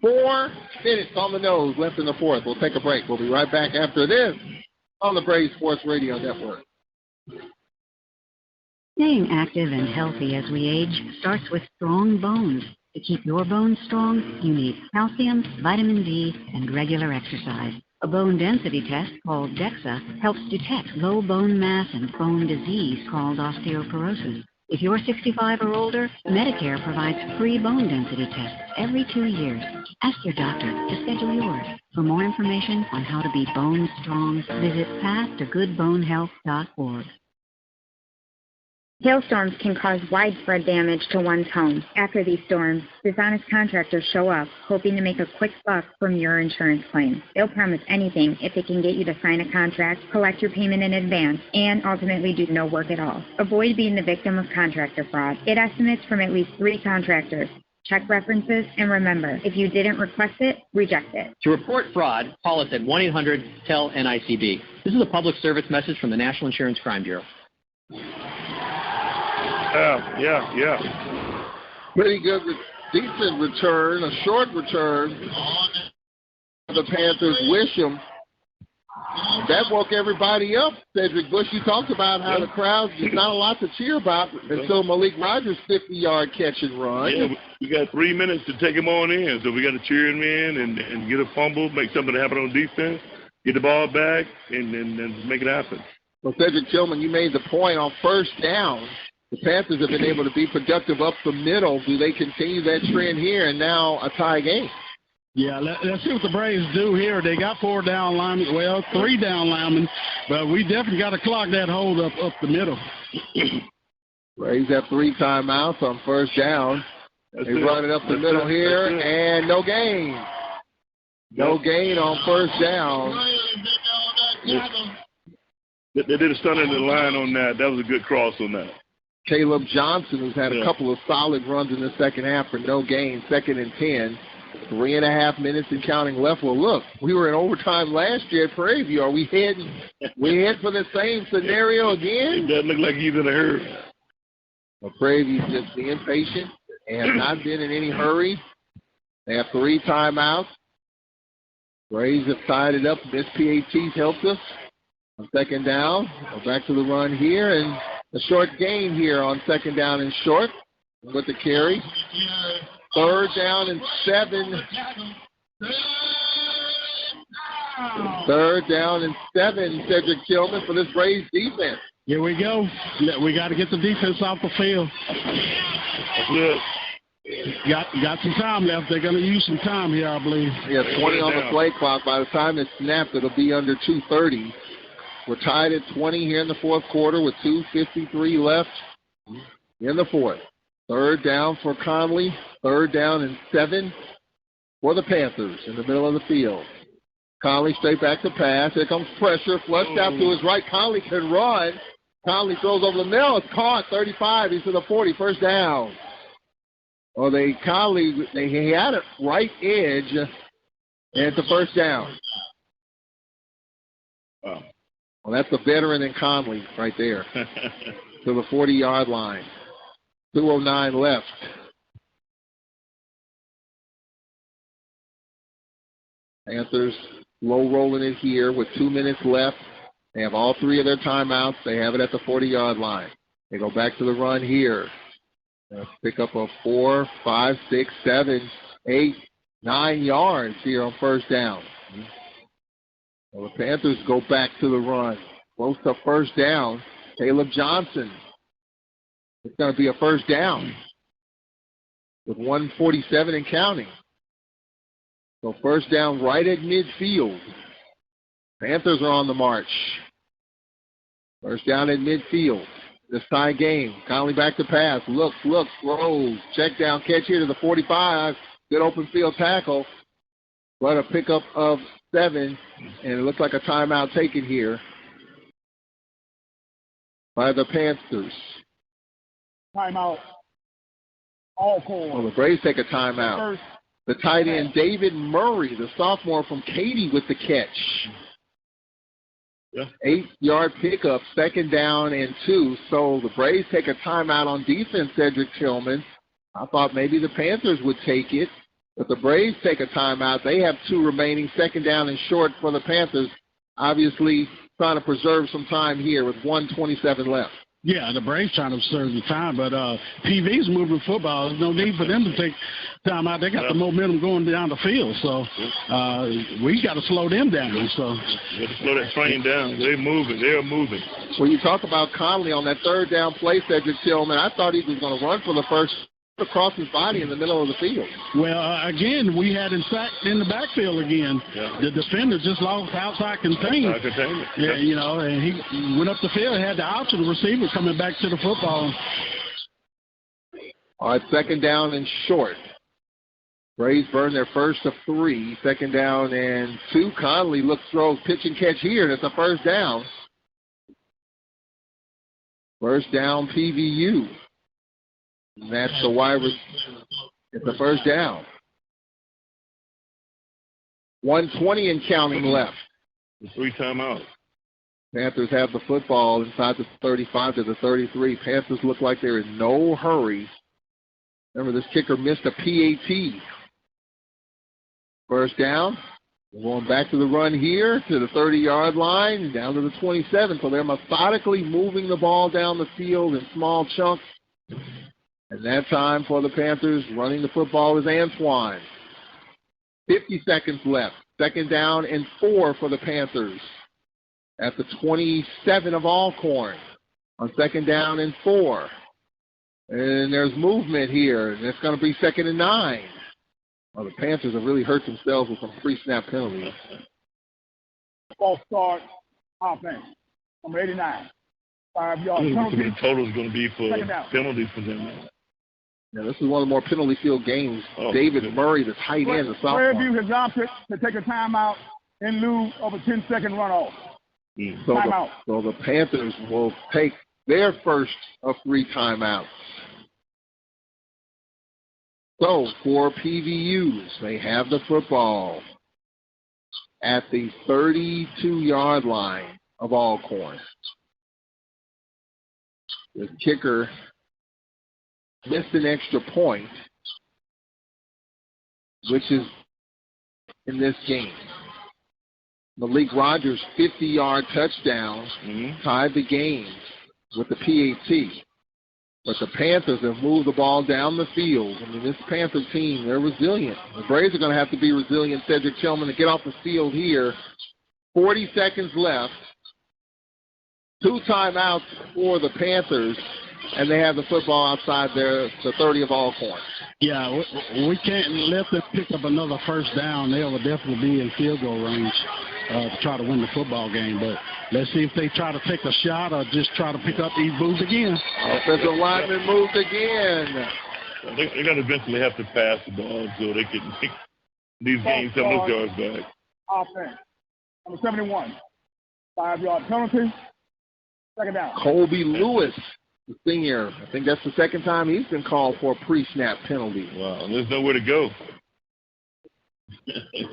4 minutes on the nose left in the fourth. We'll take a break. We'll be right back after this on the Brave Sports Radio Network. Staying active and healthy as we age starts with strong bones. To keep your bones strong, you need calcium, vitamin D, and regular exercise. A bone density test called DEXA helps detect low bone mass and bone disease called osteoporosis. If you're 65 or older, Medicare provides free bone density tests every 2 years. Ask your doctor to schedule yours. For more information on how to be bone strong, visit pathtogoodbonehealth.org. Hailstorms can cause widespread damage to one's home. After these storms, dishonest contractors show up, hoping to make a quick buck from your insurance claim. They'll promise anything if they can get you to sign a contract, collect your payment in advance, and ultimately do no work at all. Avoid being the victim of contractor fraud. Get estimates from at least 3 contractors. Check references, and remember, if you didn't request it, reject it. To report fraud, call us at 1-800-TEL-NICB. This is a public service message from the National Insurance Crime Bureau. Yeah. Pretty good, decent return, a short return. The Panthers wish them. That woke everybody up, Cedric Bush. You talked about how the crowd, there's not a lot to cheer about until Malik Rogers' 50-yard catch and run. Yeah, we got 3 minutes to take him on in, so we got to cheer him in and get a fumble, make something happen on defense, get the ball back, and make it happen. Well, Cedric Tillman, you made the point on first down. The Panthers have been able to be productive up the middle. Do they continue that trend here and now a tie game? Yeah, let's see what the Braves do here. They got 4 down linemen, 3 down linemen, but we definitely got to clock that hold up the middle. Braves have 3 timeouts on first down. They run it up the middle here, and no gain. No gain on first down. They did a stun in the line on that. That was a good cross on that. Caleb Johnson, who's had a couple of solid runs in the second half for no gain, 2nd and 10. 3.5 minutes and counting left. Well, look, we were in overtime last year at Prairie View. Are we heading for the same scenario again? It doesn't look like he's in a hurry. Well, Prairie View's just being patient and have not been in any hurry. They have 3 timeouts. Braves have tied it up. Miss PAT's helped us. On second down, go back to the run here, and a short gain here on second down and short with the carry. 3rd down and 7. 3rd down and 7, Cedric Tillman, for this Braves defense. Here we go. We got to get the defense off the field. Good. Got some time left. They're going to use some time here, I believe. Yeah, 20 on the play clock. By the time it's snapped, it'll be under 2:30. We're tied at 20 here in the fourth quarter with 2:53 left in the fourth. 3rd down for Conley. 3rd down and 7 for the Panthers in the middle of the field. Conley straight back to pass. Here comes pressure. Flushed out to his right. Conley can run. Conley throws over the middle. It's caught. 35. He's to the 40. First down. Well, Conley had it right edge, and it's a first down. Wow. Well, that's a veteran in Conley right there to the 40-yard line. 2:09 left. Panthers low rolling it here with 2 minutes left. They have all 3 of their timeouts. They have it at the 40-yard line. They go back to the run here. They'll pick up a 4, 5, 6, 7, 8, 9 yards here on first down. Well, the Panthers go back to the run. Close to first down. Caleb Johnson. It's going to be a first down with 1:47 and counting. So first down right at midfield. Panthers are on the march. First down at midfield. This tie game. Conley back to pass. Looks, throws. Check down catch here to the 45. Good open field tackle. But a pickup of 7. And it looks like a timeout taken here by the Panthers. Timeout. Alcorn. Well, the Braves take a timeout. The tight end, David Murray, the sophomore from Katy, with the catch. Yeah. 8-yard pickup, 2nd down and 2. So the Braves take a timeout on defense, Cedric Tillman. I thought maybe the Panthers would take it, but the Braves take a timeout. They have 2 remaining, 2nd down and short for the Panthers. Obviously trying to preserve some time here with 1:27 left. Yeah, the Braves trying to serve the time, but PV's moving football. There's no need for them to take time out. They got the momentum going down the field, so we got to slow them down. So got to slow that train down. They're moving. They're moving. When you talk about Conley on that third down play, Cedric Tillman, I thought he was going to run for the first across his body in the middle of the field. Well, again, we had him sacked in the backfield again. Yeah. The defender just lost outside containment. Yeah, you know, and he went up the field, had the option, the receiver coming back to the football. All right, second down and short. Braves burn their first of 3. Second down and 2. Conley throws pitch and catch here, and it's a first down. First down, PVU. And that's the wide receiver. It's a first down. 1:20 and counting left. 3 timeouts. Panthers have the football inside the 35 to the 33. Panthers look like they're in no hurry. Remember, this kicker missed a PAT. First down. We're going back to the run here to the 30-yard line, down to the 27. So they're methodically moving the ball down the field in small chunks. And that time for the Panthers running the football is Antoine. 50 seconds left. Second down and 4 for the Panthers at the 27 of Alcorn on second down and 4. And there's movement here, and it's going to be second and 9. Well, the Panthers have really hurt themselves with some pre-snap penalties. False start offense. Number 89. 5 yards. The total is going to be for penalties for them. Yeah, this is one of the more penalty field games. David Murray, the tight end, the sophomore. Prairie View has opted to take a timeout in lieu of a 10-second runoff. So the Panthers will take their first of 3 timeouts. So for PVUs, they have the football at the 32-yard line of Alcorn. The kicker missed an extra point, which is in this game. Malik Rogers' 50-yard touchdown tied the game with the PAT. But the Panthers have moved the ball down the field. I mean, this Panther team, they're resilient. The Braves are going to have to be resilient, Cedric Tillman, to get off the field here. 40 seconds left. 2 timeouts for the Panthers, and they have the football outside the 30 of Alcorn. Yeah, we can't let them pick up another first down. They will definitely be in field goal range to try to win the football game. But let's see if they try to take a shot or just try to pick up these moves again. Offensive lineman moved again. They're going to eventually have to pass the ball so they can make these games some of those yards back. Offense. Number 71. 5-yard penalty. Second down. Colby Lewis, the senior. I think that's the second time he's been called for a pre-snap penalty. Wow, there's nowhere to go.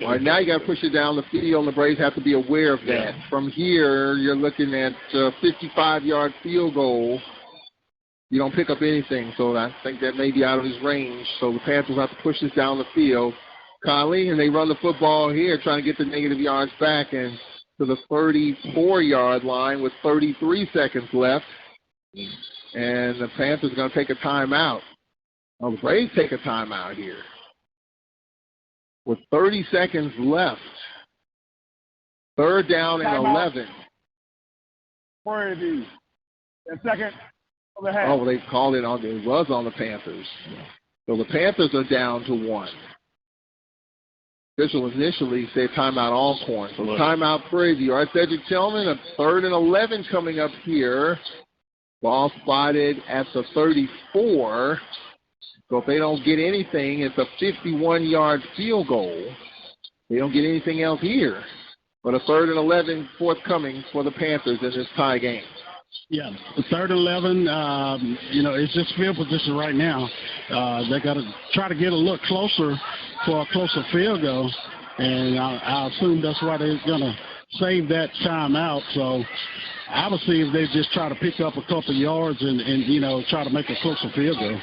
All right, now you got to push it down the field, and the Braves have to be aware of that. From here, you're looking at a 55-yard field goal. You don't pick up anything, so I think that may be out of his range. So the Panthers have to push this down the field. Conley, and they run the football here, trying to get the negative yards back and to the 34-yard line with 33 seconds left. And the Panthers are going to take a timeout. Well, the Braves take a timeout here. With 30 seconds left. Third down and 11. Prairie View. And second of the half. Oh, well, they called it on. It was on the Panthers. So the Panthers are down to 1. Official initially said timeout Alcorn. So timeout Prairie View. All right, Cedric Tillman, a 3rd and 11 coming up here. Ball spotted at the 34. So if they don't get anything, it's a 51-yard field goal. They don't get anything else here. But a 3rd and 11 forthcoming for the Panthers in this tie game. Yeah, the 3rd and 11, it's just field position right now. They got to try to get a look closer for a closer field goal. And I assume that's why they're going to save that timeout. So I would see if they just try to pick up a couple yards and try to make a closer field goal.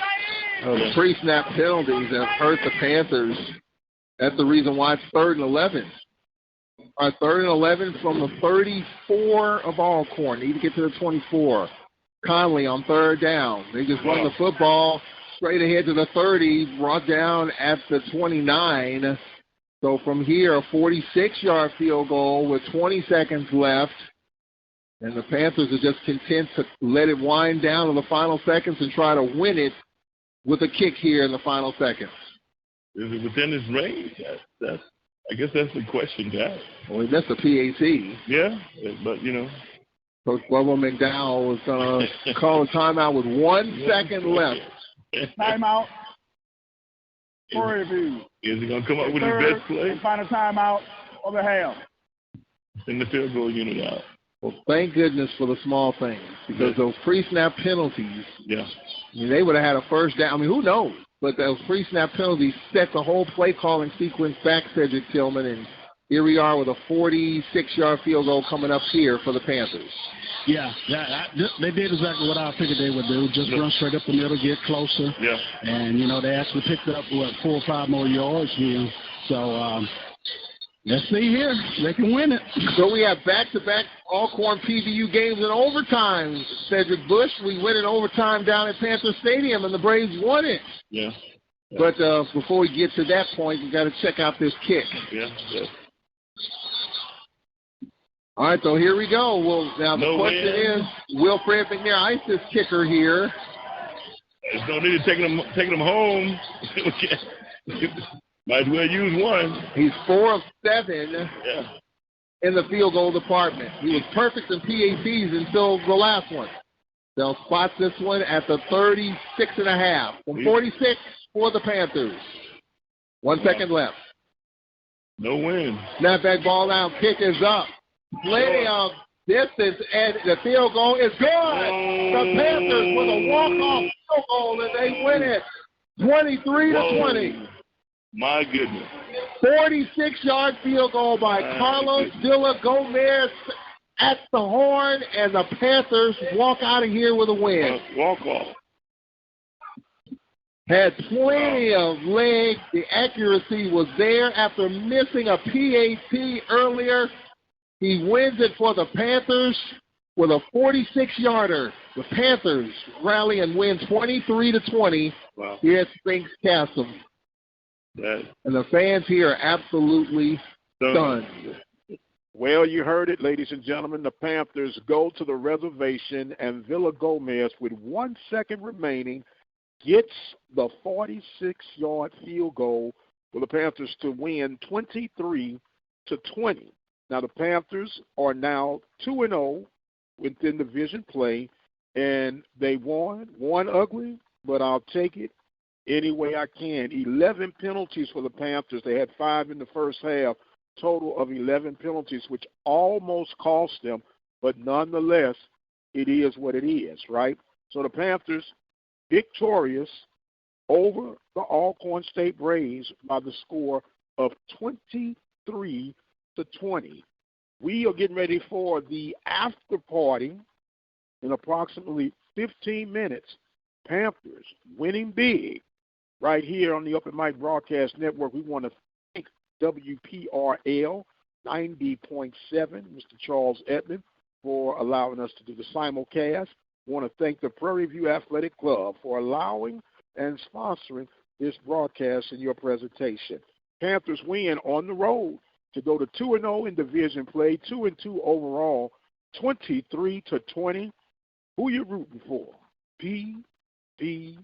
The pre-snap penalties have hurt the Panthers. That's the reason why it's 3rd and 11. All right, 3rd and 11 from the 34 of Alcorn. Need to get to the 24. Conley on third down. They just run the football straight ahead to the 30, brought down at the 29. So from here, a 46-yard field goal with 20 seconds left. And the Panthers are just content to let it wind down in the final seconds and try to win it with a kick here in the final seconds. Is it within his range? I guess that's the question, guys. Well, that's the PAT. Yeah, but, you know. Coach Bubba McDowell was going to call a timeout with 1 second left. Timeout. Prairie View. Is he going to come up with his best play? Final timeout of the half. Send the field goal unit out. Well, thank goodness for the small things, because those pre-snap penalties, I mean, they would have had a first down. I mean, who knows? But those pre-snap penalties set the whole play-calling sequence back, Cedric Tillman, and here we are with a 46-yard field goal coming up here for the Panthers. Yeah, they did exactly what I figured they would do, just run straight up the middle, get closer. Yeah. And, you know, they actually picked up, 4 or 5 more yards here. So, let's see here. They can win it. So we have back-to-back Alcorn PVU games in overtime. Cedric Bush, we win in overtime down at Panther Stadium, and the Braves won it. Yeah. But before we get to that point, we got to check out this kick. Yeah. All right, so here we go. Well, now the question is, will Fred McNair ice this kicker here? There's no need to taking them home. Might as well use one. He's 4 of 7 in the field goal department. He was perfect in PATs until the last one. They'll spot this one at the 36.5. From 46 for the Panthers. 1 second left. No win. Snapback ball down. Kick is up. Plenty of distance, and the field goal is good. The Panthers with a walk-off field goal, and they win it 23-20. My goodness. 46-yard field goal by Carlos Dilla Gomez at the horn, and the Panthers walk out of here with a win. Walk off. Had plenty of leg. The accuracy was there after missing a PAT earlier. He wins it for the Panthers with a 46-yarder. The Panthers rally and win 23-20 here at Spinks Castle. And the fans here are absolutely stunned. Well, you heard it, ladies and gentlemen. The Panthers go to the reservation, and Villa Gomez, with 1 second remaining, gets the 46-yard field goal for the Panthers to win 23-20. Now, the Panthers are now 2-0 within division play, and they won ugly, but I'll take it any way I can. 11 penalties for the Panthers. They had 5 in the first half, total of 11 penalties, which almost cost them, but nonetheless, it is what it is, right? So the Panthers victorious over the Alcorn State Braves by the score of 23-20. We are getting ready for the after party in approximately 15 minutes. Panthers winning big right here on the Open Mic Broadcast Network. We want to thank WPRL 90.7, Mr. Charles Edmond, for allowing us to do the simulcast. We want to thank the Prairie View Athletic Club for allowing and sponsoring this broadcast and your presentation. Panthers win on the road to go to 2-0 in division play, 2-2 overall, 23-20. Who you rooting for? PVU.